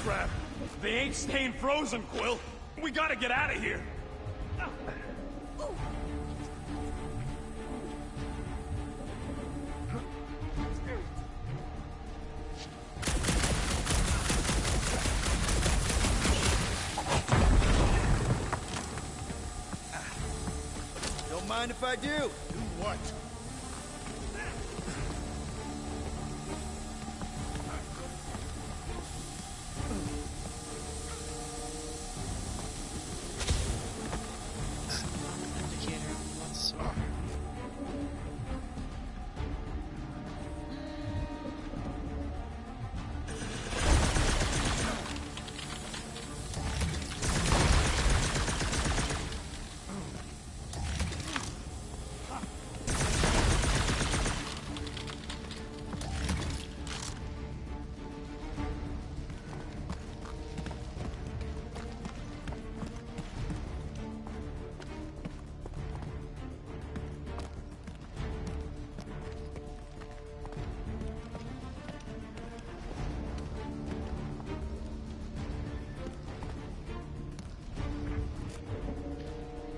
Crap. They ain't staying frozen, Quill. We gotta get out of here. Don't mind if I do. Do what?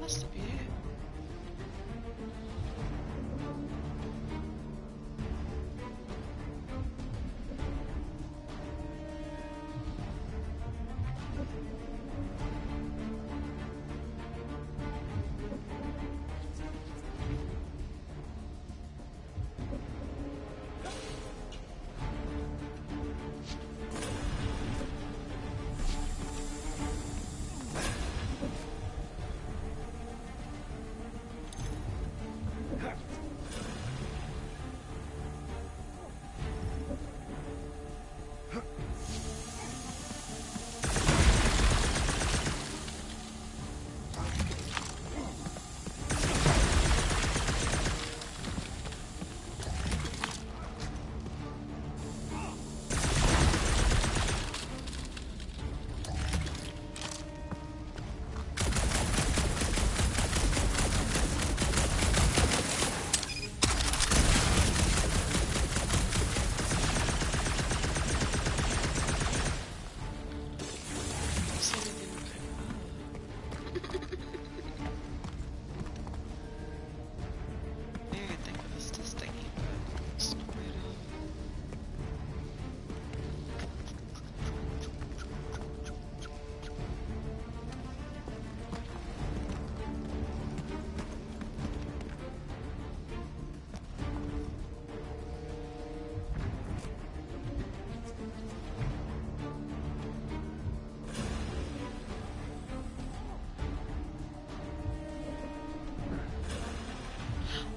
Must be it.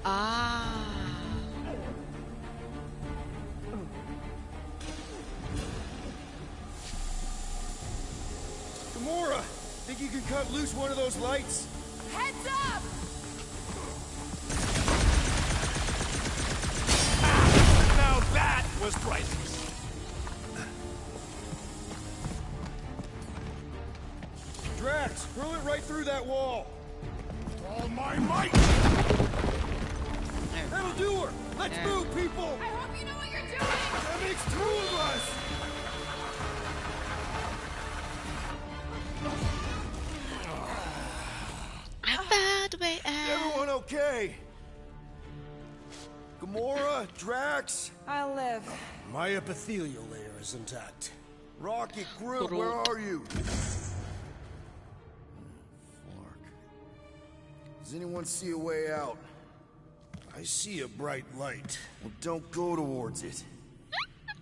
Ah. Gamora, think you can cut loose one of those lights? Heads up! Now that was priceless. Drax, hurl it right through that wall. All my might! That'll do her! Let's move, people! I hope you know what you're doing! That makes two of us! I found a way out. Everyone okay? Gamora, Drax? I'll live. My epithelial layer is intact. Rocket, Groot, where are you? Does anyone see a way out? I see a bright light. Well, don't go towards it.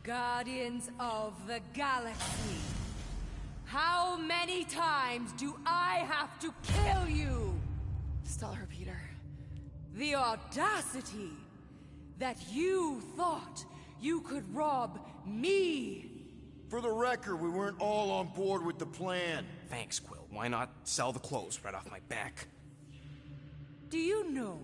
Guardians of the Galaxy. How many times do I have to kill you? Stall her, Peter. The audacity that you thought you could rob me. For the record, we weren't all on board with the plan. Thanks, Quill. Why not sell the clothes right off my back? Do you know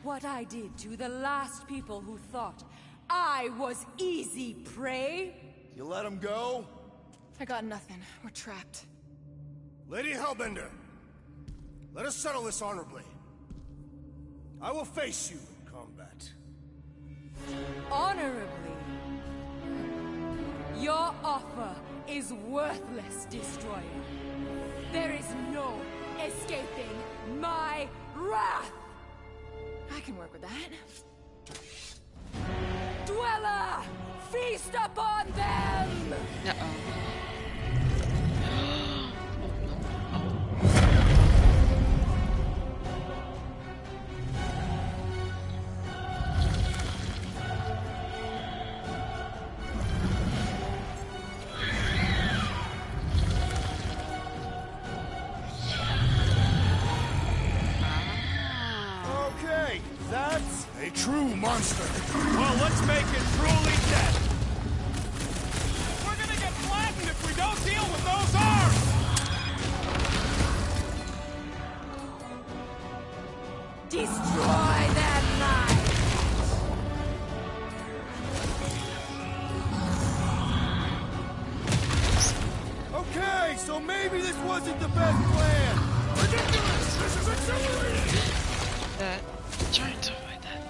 what I did to the last people who thought I was easy prey? You let them go? I got nothing. We're trapped. Lady Hellbender, let us settle this honorably. I will face you in combat. Honorably? Your offer is worthless, Destroyer. There is no escaping my wrath! I can work with that. Dweller! Feast upon them! Uh-oh. Okay, that's a true monster. Well, let's make it truly dead. We're gonna get flattened if we don't deal with those arms! Destroy that knife! okay, so maybe this wasn't the best plan. Ridiculous! This is accelerating! That. Trying to fight that.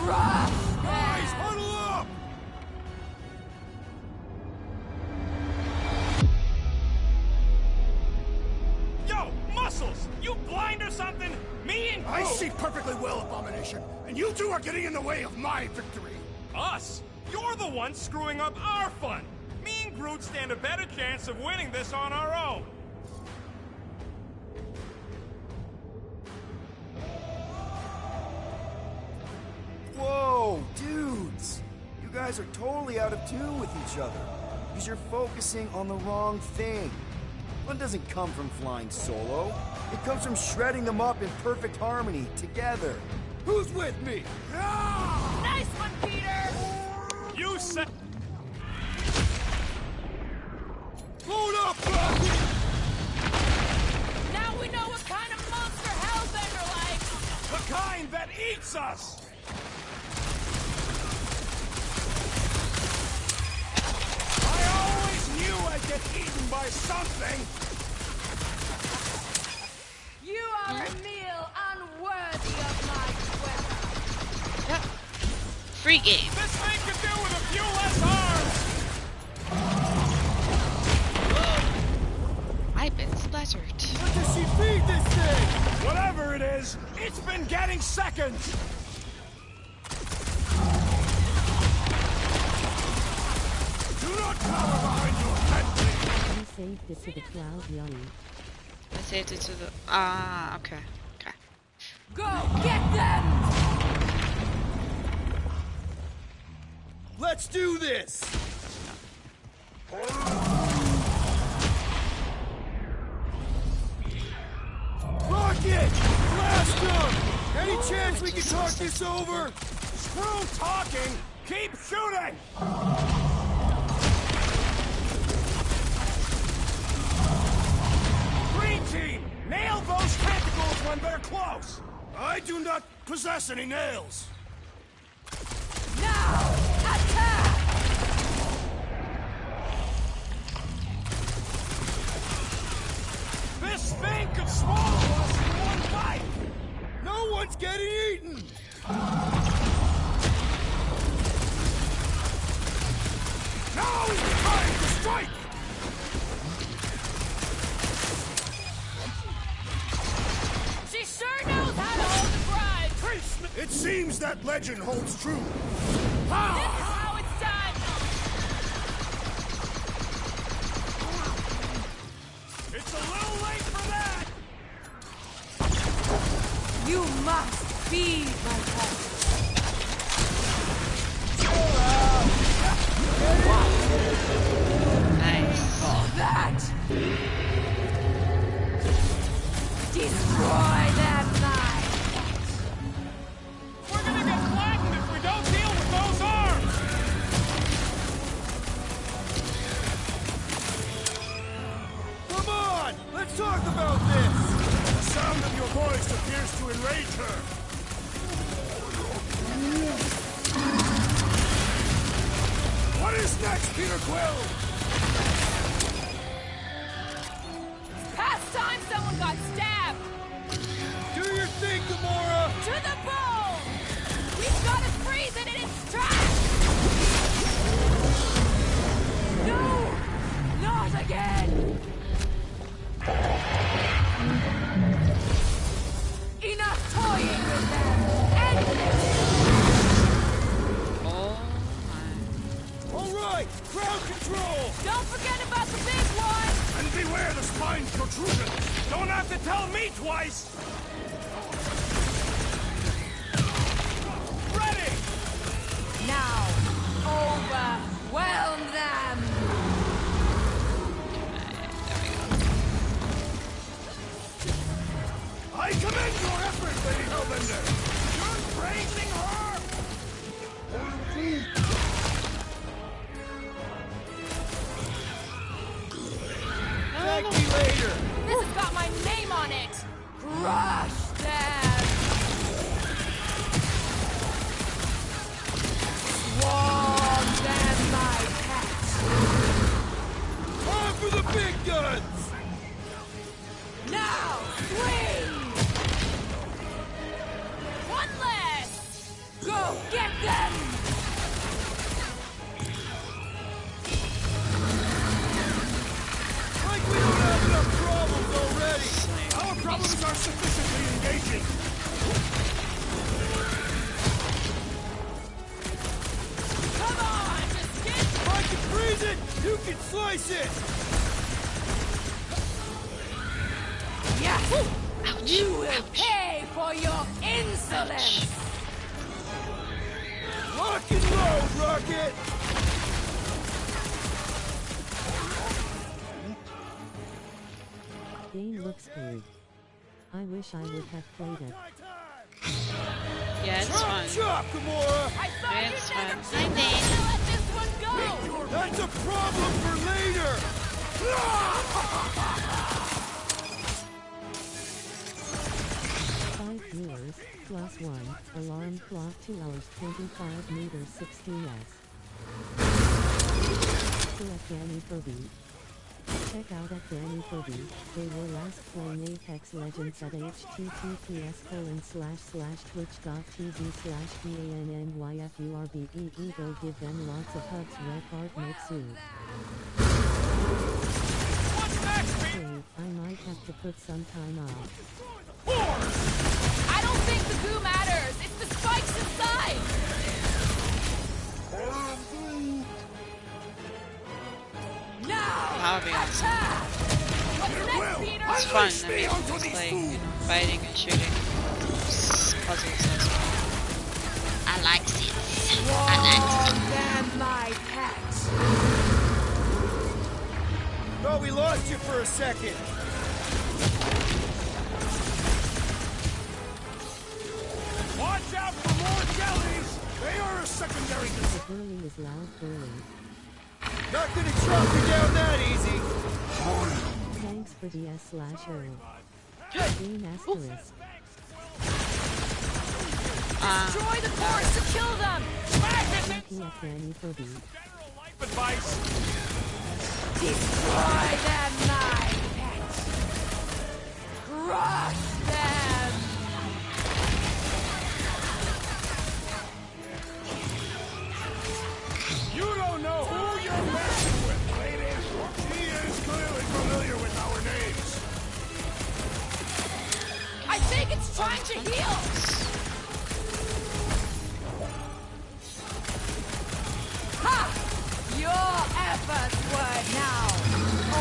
Guys, huddle up! Yo, Muscles! You blind or something? Me and Groot... I see perfectly well, Abomination, and you two are getting in the way of my victory. Us? You're the one screwing up our fun. Me and Groot stand a better chance of winning this on our own. Whoa, dudes! You guys are totally out of tune with each other. Because you're focusing on the wrong thing. Fun doesn't come from flying solo. It comes from shredding them up in perfect harmony, together. Who's with me? Nice one, Peter! You said... Load up! Now we know what kind of monster Hellbender likes! The kind that eats us! I always knew I'd get eaten by something! You are a meal unworthy of my dweller. Free game. This thing could do with a few less arms! I've been splattered. What does she feed this thing? Whatever it is, it's been getting seconds! Do not cower behind your head! You saved it to the cloud, Yanni. I saved it to the... okay. Okay. Go get them! Let's do this! Rocket! Blast him! Any chance we can talk this over? Screw talking! Keep shooting! Green team! Nail those tentacles when they're close! I do not possess any nails. Now, attack! This thing could swallow us in one bite! No one's getting eaten! Now is the time to strike! She sure knows how to hold the bride! It seems that legend holds true. This is how it's done! It's a little late for that! You must feed my heart. Nice. That! Destroy that knife! We're gonna get flattened if we don't deal with traitor! What is next, Peter Quill? It's past time someone got stabbed! Do your thing, Gamora! To the bone! We've got to freeze it in its tracks! No! Not again! Enough toying with them! End this! All right, crowd control! Don't forget about the big one! And beware the spine protrusion! Don't have to tell me twice! Ready! Now, overwhelm them! I commend your efforts, Lady Hellbender! You're praising her! Thank me later! This has got my name on it! Crush them! Swarm them, my pets! On for the big guns! Now, swing! One less! Go get them! Like we don't have enough problems already! Our problems are sufficiently engaging! Come on, just get... If I can freeze it, you can slice it! Yes! You will pay for your insolence! Lock and load, Rocket! Game looks good. I wish I would have played it. Yeah, it's fun. Chop, Gamora! Yeah, it's fun. Hi, Dane. Let this one go! That's a problem for later! 5 viewers, +1, alarm clock 2 hours 25 meters 16s. Select Danny Furby. Check out at Danny Furby. They were last playing Apex Legends at https://twitch.tv/BANNYFURBEE. Go give them lots of hugs. Red Heart Mitsu. Hey, I might have to put some time off. I don't think the goo matters. It's the spikes inside. Now, attack! What's next, Peter? It's fun. I mean, it's like, you know, fighting and shooting. Puzzles as well. I like it. I like it. Them, my pets. Thought we lost you for a second. Watch out for more jellies! They are a secondary The concern. burly is loud burly. Not gonna drop you down that easy. Thanks for DS/O. Green asterisk. Destroy the force to kill them. Looking at Danny Furby. Advice. Destroy them, my pets. Crush them. You don't know who you're messing with, lady. He is clearly familiar with our names. I think it's trying to heal. Ha! Your efforts were now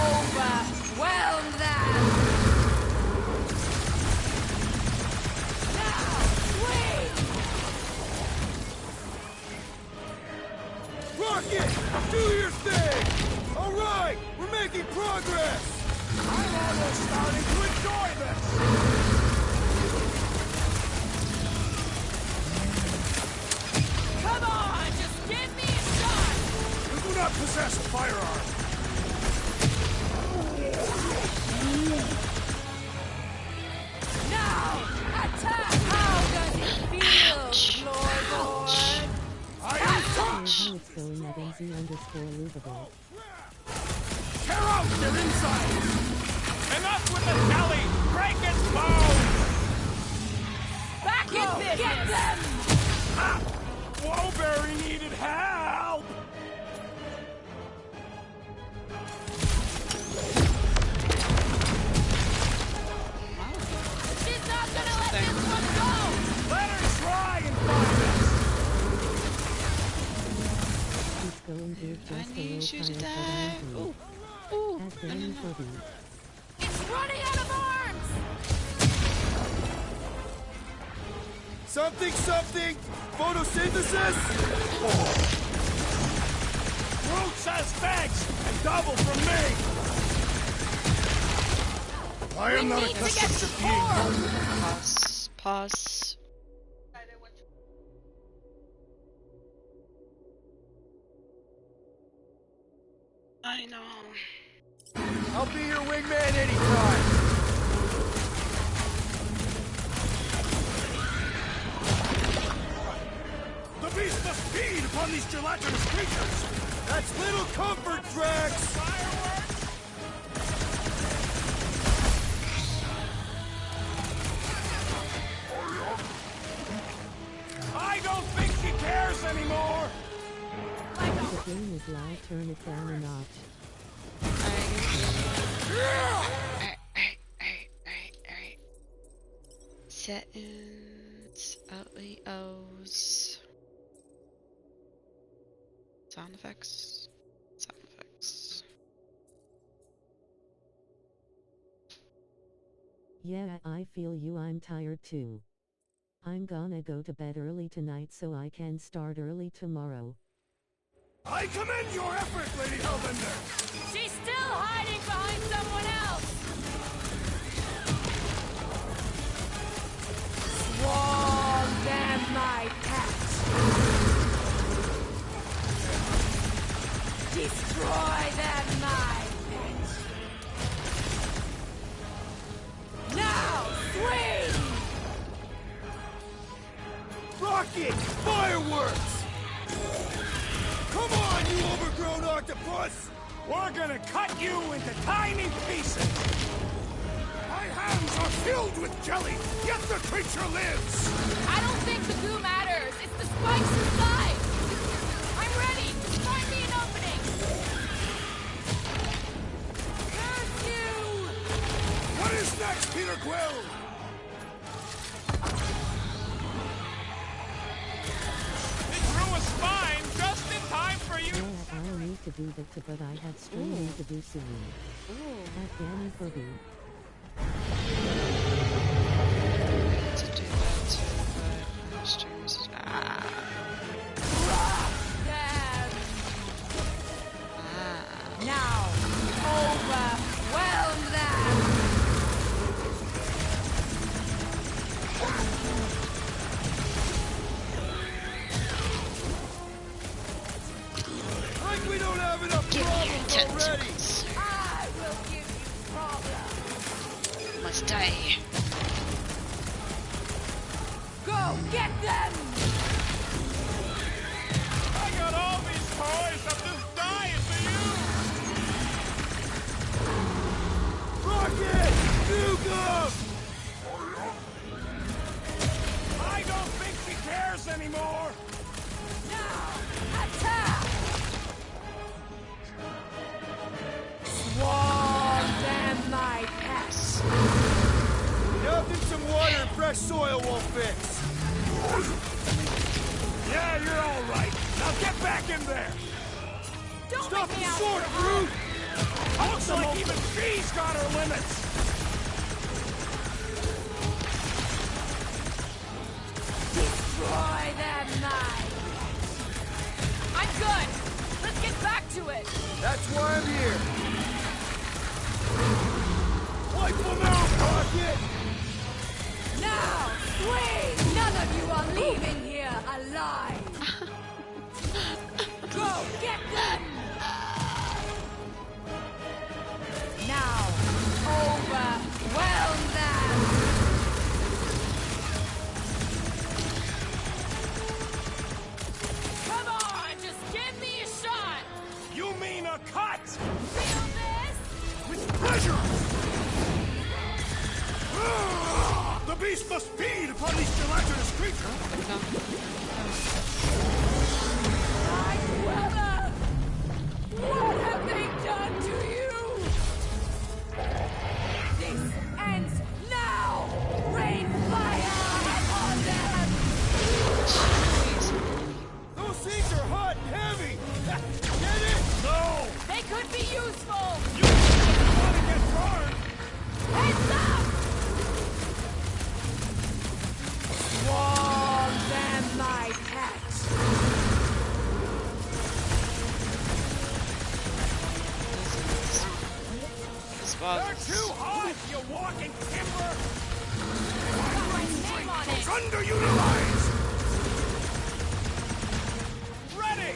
overwhelm them. Now, swing! Rocket, do your thing! All right, we're making progress! I'm almost starting to enjoy this. Come on, just give me a shot. You do not possess a firearm. Z_Louvable. Tear out their insides! Enough with the telly! Break its bones! Back in business! Get them! Ah! Woeberry needed help! She's not gonna let this one go! Let her try and find us! He's going to just I a need little you to tired, but die. I'm Ooh. free. Ooh. As Danny for the It's running out of arms! Something! Photosynthesis? Groot says thanks, and double from me! I am not accustomed to being Pause. I know. I'll be your wingman anytime. The beast must feed upon these gelatinous creatures! That's little comfort, Drax! I don't think she cares anymore! The game is loud, turn it down a notch. Alright. Settings, LEOs, sound effects. Yeah, I feel you, I'm tired too. I'm gonna go to bed early tonight so I can start early tomorrow. I commend your effort, Lady Hellbender! She's still hiding behind someone else! Swallow them, my pet! Destroy them, my pet! Now, swing! Rocket! Fireworks! Come on, you overgrown octopus! We're gonna cut you into tiny pieces! My hands are filled with jelly, yet the creature lives! I don't think the goo matters. It's the spikes inside. I'm ready. Just find me an opening. Curse you! What is next, Peter Quill? It grew a spine just in time for you! Yeah, I need to do that, but I had streaming to do soon. At Danny for the To do that too, but my streams. Now, overwhelm them! Like we don't have enough problems already! I will give you problems! Must die. Go get them! I got all these toys, I'm just dying for you! Rocket! Nuke 'em! I don't think she cares anymore! Now, attack! Swallow them, my pets! Nothing some water and fresh soil won't fix! Yeah, you're all right. Now get back in there! Don't Stop make the me out sword, for Groot! Looks like even she's got her limits! Destroy them, my pets! I'm good. Let's get back to it. That's why I'm here! Wipe them out, Rocket! Now, swing! None of you are leaving here alive! Go get them! Now, overwhelm them! Come on, just give me a shot. beast must feed upon these gelatinous creatures! Weather! What have they done to you? This ends now! Rain fire upon them! Those things are hot and heavy! Get it? No! They could be useful! You want to get burned! Heads up! Warm them, my pet! They're too hot, you walking timber! Underutilized! Ready!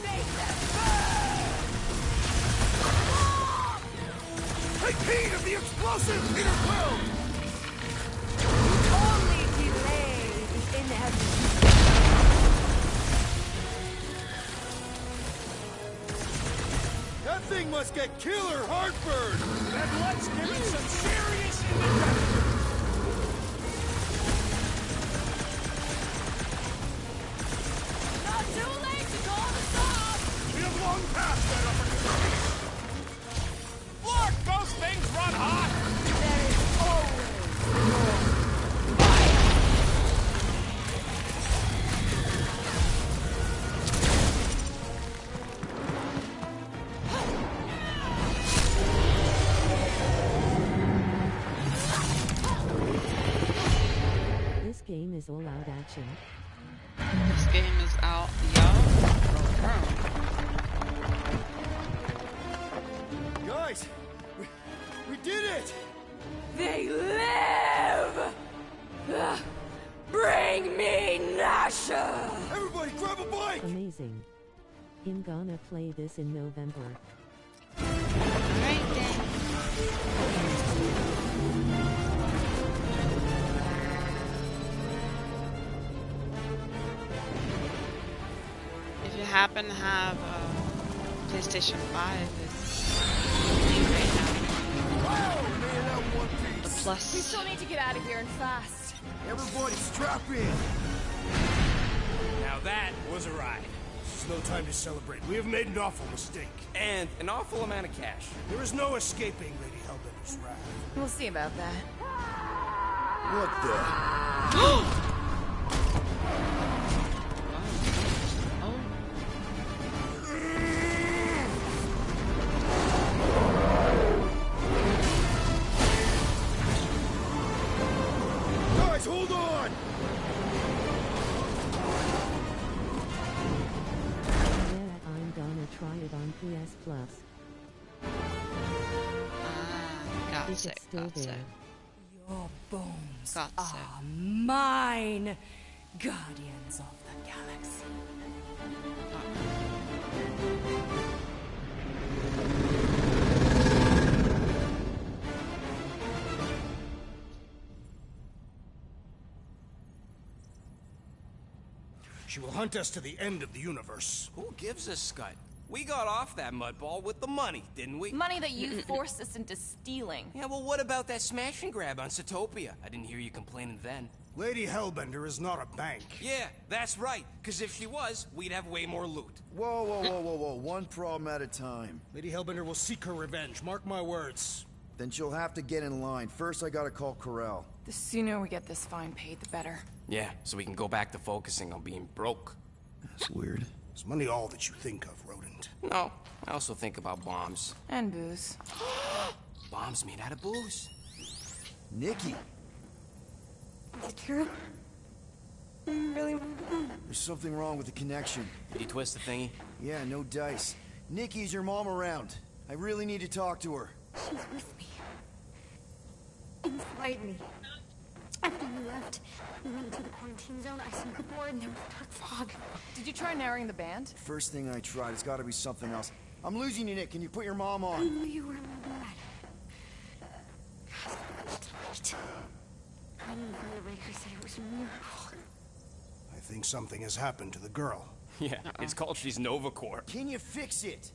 Make them burn! Take heed of the explosive, Peter Quill! Only delay the inevitable. That thing must get killer heartburn! Then let's give it some serious indigestion! Not too late to call this off! We have long past that opportunity! Look! Those things run hot! There is always more. This game is all out action. This game is out, y'all. Guys! We did it! They live! Bring me Nasha! Everybody grab a bike! Amazing. I'm gonna play this in November. Alright then. If you happen to have a PlayStation 5, it's right now. The Plus. We still need to get out of here and fast. Everybody strap in! Now that was a ride. This is no time to celebrate. We have made an awful mistake. And an awful amount of cash. There is no escaping Lady Hellbender's wrath. We'll see about that. What the? Guys, hold on! Yeah, I'm gonna try it on PS Plus. Got Is it, it still got there? it. Your bones Got are mine, guardians of the galaxy. She will hunt us to the end of the universe. Who gives a scut? We got off that mudball with the money, didn't we? Money that you forced us into stealing. Yeah, well, what about that smash and grab on Zootopia? I didn't hear you complaining then. Lady Hellbender is not a bank. Yeah, that's right. Because if she was, we'd have way more loot. Whoa, whoa, whoa, whoa, whoa. One problem at a time. Lady Hellbender will seek her revenge. Mark my words. Then she'll have to get in line. First, I gotta call Corel. The sooner we get this fine paid, the better. Yeah, so we can go back to focusing on being broke. That's weird. Is money all that you think of, rodent? No, I also think about bombs. And booze. Bombs made out of booze. Nikki! Is it true? Really? There's something wrong with the connection. Did you twist the thingy? Yeah, no dice. Nikki, is your mom around? I really need to talk to her. She's with me. Inside me. After you left, we went into the quarantine zone. I seen the board and there was dark fog. Did you try narrowing the band? First thing I tried, it's gotta be something else. I'm losing you, Nick. Can you put your mom I on? knew you were in my blood. Tonight. I knew the Baker said it was a miracle. I think something has happened to the girl. Yeah, it's called she's Nova Corps. Can you fix it?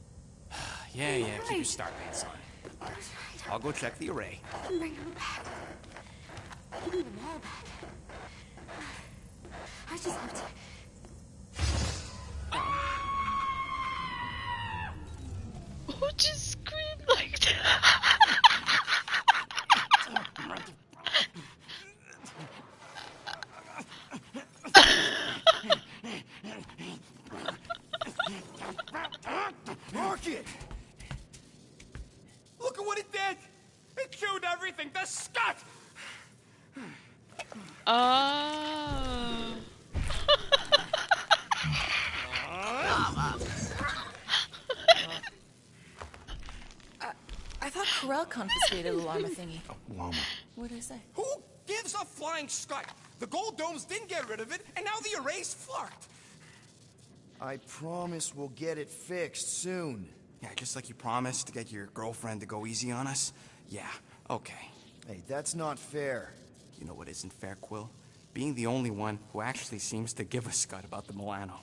Yeah, keep your star pants on. That's right. I'll go check the array. Bring her back. You need them all back. I just have to... Who just screamed like that? Rocket! Look at what it did! It chewed everything! The scut! Oh. I thought Corel confiscated the llama thingy. Llama. What did I say? Who gives a flying scut? The gold domes didn't get rid of it, and now the array's fucked. I promise we'll get it fixed soon. Yeah, just like you promised to get your girlfriend to go easy on us? Yeah, okay. Hey, that's not fair. You know what isn't fair, Quill? Being the only one who actually seems to give a scut about the Milano.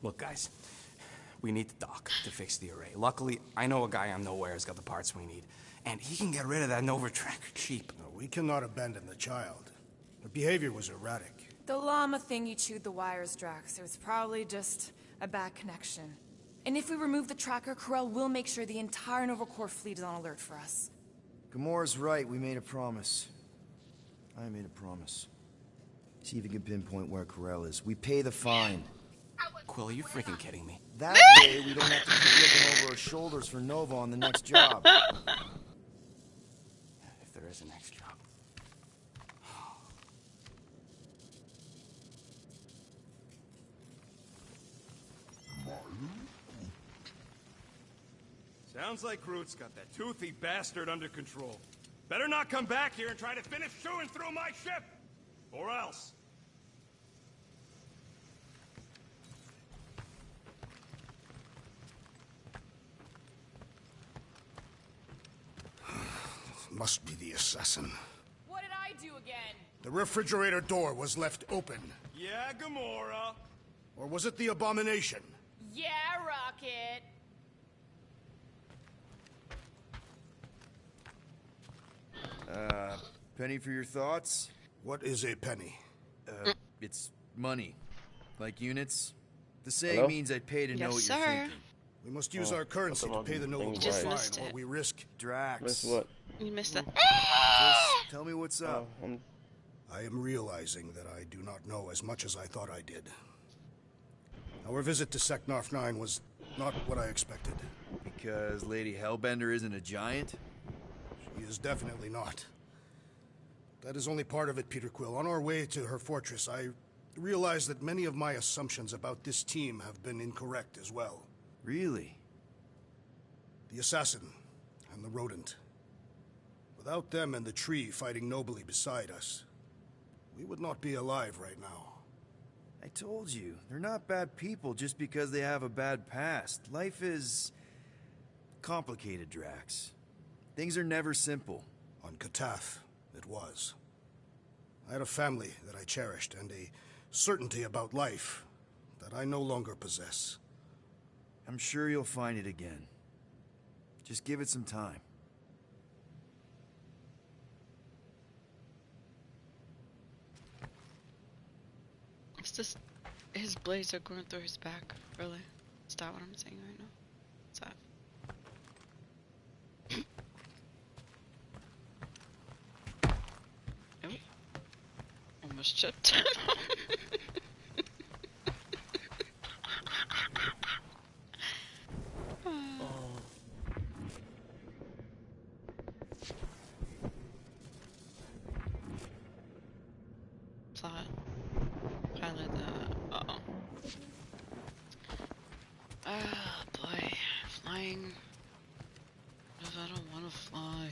Look, guys, we need the doc to fix the array. Luckily, I know a guy on Nowhere has got the parts we need, and he can get rid of that Nova tracker cheap. No, we cannot abandon the child. Her behavior was erratic. The llama thingy chewed the wires, Drax. It was probably just a bad connection. And if we remove the tracker, Corel will make sure the entire Nova Corps fleet is on alert for us. Gamora's right, we made a promise. I made a promise. See if you can pinpoint where Corel is. We pay the fine. Quill, are you freaking kidding me? That way, we don't have to keep looking over our shoulders for Nova on the next job. If there is a next job. Sounds like Groot's got that toothy bastard under control. Better not come back here and try to finish chewing through my ship! Or else. Must be the assassin. What did I do again? The refrigerator door was left open. Yeah, Gamora. Or was it the abomination? Yeah, Rocket. Penny for your thoughts? What is a penny? It's money. Like units. The saying Hello? means I'd pay to know what you're thinking. We must use our currency to pay the Nova You just fine, missed or it. we risk... Drax. Miss what? You missed that. Just tell me what's up. I am realizing that I do not know as much as I thought I did. Our visit to Seknarf 9 was not what I expected. Because Lady Hellbender isn't a giant? She is definitely not. That is only part of it, Peter Quill. On our way to her fortress, I realized that many of my assumptions about this team have been incorrect as well. Really? The assassin and the rodent. Without them and the tree fighting nobly beside us, we would not be alive right now. I told you, they're not bad people just because they have a bad past. Life is complicated, Drax. Things are never simple. On Katath, it was. I had a family that I cherished and a certainty about life that I no longer possess. I'm sure you'll find it again. Just give it some time. It's just his blades are going through his back. Really? Is that what I'm saying right now? What's that? Oh. Almost chipped him. Plot. Pilot that. Uh-oh. Ah, boy. Flying. I don't want to fly.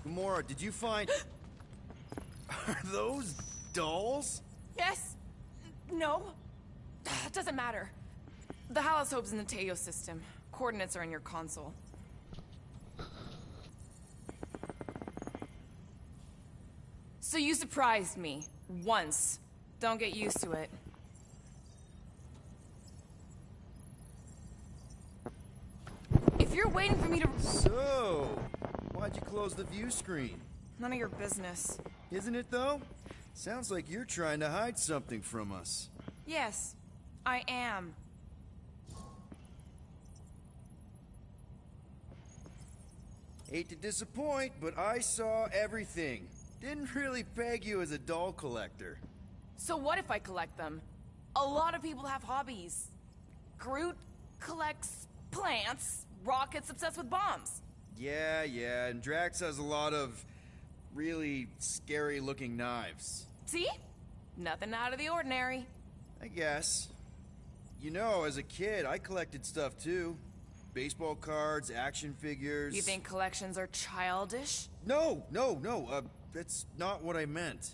Gamora, did you find... Are those dolls? Yes? No? It doesn't matter. The Haloshope's in the Teo system. Coordinates are in your console. So you surprised me. Once. Don't get used to it. you're waiting for me to... So, why'd you close the view screen? None of your business. Isn't it, though? Sounds like you're trying to hide something from us. Yes, I am. Hate to disappoint, but I saw everything. Didn't really peg you as a doll collector. So what if I collect them? A lot of people have hobbies. Groot collects plants, Rocket's obsessed with bombs. Yeah, and Drax has a lot of really scary-looking knives. See? Nothing out of the ordinary. I guess. You know, as a kid, I collected stuff too. Baseball cards, action figures... You think collections are childish? No, that's not what I meant.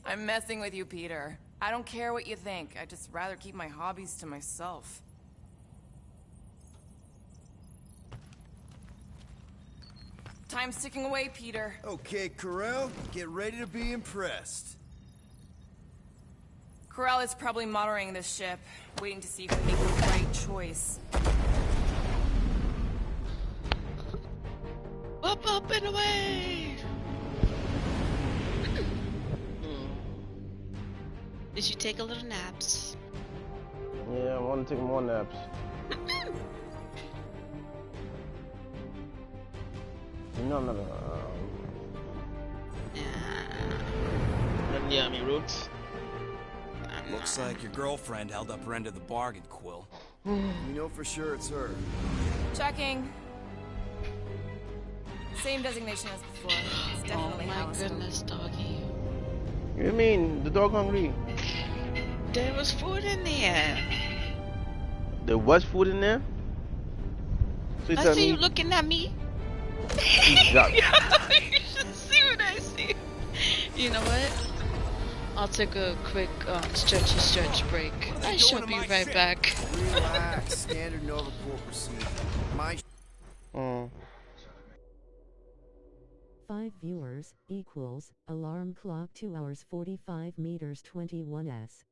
I'm messing with you, Peter. I don't care what you think. I'd just rather keep my hobbies to myself. Time's ticking away, Peter. Okay, Corel, get ready to be impressed. Corel is probably monitoring this ship, waiting to see if we make the right choice. Up and away! Did you take a little naps? Yeah, I want to take more naps. No. Nothing yummy, Roots. Looks like your girlfriend held up her end of the bargain, Quill. You know for sure it's her. Checking. Same designation as before. It's definitely Allison. Goodness, doggy. You mean the dog hungry? There was food in there. There was food in there? So I see you looking at me. Exactly. You should see what I see. You know what? I'll take a quick stretch break. I shall be right back. Relax. Standard Nova Corps procedure. My 5 viewers equals alarm clock 2 hours 45 meters 21s.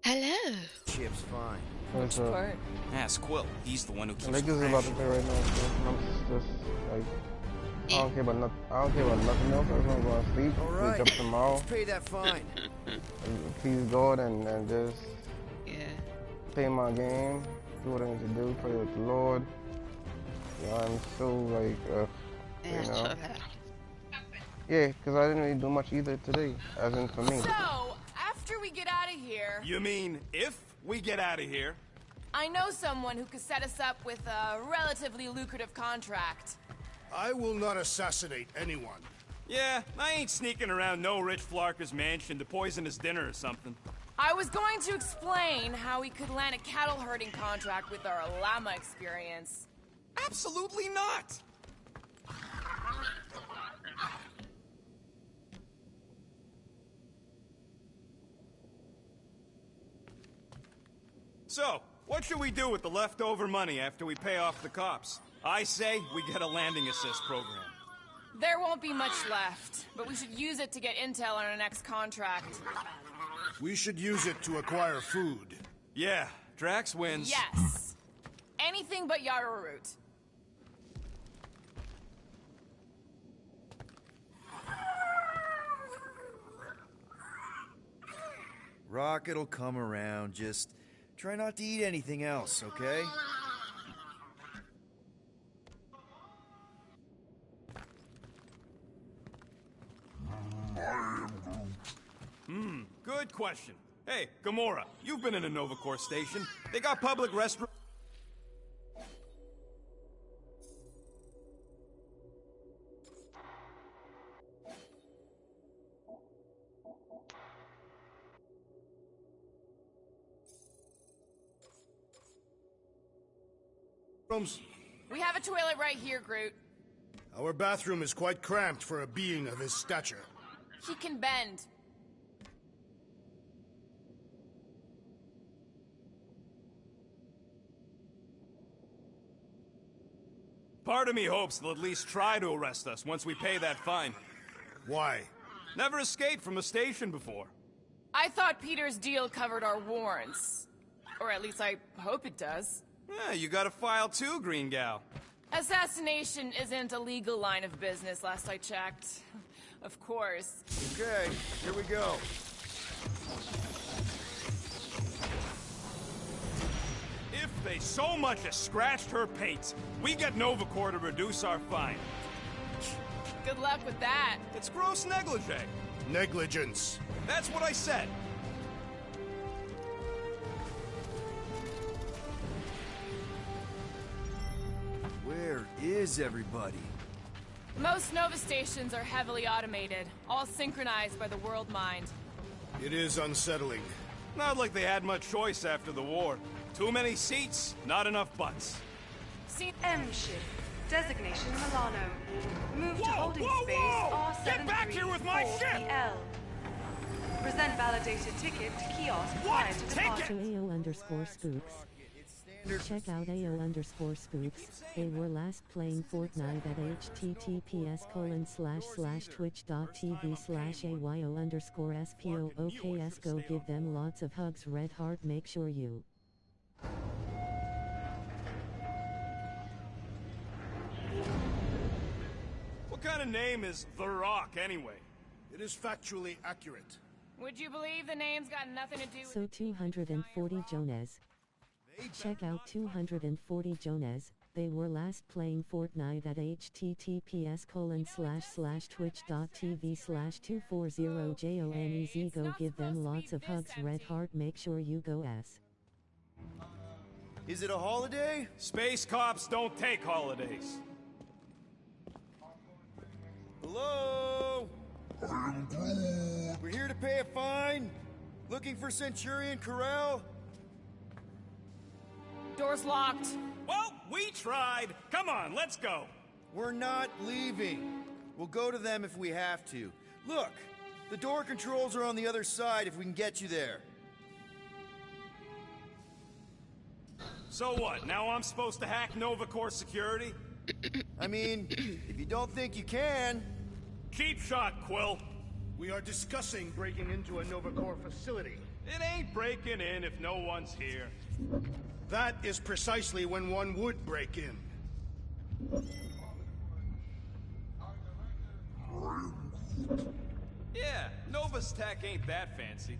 Hello. Ship's fine. What's up? Part? Ask Quill. He's the one who keeps Lakers is about to play right now, so I'm just like I don't care about nothing. I don't care about nothing else. I just want to go to sleep. Alright, wake up tomorrow. let's pay that fine. Please God and just play my game, do what I need to do, pray with the Lord. Yeah, I'm so like you know. Yeah, because I didn't really do much either today, as in for me. So, after we get out of here... You mean if we get out of here? I know someone who could set us up with a relatively lucrative contract. I will not assassinate anyone. Yeah, I ain't sneaking around no rich flarker's mansion to poison his dinner or something. I was going to explain how we could land a cattle herding contract with our llama experience. Absolutely not! So, what should we do with the leftover money after we pay off the cops? I say we get a landing assist program. There won't be much left, but we should use it to get intel on our next contract. We should use it to acquire food. Yeah, Drax wins. Yes. Anything but yarrow root. Rocket'll come around, just try not to eat anything else, okay? Good question. Hey, Gamora, you've been in a Nova Corps station. They got public restrooms. We have a toilet right here, Groot. Our bathroom is quite cramped for a being of his stature. He can bend. Part of me hopes they'll at least try to arrest us once we pay that fine. Why? Never escaped from a station before. I thought Peter's deal covered our warrants. Or at least I hope it does. Yeah, you got a file too, Green Gal. Assassination isn't a legal line of business, last I checked. Of course. Okay, here we go. If they so much as scratched her pates, we get Nova Corps to reduce our fine. Good luck with that. It's gross negligee. Negligence. That's what I said. Where is everybody? Most Nova stations are heavily automated, all synchronized by the world mind. It is unsettling. Not like they had much choice after the war. Too many seats, not enough butts. M ship. Designation Milano. Move to holding space R73. Get back here with my ship! Present validated ticket to kiosk prior to departure. To AO_spooks. Check out AO_spooks. They were last playing Fortnite at https://twitch.tv/AYO_SPOOKS. Go give them lots of hugs. Red heart. Make sure you. What kind of name is The Rock, anyway? It is factually accurate. Would you believe the name's got nothing to do with... So 240 Jonas. Check out 240 Jonas. They were last playing Fortnite at https://twitch.tv/240JONEZ. Go give them lots of hugs. Red heart. Make sure you go S. Is it a holiday? Space cops don't take holidays. Hello? We're here to pay a fine. Looking for Centurion Corral? Door's locked. Well, we tried. Come on, let's go. We're not leaving. We'll go to them if we have to. Look, the door controls are on the other side if we can get you there. So what, now I'm supposed to hack Nova Corps security? I mean, if you don't think you can... Cheap shot, Quill. We are discussing breaking into a Nova Corps facility. It ain't breaking in if no one's here. That is precisely when one would break in. Yeah, Nova's tech ain't that fancy.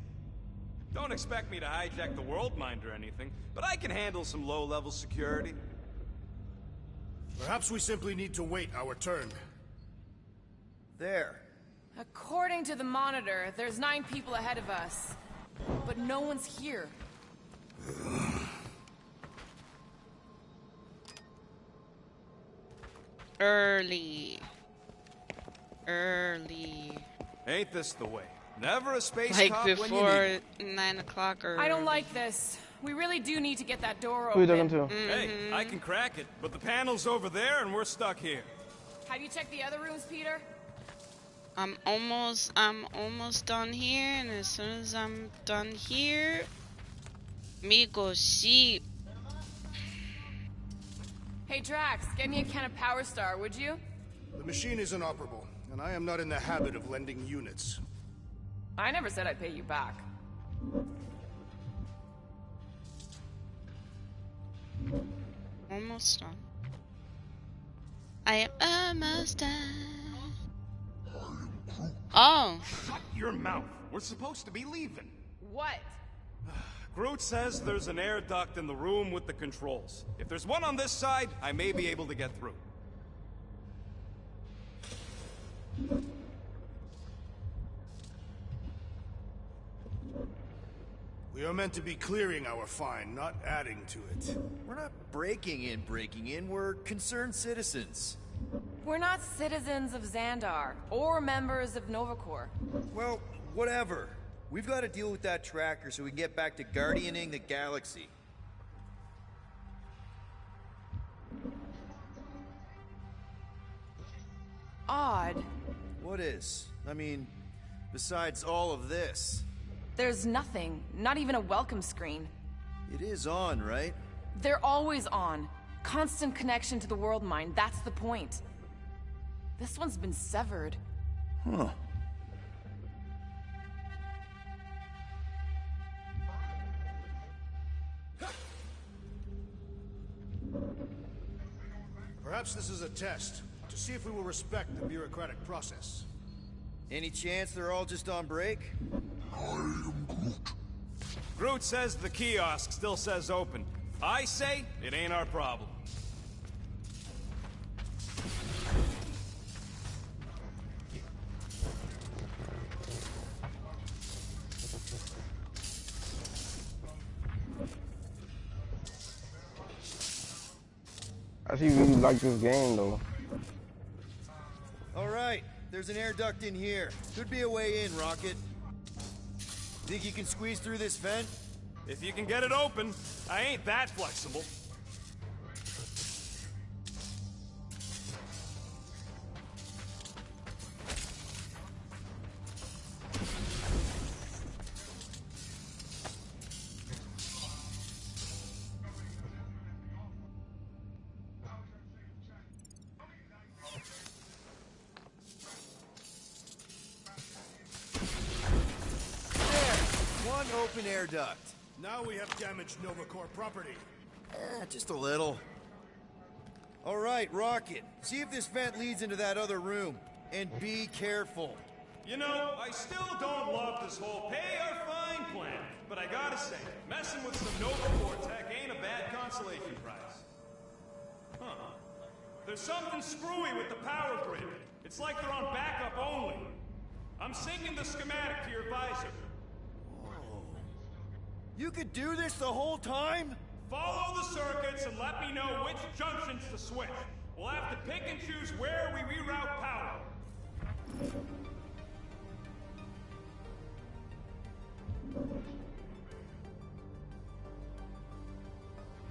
Don't expect me to hijack the world mind or anything, but I can handle some low-level security. Perhaps we simply need to wait our turn. There. According to the monitor, there's 9 people ahead of us. But no one's here. Early. early. Ain't this the way? Never a space Like cop when you before need 9 o'clock or... I don't like this. We really do need to get that door Who open. you talking to? Hey, I can crack it, but the panel's over there and we're stuck here. Have you checked the other rooms, Peter? I'm almost done here, and as soon as I'm done here, me go see. Hey Drax, get me a can of Power Star, would you? The machine is inoperable, and I am not in the habit of lending units. I never said I'd pay you back. Almost done. I am almost done. Oh. Shut your mouth. We're supposed to be leaving. What? Groot says there's an air duct in the room with the controls. If there's one on this side, I may be able to get through. We are meant to be clearing our find, not adding to it. We're not breaking in, we're concerned citizens. We're not citizens of Xandar, or members of Nova Corps. Well, whatever. We've got to deal with that tracker so we can get back to guardianing the galaxy. Odd. What is? I mean, besides all of this. There's nothing, not even a welcome screen. It is on, right? They're always on. Constant connection to the world mind, that's the point. This one's been severed. Huh. Perhaps this is a test, to see if we will respect the bureaucratic process. Any chance they're all just on break? I am Groot. Groot says the kiosk still says open. I say it ain't our problem. I see you really like this game though. Alright, there's an air duct in here. Could be a way in, Rocket. Think you can squeeze through this vent? If you can get it open, I ain't that flexible. Open air duct. Now we have damaged Nova Corps property. Just a little. All right, Rocket. See if this vent leads into that other room. And be careful. You know, I still don't love this whole pay or fine plan. But I gotta say, messing with some Nova Corps tech ain't a bad consolation prize. Huh. There's something screwy with the power grid. It's like they're on backup only. I'm syncing the schematic to your visor. You could do this the whole time? Follow the circuits and let me know which junctions to switch. We'll have to pick and choose where we reroute power.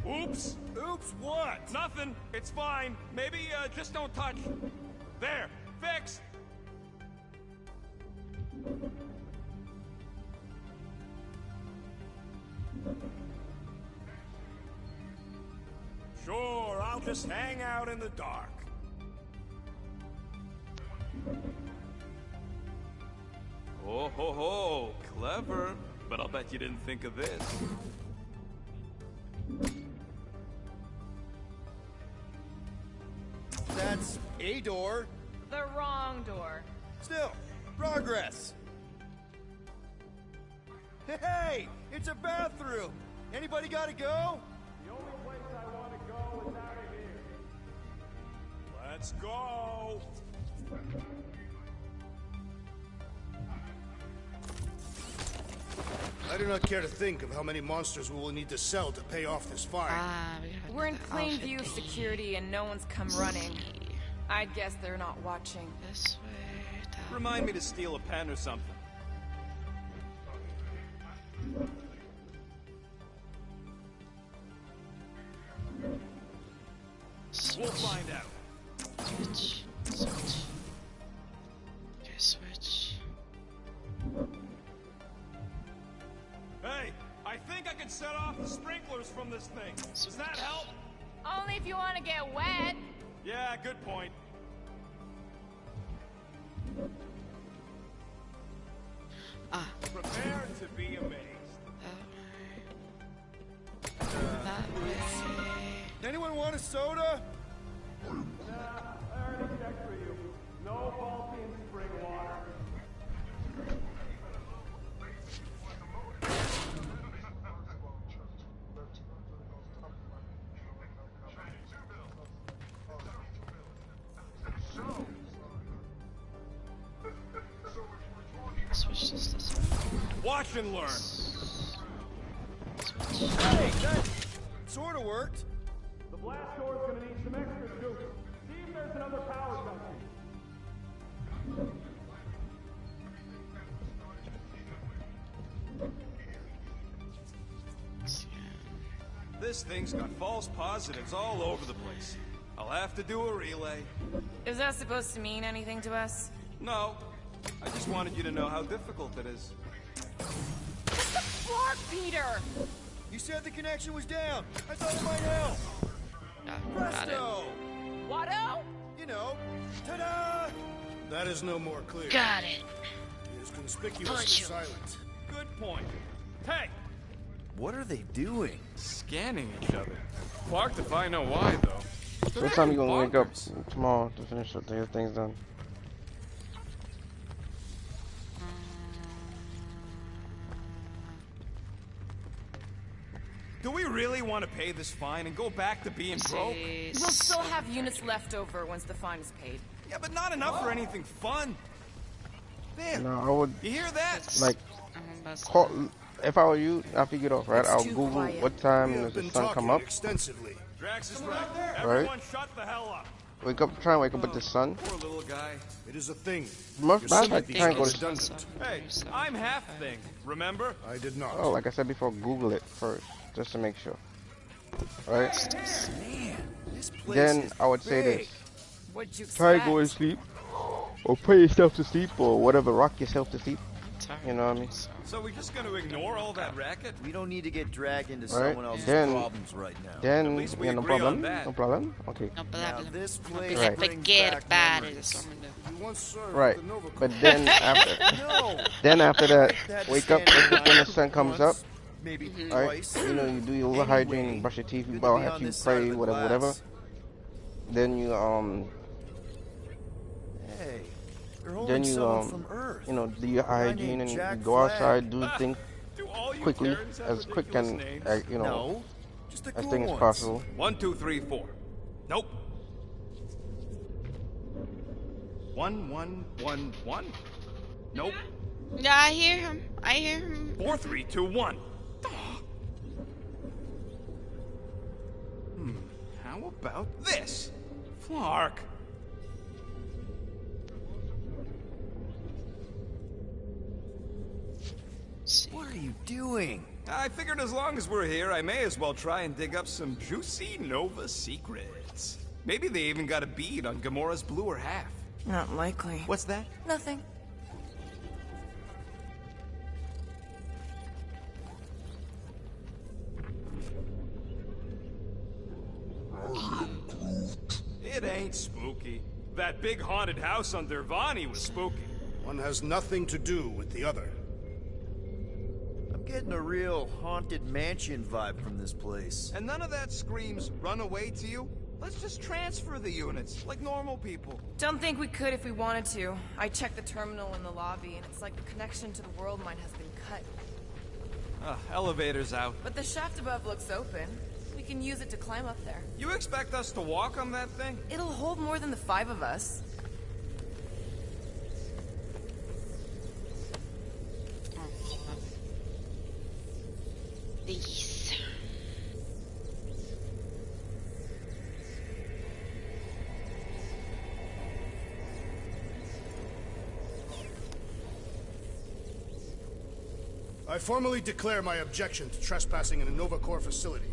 Oops. Oops, what? Nothing. It's fine. Maybe just don't touch. There. Fixed. Sure, I'll just hang out in the dark. Oh ho ho, clever. But I'll bet you didn't think of this. That's a door. The wrong door. Still, progress. Hey, it's a bathroom. Anybody gotta go? The only place I want to go is out of here. Let's go. I do not care to think of how many monsters we will need to sell to pay off this fine. We're in plain view of security and no one's come running. I'd guess they're not watching. This way. Remind me to steal a pen or something. We'll find out. Switch. Okay, switch. Hey, I think I can set off the sprinklers from this thing. Does that help? Only if you want to get wet. Yeah, good point. Prepare to be amazed. That way. Anyone want a soda? I already checked for you. No faulty in spring water. Switch this way. Watch and learn. Hey, that sort of worked. The blast door's gonna need some extra juice. See if there's another power junction. This thing's got false positives all over the place. I'll have to do a relay. Is that supposed to mean anything to us? No, I just wanted you to know how difficult it is. Clark, Peter! You said the connection was down. I thought it might help. Presto! Watto? You know, ta-da! That is no more clear. Got it. He is conspicuously silent. Good point. Hey! What are they doing? Scanning each other. Clark to find out why, though. What time you gonna wake up tomorrow to finish what the things done? Do we really want to pay this fine and go back to being broke? We'll still have units left over once the fine is paid. Yeah, but not enough for anything fun. There. No, I would. You hear that? Like, call, if I were you, I'll figure it off, right? I'll Google what time does the sun come up. Extensively. Drax is right. Right. Everyone shut the hell up. Wake up, try and wake up with the sun. Poor little guy. It is a thing. Most Your like sympathy try and go is to redundant. Hey, I'm half thing. Remember? I did not. Oh, like I said before, Google it first, just to make sure. Right? Man, this place Then is I would say big. this. What'd you Try to go to sleep, or put yourself to sleep, or whatever, rock yourself to sleep. You know what I mean? So we're just gonna ignore all that racket? We don't need to get dragged into Right? someone else's Then, problems right now. then, least we yeah, no agree on problem. that. No problem. Okay. No Now problem. this place Right. brings Forget back about it. memories. That's what I'm gonna do. You once served Right. the Nova But Corps. then after, No. then after that, Had to wake up stand in when line the sun comes up. once, maybe Right? twice. You know, you do your little hygiene, Anyway, brush your teeth, you good bow, to be have on you this side of pray, the whatever. glass. Then you Hey, you're holding someone from Earth. you know, do your A guy hygiene named and you Jack go outside, do Ah, things Do all you quickly, Karens have as quick ridiculous and names? you know, No, just the as cool thing as ones. possible. 1, 2, 3, 4. Nope. 1, 1, 1, 1. Nope. Yeah, I hear him. I hear him. 4, 3, 2, 1. How about this? Flark. What are you doing? I figured as long as we're here, I may as well try and dig up some juicy Nova secrets. Maybe they even got a bead on Gamora's bluer half. Not likely. What's that? Nothing. It ain't spooky. That big haunted house on Dervani was spooky. One has nothing to do with the other. I'm getting a real haunted mansion vibe from this place. And none of that screams run away to you? Let's just transfer the units, like normal people. Don't think we could if we wanted to. I checked the terminal in the lobby, and it's like the connection to the world mine has been cut. Elevator's out. But the shaft above looks open. We can use it to climb up there. You expect us to walk on that thing? It'll hold more than the 5 of us. These. I formally declare my objection to trespassing in a Nova Corps facility.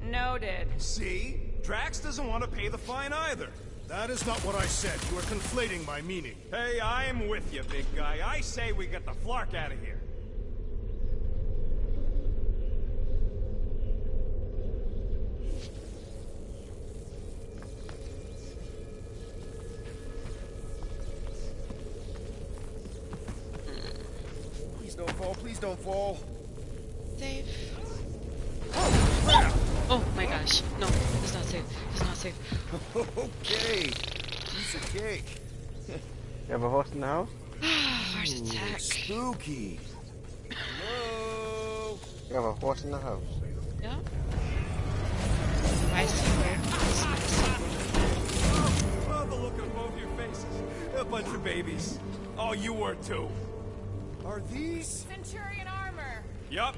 Noted. See? Drax doesn't want to pay the fine either. That is not what I said. You are conflating my meaning. Hey, I'm with you, big guy. I say we get the flark out of here. Please don't fall, please don't fall. Safe. Oh my gosh. No, it's not safe. It's not safe. Okay. Piece of cake. You have a horse in the house? Heart attack. Spooky. Hello? You have a horse in the house? Yeah. I see where. Oh, the look on both your faces. A bunch of babies. Oh, you were too. Are these? Centurion armor. Yup.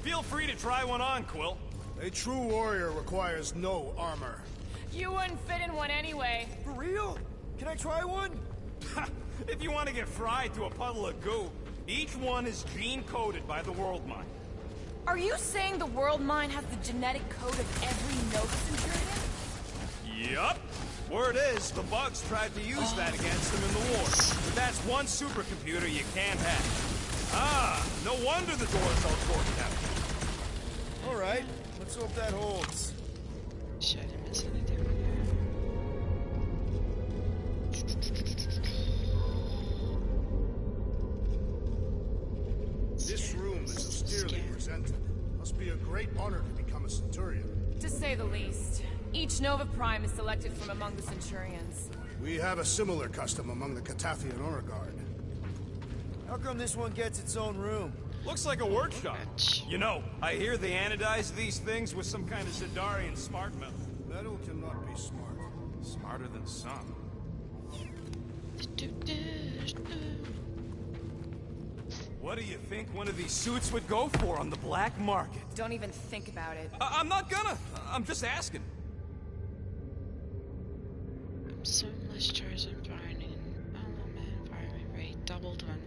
Feel free to try one on, Quill. A true warrior requires no armor. You wouldn't fit in one anyway. For real? Can I try one? If you want to get fried to a puddle of goo, each one is gene-coded by the World Mind. Are you saying the World Mind has the genetic code of every Nova Centurion? Yup. Word is, the bugs tried to use that against them in the war. But that's one supercomputer you can't have. Ah, no wonder the door's all torqued out. All right, let's hope that holds. Shit, I didn't miss anything. This room is austerely presented. Must be a great honor to become a Centurion. To say the least. Each Nova Prime is selected from among the Centurions. We have a similar custom among the Catathian Honor Guard. How come this one gets its own room? Looks like a workshop. You know, I hear they anodize these things with some kind of Zidarian smart metal. Metal cannot be smart. Smarter than some. What do you think one of these suits would go for on the black market? Don't even think about it. I'm not gonna. I'm just asking. So less charge and burning. Oh man, firing rate doubled when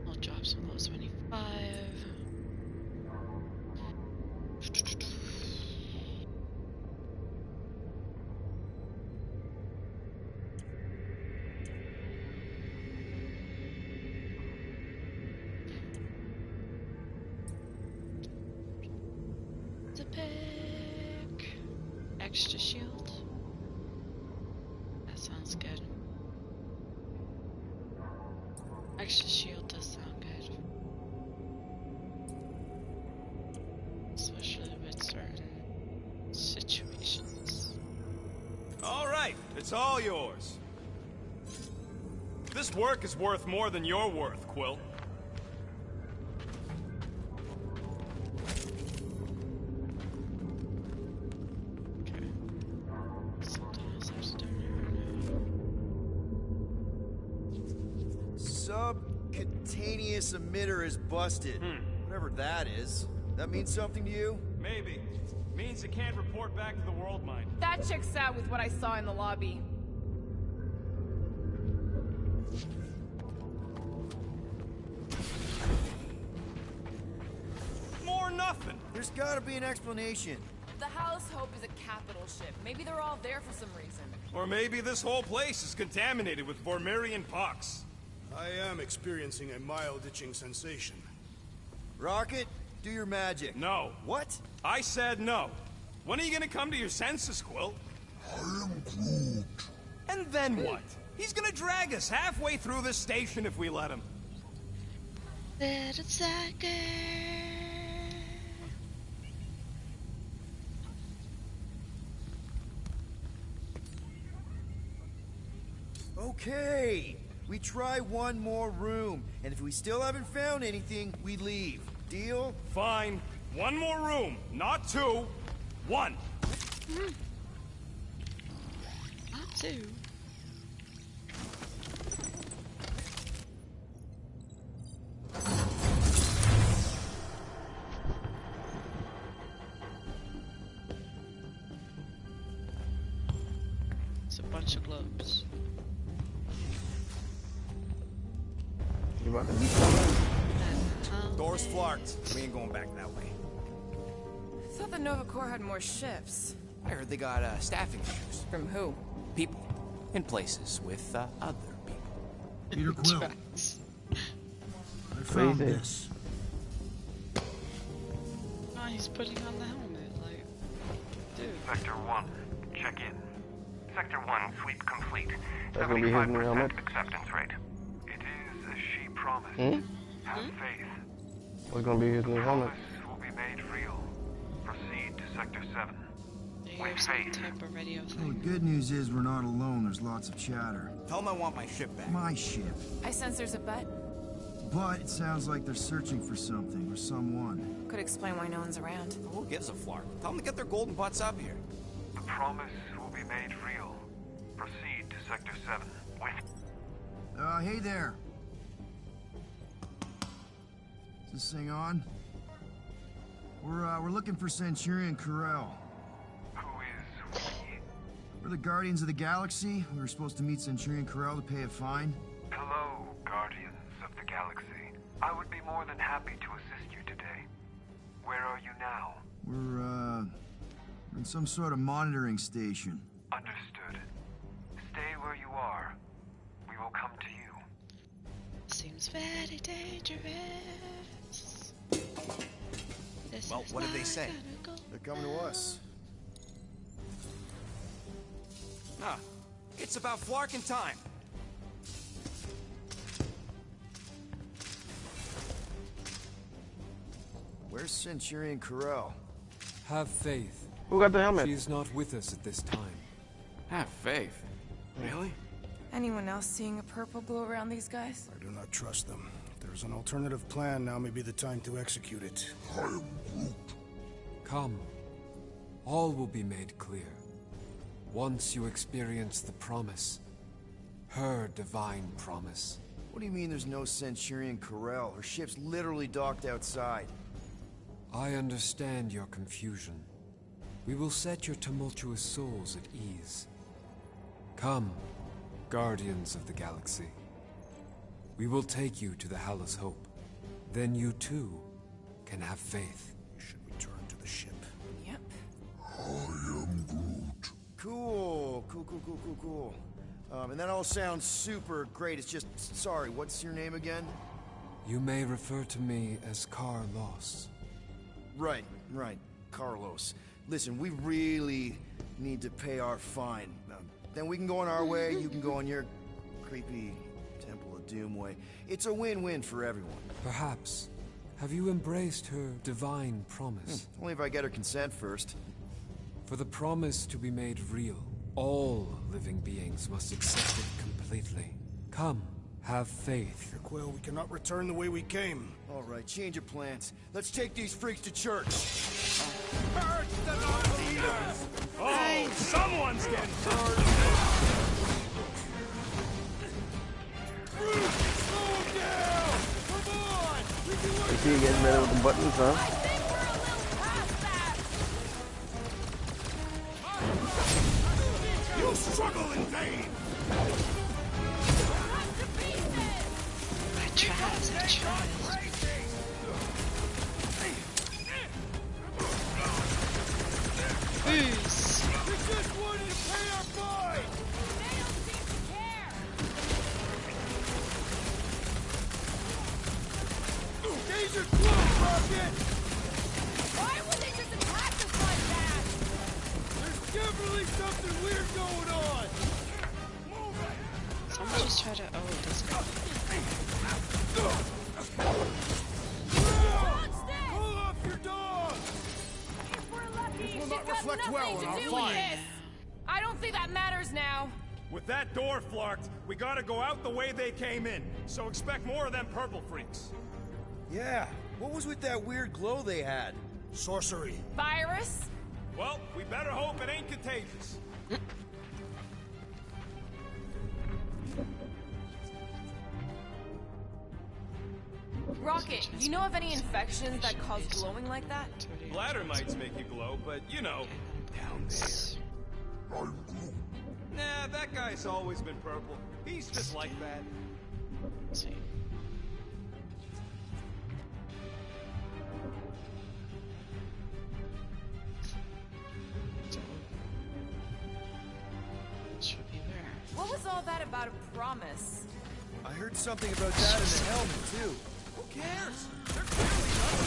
all drops below 25. The pick. Extra shield. That sounds good. Extra shield does sound good. Especially with certain situations. All right, it's all yours. This work is worth more than you're worth, Quill. Subcutaneous emitter is busted. Whatever that is. That means something to you? Maybe. Means it can't report back to the World Mind. That checks out with what I saw in the lobby. More nothing. There's gotta be an explanation. The House Hope is a capital ship. Maybe they're all there for some reason. Or maybe this whole place is contaminated with Vormirian pox. I am experiencing a mild itching sensation. Rocket, do your magic. No. What? I said no. When are you gonna come to your senses, Quill? I am Groot. And then what? He's gonna drag us halfway through this station if we let him. Little sucker. Okay. We try one more room, and if we still haven't found anything, we leave. Deal? Fine. One more room, not two. One. Not two. It's a bunch of globes. You want to meet someone? Door's flarked. We ain't going back that way. I thought the Nova Corps had more ships. I heard they got staffing issues. From who? People. In places with other people. Peter Quill. I found this. Oh, he's putting on the helmet, like, dude. Sector 1, check in. Sector 1, sweep complete. That's gonna be his new helmet. 75% acceptance rate. It is as she promised. Have faith. What's gonna be his new helmet? Promise will be made real. Proceed to Sector 7. With faith. Type of radio thing. Well, the good news is we're not alone. There's lots of chatter. Tell them I want my ship back. My ship. I sense there's a but. But it sounds like they're searching for something or someone. Could explain why no one's around. Who gives a flark? Tell them to get their golden butts up here. The promise will be made real. Proceed to Sector 7. With... Hey there. Is this thing on? We're looking for Centurion Corell. Who is we? We're the Guardians of the Galaxy. We were supposed to meet Centurion Corell to pay a fine. Hello, Guardians of the Galaxy. I would be more than happy to assist you today. Where are you now? We're in some sort of monitoring station. Understood. Stay where you are. We will come to you. Seems very dangerous. Well, what did they say? They're coming to us. Ah, it's about flarking time. Where's Centurion Corell? Have faith. Who got the helmet? She is not with us at this time. Have faith? Really? Anyone else seeing a purple glow around these guys? I do not trust them. If there's an alternative plan, now may be the time to execute it. I am Groot. Come. All will be made clear. Once you experience the promise. Her divine promise. What do you mean there's no Centurion Corell? Her ship's literally docked outside. I understand your confusion. We will set your tumultuous souls at ease. Come, Guardians of the Galaxy. We will take you to the Hallis Hope. Then you too can have faith. We should return to the ship. Yep. I am Groot. Cool. And that all sounds super great. It's just, sorry, what's your name again? You may refer to me as Carlos. Right. Carlos. Listen, we really need to pay our fine. Then we can go on our way, you can go on your creepy Temple of Doom way. It's a win-win for everyone. Perhaps. Have you embraced her divine promise? Only if I get her consent first. For the promise to be made real, all living beings must accept it completely. Come, have faith. Peter Quill, we cannot return the way we came. All right, change of plans. Let's take these freaks to church. Purge the non-believers! Oh, someone's getting purged! Groot, slow him down! Come on! We can work. You see you getting ready with the buttons, huh? I think we're a little past that! You struggle in vain! I tried. Booze. We just wanted to pay our fine! They don't seem to care! Engage your clothes, Rocket! Why would they just attack us like that? There's definitely something weird going on! Someone just tried to. Oh, this guy. Pull off your dog! If we're lucky, This will she's not got reflect nothing well on to our do fine. with this. I don't think that matters now. With that door flarked, we gotta go out the way they came in. So expect more of them purple freaks. Yeah, what was with that weird glow they had? Sorcery. Virus? Well, we better hope it ain't contagious. Rocket, you know of any infections that cause glowing like that? Bladder mites make you glow, but you know, down there. I'm Groot. Nah, that guy's always been purple. He's just like that. was all that about a promise? I heard something about that in the helmet, too. Who cares? They're clearly not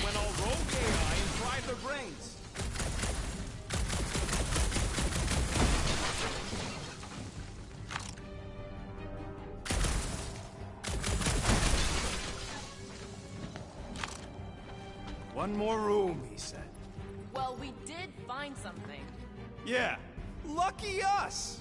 went all rogue AI and fried their brains. One more room, he said. Well, we did find something. Yeah, lucky us!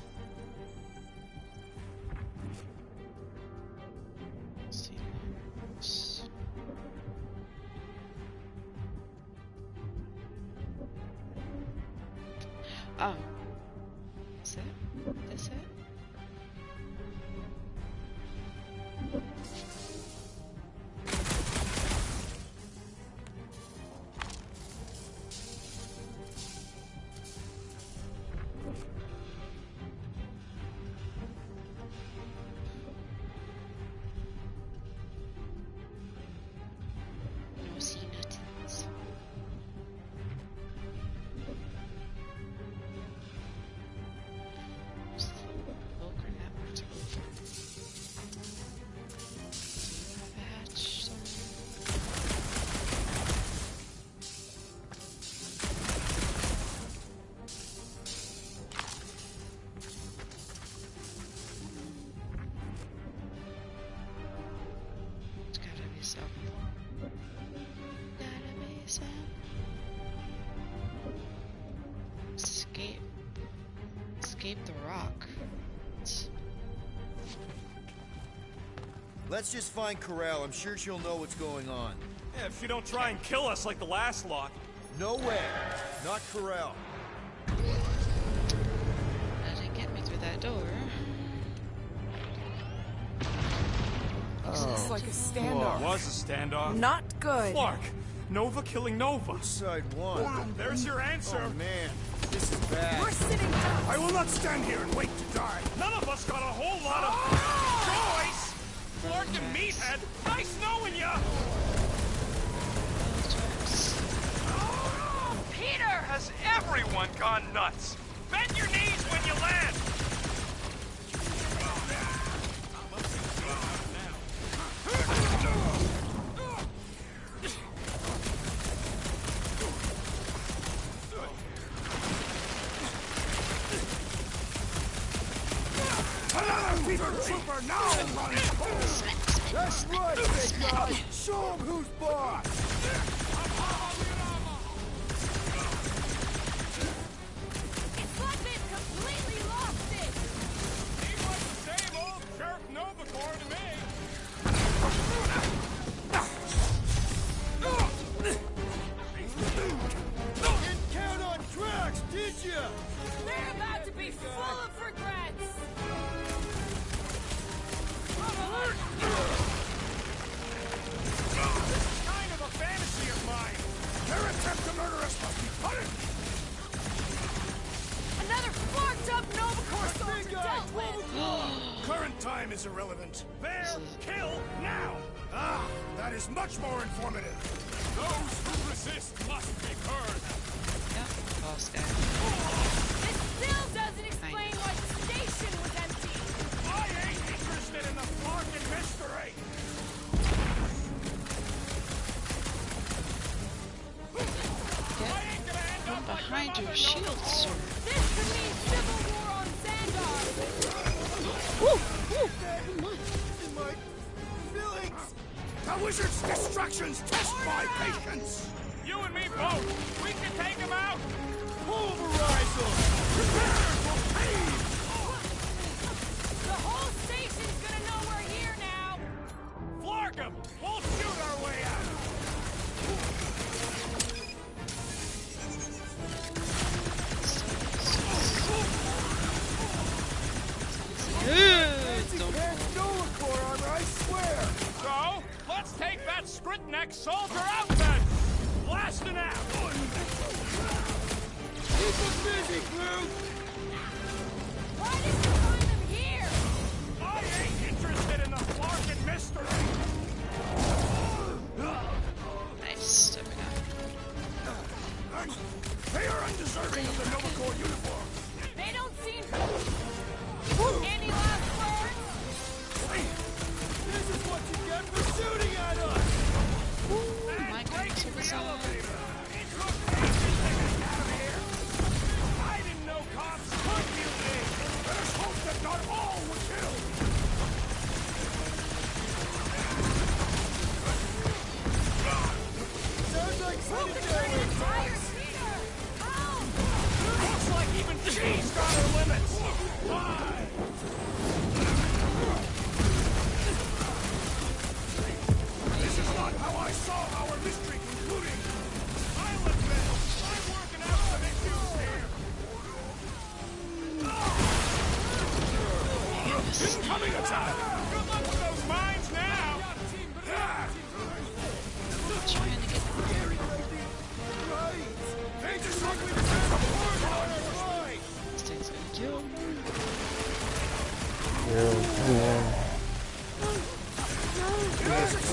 Oh. That's it? That's it? No see nothings. Vulgar network to go for. Hatch It's gotta be something. Gotta be something. Escape the rock. Let's just find Corral. I'm sure she'll know what's going on. Yeah, if you don't try and kill us like the last lot. No way. Not Corral. That didn't get me through that door. This looks like a standoff. It was a standoff. Not good. Clark, Nova killing Nova. Side one. There's your answer. Oh, man. This is bad. We're sitting down. I will not stand here and wait to die. None of us got a whole lot of choice. Clark and Meathead, nice knowing ya. Peter! Has everyone gone nuts? Bend your knees when you land. Another Peter Trooper now runs forward. That's right, big guy. Show him who's boss. It's like they've completely lost it! Seems like the same old Sheriff Novacore to me. Didn't count on Drax, did ya? They're about to be full of regrets! This is kind of a fantasy of mine. Their attempt to murder us must be punished. Another flarked up Novacore soldier dealt with! Current time is irrelevant. Bear, kill, now! Ah, that is much more informative. Those who resist must be heard. Yep, boss guy. This still doesn't explain why the station was empty! I ain't interested in the fucking mystery. Get behind your shield, sir. This could mean civil war on Xandar! In my feelings. The wizard's distractions test my patience. You and me both. We can take him out. Pulverize them. Prepare for pain. The whole station's gonna know we're here now! Flark him. We'll shoot our way out. Anti-pants Novacore armor, I swear. So, let's take that script-neck soldier out then. Blasting out. Keep them busy, Groot. Why did you find them here? I ain't interested in the Flarkin mystery. Nice, stepping up. They are undeserving of the Novacore uniform. They don't seem...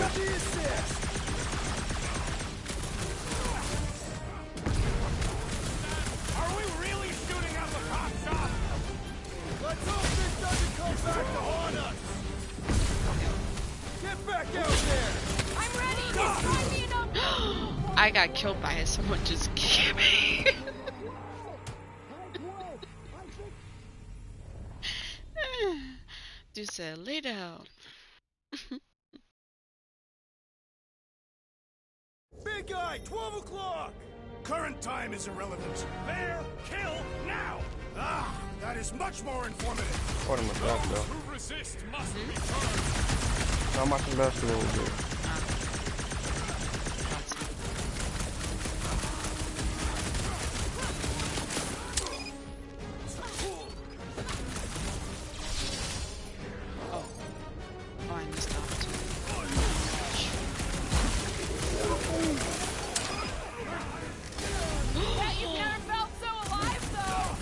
Are we really shooting up a cop shop? Let's hope this doesn't come back to haunt us! Get back out there! I'm ready! Try me enough! I got killed by it. Someone just killed me. Dude said, lay down. Big guy, 12 o'clock! Current time is irrelevant. There, kill, now! Ah, that is much more informative. Order my back though. Who resist must return. How much basketball will do? Oh, I missed out. Bet you've never felt so alive, though!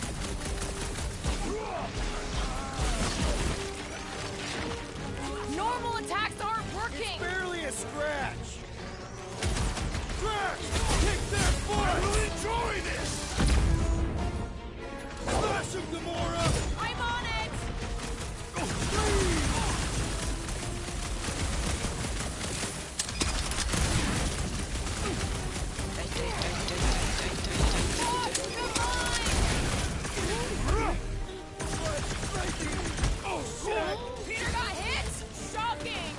Normal attacks aren't working! It's barely a scratch. Scratch! Kick their butt! I will enjoy this! Smash him, Gamora! I'm on it! Oh, shit! Peter got hit! Shocking!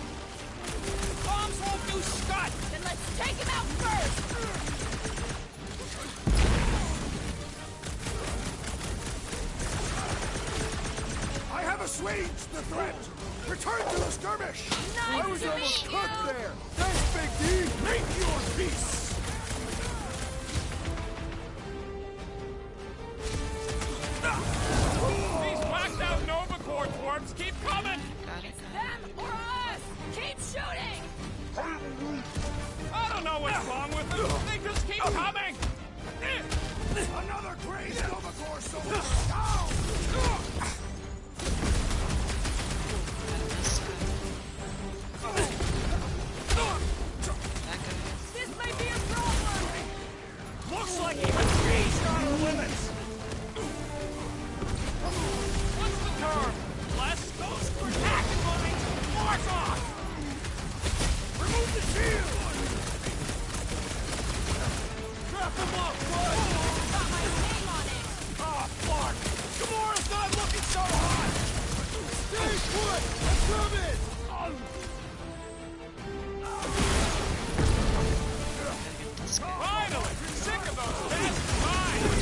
Bombs won't do scut! Then let's take him out first! I have assuaged the threat! Return to the skirmish! Nice I was to almost meet cooked you. there! Thanks, Big D! Make your peace! These whacked out Nova Corps twerps keep coming! Them or us! Keep shooting! I don't know what's wrong with them. They just keep coming! Another crazed Nova Corps soldier down! This may be a problem! Looks like even she's got her limits! What's the term? Less goes for attack money! March off! Remove the shield! Trap him up, bud! Got my name on it! Oh, fuck! Gamora's not looking so hot! Stay put! I'm coming! Finally! Sick of those fast mines!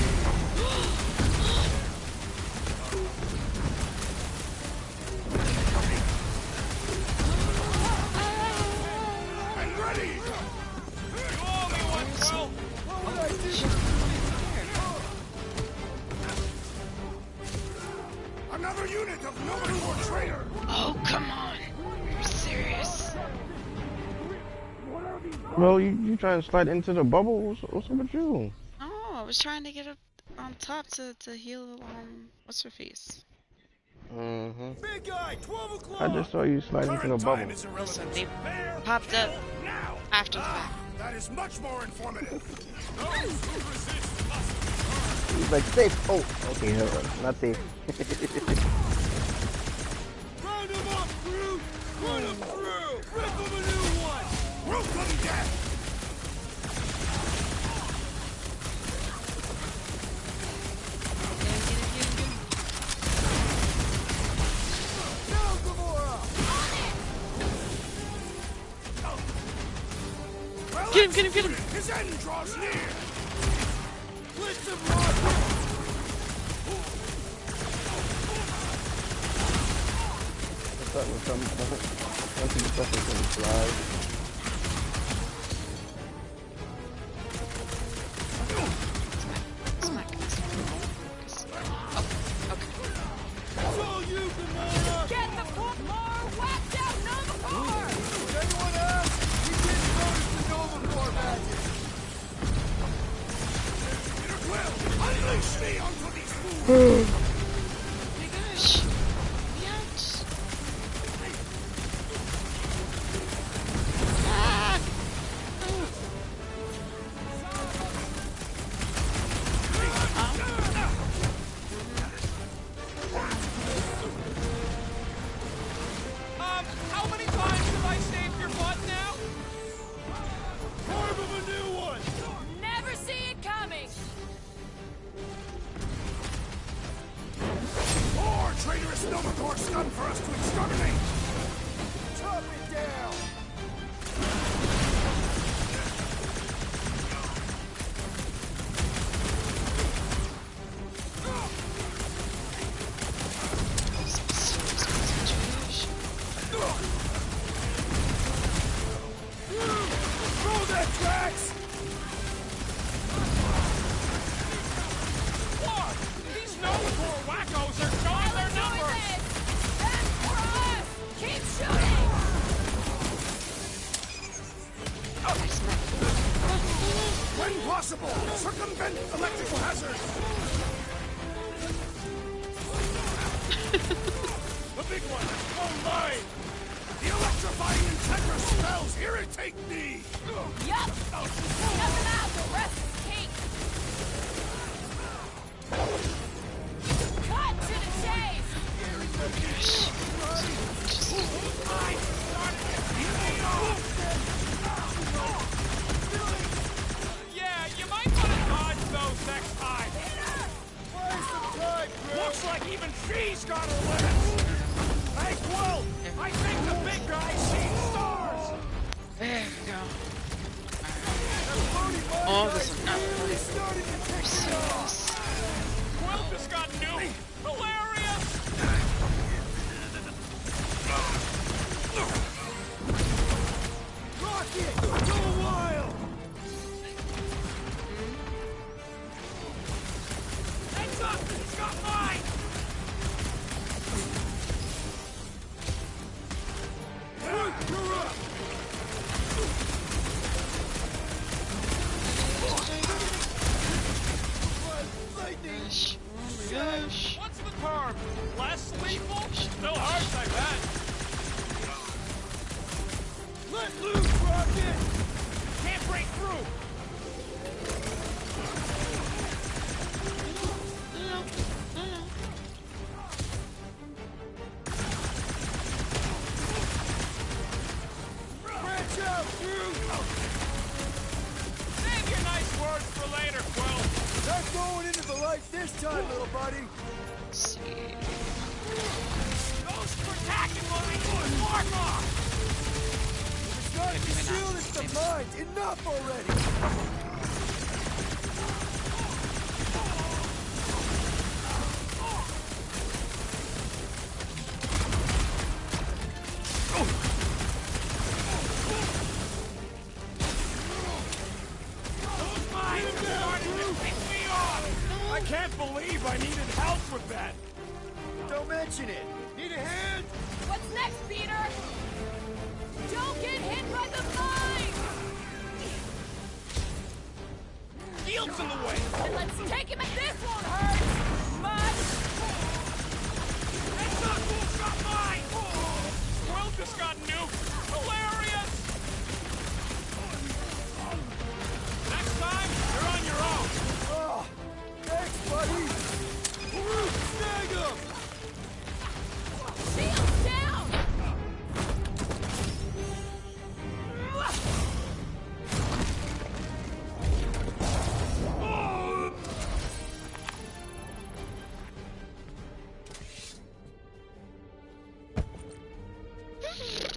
I'm ready! You owe me one, Crow! What would I do? Another unit of Nova Corps traitor! Oh, come on. You're serious. Bro, you trying to slide into the bubble? What's up with you? Oh, I was trying to get up on top to heal, what's her face? Mm-hmm. Big guy, 12 o'clock! I just saw you slide into the bubble. Listen, they popped up after the fact. That is much more informative. He's like, safe. Oh, okay, no, not safe. Round him up, Groot! Run him through! Rip him a new one! We'll come death! Now, Gamora! Well, Get him! his end draws near! Blitz him, Rocket! Once you get stuff, it's gonna slide. It's all you, Gamora! Get the more whacked out Nova Corps! Did anyone else? We didn't notice the Nova Corps badges. Peter Quill, unleash me onto these fools! Oh my gosh. Yes. begun for us to exterminate! Chop it down! Throw that, Drax! What? These no-tour wackos are showing their numbers! That's for us! Keep shooting! When possible, circumvent electrical hazards! The big one has blown mine! The electrifying Integra spells irritate me! Yup! Nothing out, the rest is cake! Cut to the chase! Yeah, you might want to dodge those next time. Waste of time, Groot! Looks like even she's got her limits. Hey, Quill! I think the big guy's seen stars! There we go. Oh, this is not really serious. Quill just got nuked! Hilarious! Rocket! Go wild! Heads up! He's got mine! Groot, you're up! Lightning! Gosh. What's the term? Less lethal? Still hurts, I bet. Let loose, Rocket! Can't break through! Branch out, Groot! Save your nice words for later, Quill. Not going into the light this time, little buddy! Let's see. Those for tactical and mark off! It's not the shield, it's the mind! Enough already! Those mines are starting to piss me off! I can't believe I needed help with that! Don't mention it! Need a hand? What's next, Peter? Don't get hit by the mine! Shield's in the way! And let's take him, and this won't hurt much! Heads up! Who's got mine? Quill just got nuked! Hilarious! Next time, you're on your own! Oh, thanks, buddy! Groot, snag him! Shields down!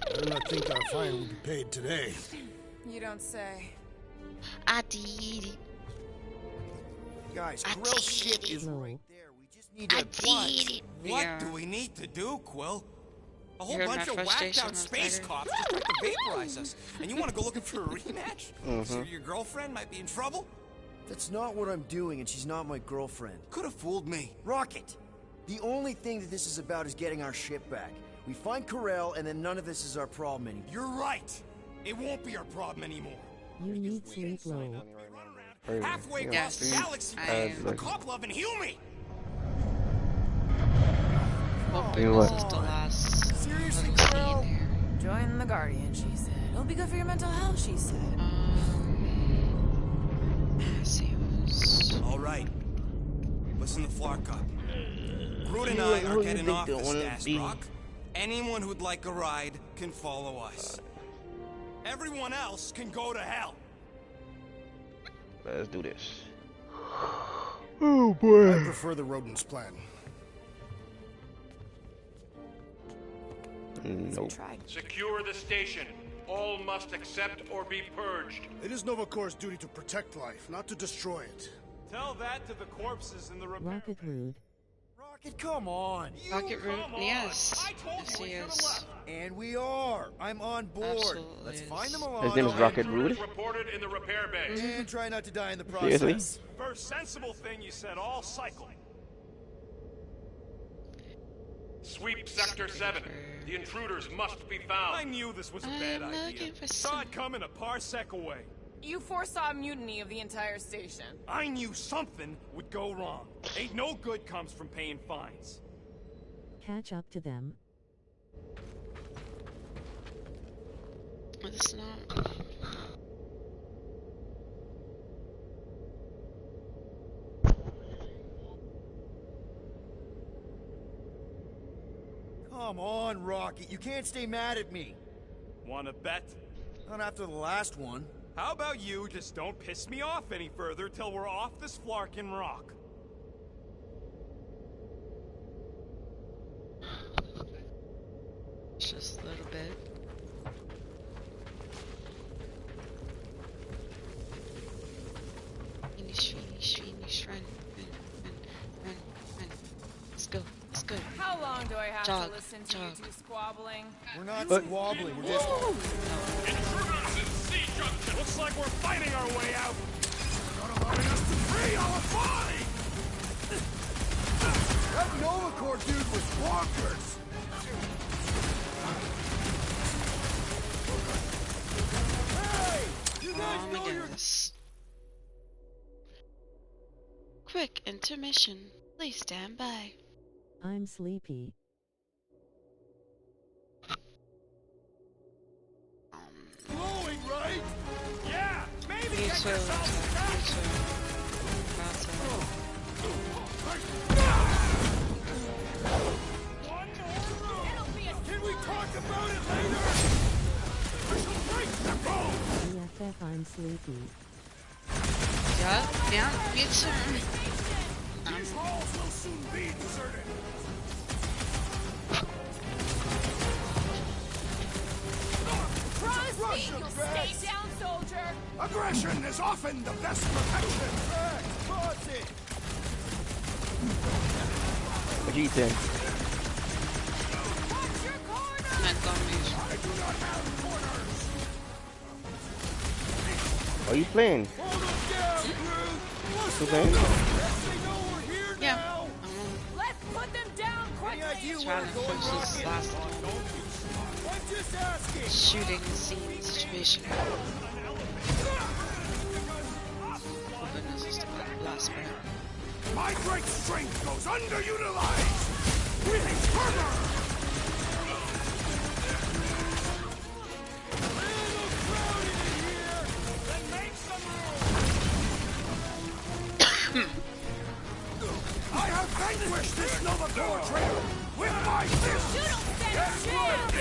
I do not think our fine will be paid today. You don't say. I did it. Guys, I Corell's did ship it. is Low. right there. We just need to... I did it. What Yeah. do we need to do, Quill? A whole heard bunch my of whacked frustration, out space Spider? cops just tried to vaporize us. And you want to go looking for a rematch? So your girlfriend might be in trouble? That's not what I'm doing, and she's not my girlfriend. Could have fooled me. Rocket! The only thing that this is about is getting our ship back. We find Corell, and then none of this is our problem anymore. You're right. It won't be our problem anymore. You need sleep, Low. Halfway Yes, across the galaxy, I a cop loving Hume. Hoping You know this what? is the last Seriously, living scene Corell? here. Join the Guardian, she said. It'll be good for your mental health, she said. All right. Listen to Flarka. Groot and I are getting off the Stash Rock. Anyone who'd like a ride can follow us. Everyone else can go to hell. Let's do this. Oh boy. I prefer the rodents plan. Nope. Secure the station. All must accept or be purged. It is Nova Corps' duty to protect life, not to destroy it. Tell that to the corpses in the repair. Rocket Rude. Rocket, come on. Rocket Root, yes. Yes, he is. And we are. I'm on board. Absolutely Let's is. find them along. His name is Rocket Rude? Reported in the repair bay. And try not to die in the process. Seriously? First sensible thing you said all cycle. Sweep Sector 7. The intruders must be found. I knew this was a bad idea. Saw it coming a parsec away. You foresaw a mutiny of the entire station. I knew something would go wrong. Ain't no good comes from paying fines. Catch up to them. It's not. Come on, Rocket. You can't stay mad at me. Wanna bet? Not after the last one. How about you just don't piss me off any further till we're off this flarkin' rock? Just a little bit. Finish, run. Let's go. How long do I have Jog, to listen to you two squabbling? We're not squabbling, we're just... Intruders in C-junction. Looks like we're fighting our way out. Not allowing us to free our body! That Nova Corps dude was bonkers! Hey! You guys Oh my know you're... goodness. Quick intermission. Please stand by. I'm sleepy. Blowing, right? Yeah, maybe Me get too. yourself Can we talk about it later? I shall break the bone! BFF, I'm sleepy. Yeah, me too. These halls will soon be deserted. Promise me you'll stay down, soldier! Aggression is often the best protection. Toss it! What you think? Watch your corner! I do not have corners. Are you playing? Hold them down, Groot! You playing? They know we're here Yeah. now! Let's put them down quickly! Any idea where Trying to we're going, push this Rocket? last I'm just asking! shooting scene situation. Oh goodness, it's the last one. My great strength goes underutilized. Breathing further. I have vanquished this Nova Corps traitor with my fists! You don't stand a chance!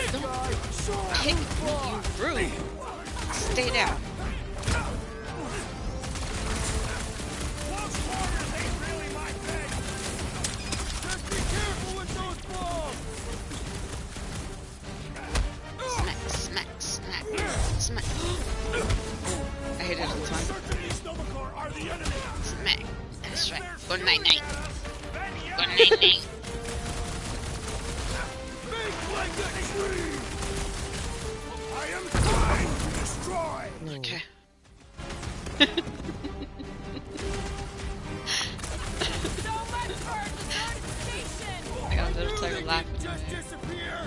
Kick me, you rude. Stay down. Those corners ain't really my thing! Just be careful with those bombs! Smack. I hate it all the time. These Nova Corps are the enemy! Smack. That's right. Go night-night. Go night-night. Big like a tree! I am trying to destroy! Okay. So much for a deserted station! I got a little tired laughing. Just disappear!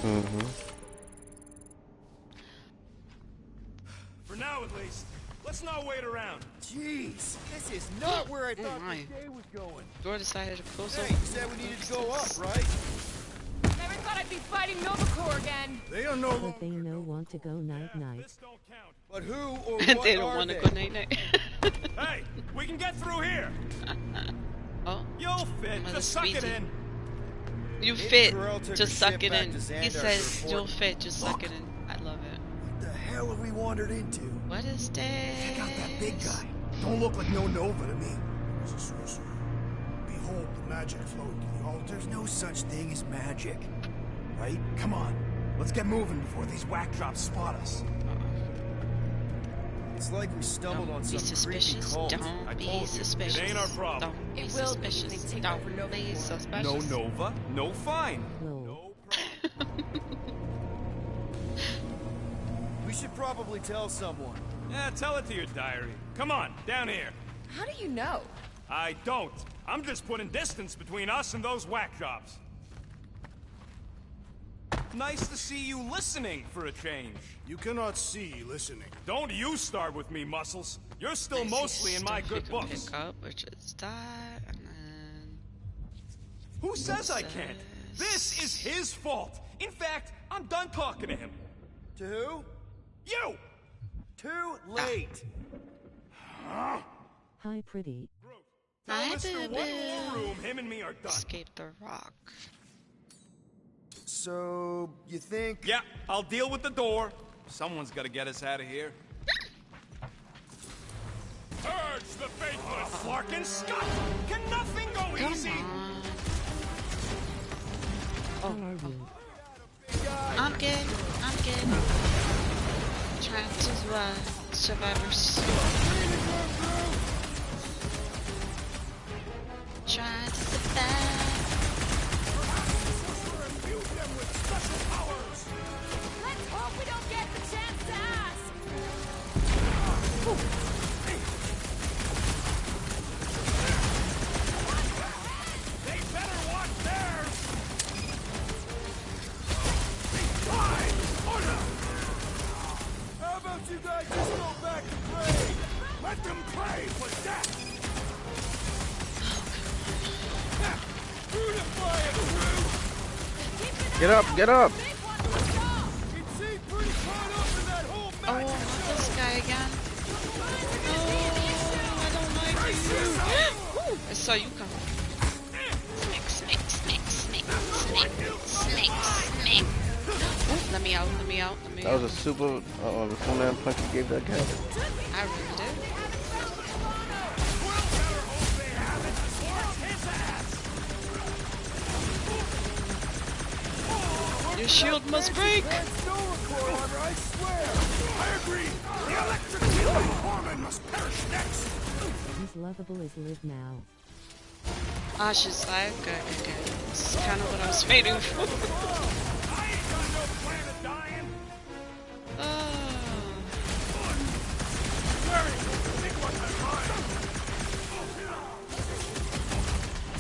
Mm-hmm. For now, at least. Let's not wait around. Jeez, this is not where I thought my. this day was going. Door decided to close Hey, up. you said we needed to go up, right? Never thought I'd be fighting Nova Corps again. They are no But they know want to go night-night. This don't count. But who or And what they don't are want to they? go night-night. Hey, we can get through here. Oh, You'll fit. Mother Just suck it sweetie. in. You Maybe fit. Corel took Just her suck ship it back in. to He Xandar's says report. you'll fit. Just suck it in. I love it. What the hell have we wandered into? What is this? Check out that big guy. Don't look like no Nova to me. He's a sorcerer. Behold the magic flowing to the altar. There's no such thing as magic. right? Come on. Let's get moving before these whack drops spot us. It's like we stumbled on some creepy cult. Don't be suspicious. It ain't our problem. Don't be It will be. suspicious. They take Don't over Nova be Corps. suspicious. No Nova, no fine. No. We should probably tell someone. Yeah, tell it to your diary. Come on, down here. How do you know? I don't. I'm just putting distance between us and those whack jobs. Nice to see you listening for a change. You cannot see listening. Don't you start with me, Muscles. You're still mostly in my good books. Pick up, which is that, and then... Who says I can't? This is his fault. In fact, I'm done talking to him. To who? You! Too late. Hi, pretty. Tell Hi, Mr. boo-boo. One more room, him and me are done. Escape the rock. So, you think... Yeah, I'll deal with the door. Someone's gotta get us out of here. Purge the faithless! Larkin, Scott! Can nothing go easy? How are you? I'm good. I'm good. Trying to survivors. Trying to survive. Let's hope we don't get the chance to ask. They better watch theirs! How about you guys just go back to pray? Let them pray for death! Beautify it, Groot! Get up, get up! It seemed pretty caught up in that whole Oh, not this guy again. Oh, I don't like you. I saw you come. Snake, snake, snake, snake, snake, snake, snake. Oh, let me out, let me out, let me out. That was a super Superman punch you gave that guy. I really did. Your shield must break! That's no record armor, I swear! I agree! The electric healing foreman must perish next! He's lovable as live now. Ah, she's alive? Good, good, good. This is kind of what I was waiting for. I ain't got no plan of dying!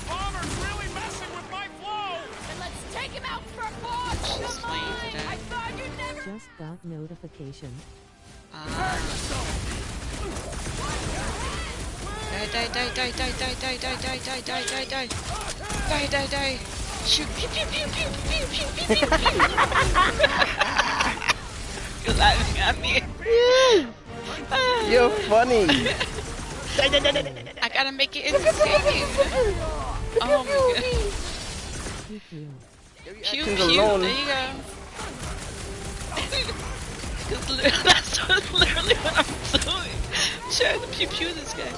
Bomber's really messing with my flow! And let's take him out for a walk. Come on. I thought you'd never. Just got notification. Die, die, die, die, die, die, die, die, die, die, die, die, die. Die, die, die. Shoot. Pew, pew, pew, pew, pew, pew, pew, pew, pew. You're laughing at me. You're funny. I gotta make it insane. Oh my god. Pew, pew. There you go. That's literally what I'm doing. I'm trying to pew pew this guy.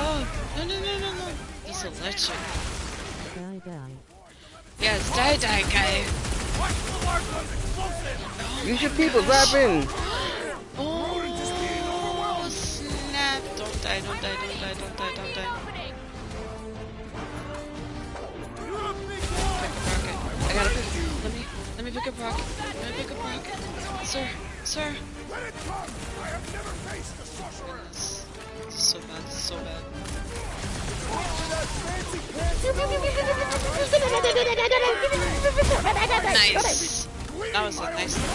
Oh, no, no, no, no, no. He's electric. Die, die. Yes, die, die, guy. Use your people, grab in. Oh, snap. Don't die, don't die, don't die, don't die, don't die. I gotta pick. Let me pick up rocket. Let me pick up rocket. Sir, sir. Let it come! I have never faced a sorcerer! Goodness. This is so bad, this is so bad. Nice. That was a nice one.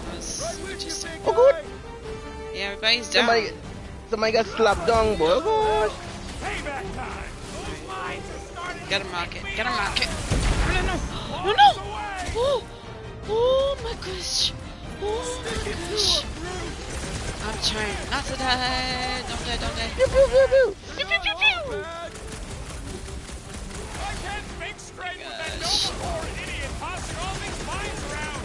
That was interesting. Oh, good. Yeah, everybody's down. Somebody got slapped down, boy. Oh, Payback time! Those mines are starting. Get him, rocket. Get him, rocket. No, no, no. Oh, no. Oh, oh my gosh. Oh my gosh. I'm trying not to die. Don't die, don't die. Pew, pew, pew, pew. Pew, pew, pew, pew. I can't think straight with that Nova Corps idiot tossing all these mines around!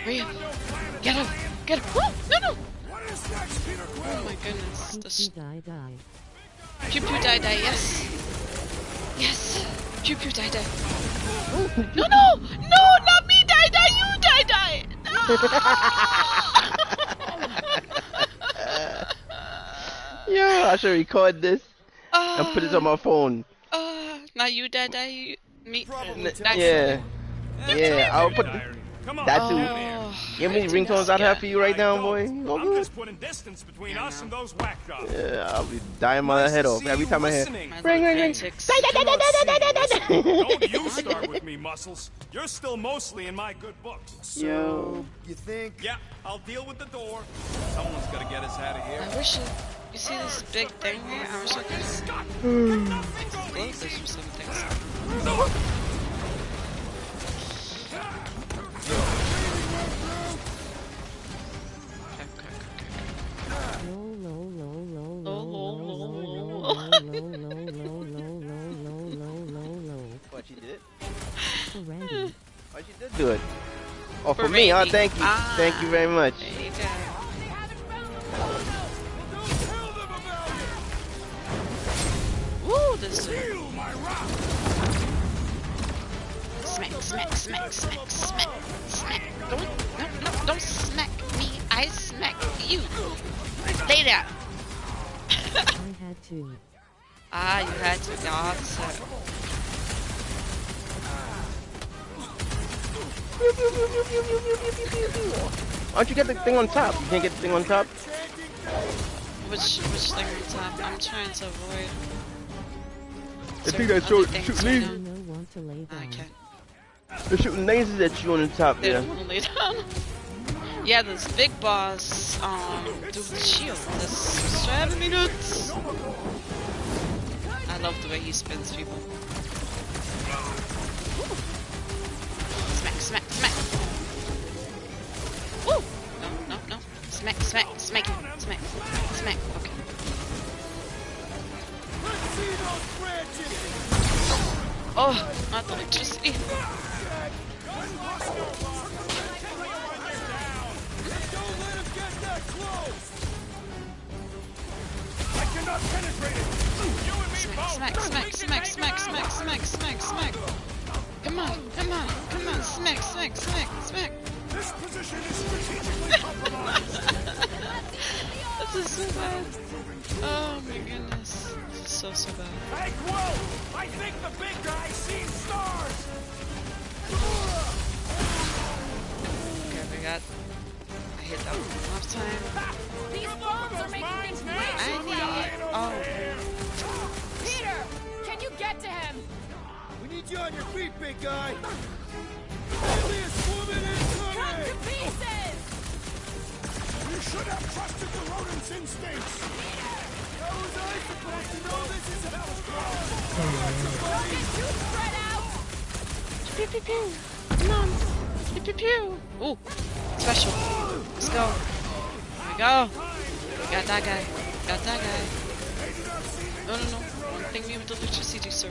Hurry up. Get him. Get him. Oh, no, no. What is next, Peter Quill? Oh my goodness. Die, die. Pew pew die die, yes. Yes. Pew pew die die. No, no! No, not me die die, you die die! Yeah, I should record this and put it on my phone. Not you die die, you, me. Yeah. Yeah, I'll put that too. You have any ringtones I'd have for you right now, boy? I'm just putting distance between us and those whack jobs. Yeah, I'll be dying my head off every time I hear ring, ring, ring. Don't you start with me, Muscles. You're still mostly in my good books. So, you think? Yeah, I'll deal with the door. Someone's got to get us out of here. I wish you see this big thing here? I wish I could close this or something. What you did? What you did do it? Oh, for me? Oh, thank you. Thank you very much. There you go. Woo, this smack, smack, smack, smack, smack, smack. Don't smack me. I smack you. Stay there. I had to. Ah, you had to. God, sir. Why don't you get the thing on top? You can't get the thing on top? Which thing on top? I'm trying to avoid. I think that's shooting lasers. Okay. They're shooting lasers at you on the top there. Yeah, this big boss, do the shield. This 7 minutes. I love the way he spins people. Smack, smack, smack. Woo! No, no, no. Smack, smack, smack, smack, smack. Okay. Oh, not the electricity. Smack, smack, smack, smack, smack, smack, smack, smack. Come on, come on, come on, smack, smack, smack, smack. This position is strategically compromised. This is so bad. Oh my goodness. This is so bad. Hey, Groot! I think the big guy sees stars! Okay, we got... I hit that one enough time. These bombs are making things way I too need... Oh. Peter! Can you get to him? We need you on your feet, big guy! Alias woman incoming! Cut to pieces! You should have trusted the rodent's instincts! How was I supposed to know this is how it's going? Don't get too spread out! Pew pew pew! Come on! Pew pew pew! Ooh! Special! Let's go! Here we go! We got that guy! Got that guy! No, no, no! One thing me with the electricity, sir.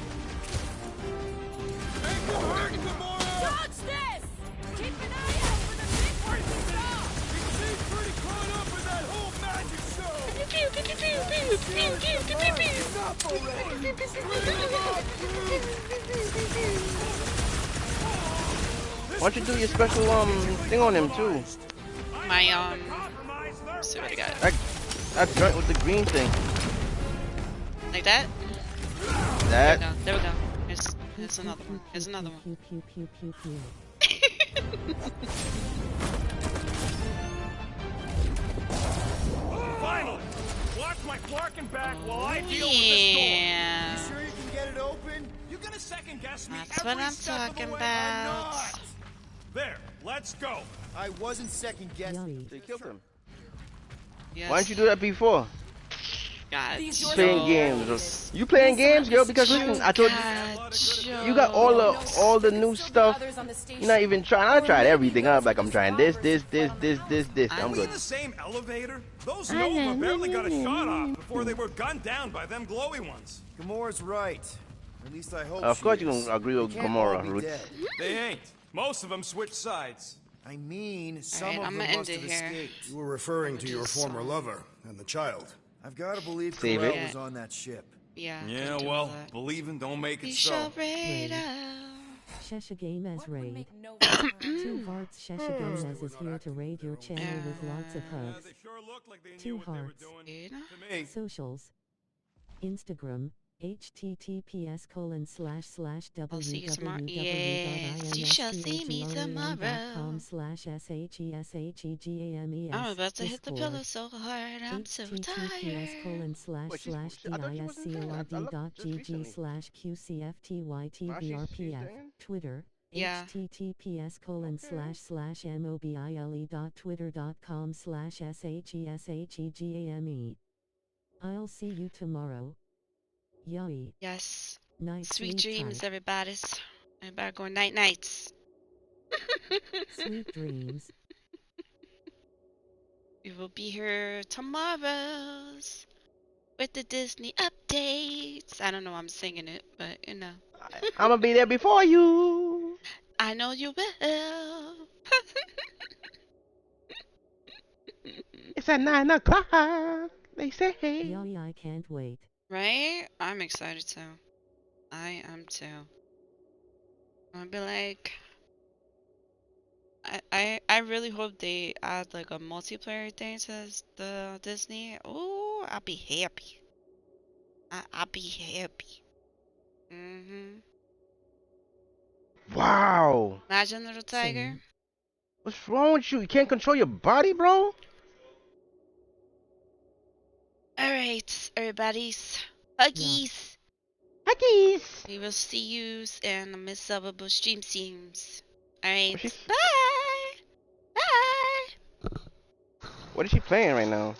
Dodge this! Keep an eye out for the big working dog! He seems pretty caught up in that whole magic show! Pew pew pew pew pew pew pew pew pew pew! Enough already! Why don't you do your special thing on him too? My let's see what I got. That joint with the green thing. Like that? That. There we go. Here's another one. Here's another one. Pew pew pew pew pew. Finally! Watch my Clarkin back while I deal with this door. Yeah. You sure you can get it open? You're gonna second guess me That's every what I'm step of the talking way. about. There, let's go. I wasn't second guessing. They killed him. Yes. Why didn't you do that before? God. Playing games. You playing games, girl? Because listen, I told you, you got all the new stuff. You're not even trying. I tried everything. I'm like, I'm trying this. I'm good. In the same elevator? Those Nova barely got a shot off before they were gunned down by them glowy ones. Gamora's right. At least I hope. Of course, she you is. can agree with They can't all Gamora, be Roots. dead. They ain't. Most of them switched sides. I mean, some Alright, of I'm them gonna must end have it here. escaped. You were referring to your former lover and the child. I've got to believe Save Corell it. was on that ship. Yeah. Yeah, well, believing don't make it so. Raid. Sheshagames Raid. 2 hearts. Sheshagames is here to raid your channel with lots of hugs. 2 hearts. Socials. Instagram. I'll see you tomorrow. Yes, you shall see me tomorrow. I'm about to hit the pillow so hard, I'm so tired. https://discord.gg/qcftytbrpf. Twitter. Yeah. https://mobile.twitter.com/sheshegame. I'll see you tomorrow. Yai. Yes. Night Sweet dreams, everybody. Everybody go night nights. Sweet dreams. We will be here tomorrow with the Disney updates. I don't know why I'm singing it, but you know. I'm gonna be there before you. I know you will. It's at 9 o'clock. They say. Yai, I can't wait. Right? I'm excited too. I am too. I'll be like, I really hope they add like a multiplayer thing to the Disney. Oh, I'll be happy. I'll be happy. Wow. Imagine little tiger. What's wrong with you? You can't control your body, bro? Alright, everybody's huggies. Huggies. We will see you in the miserable stream seams. Alright, bye. Bye. What is she playing right now?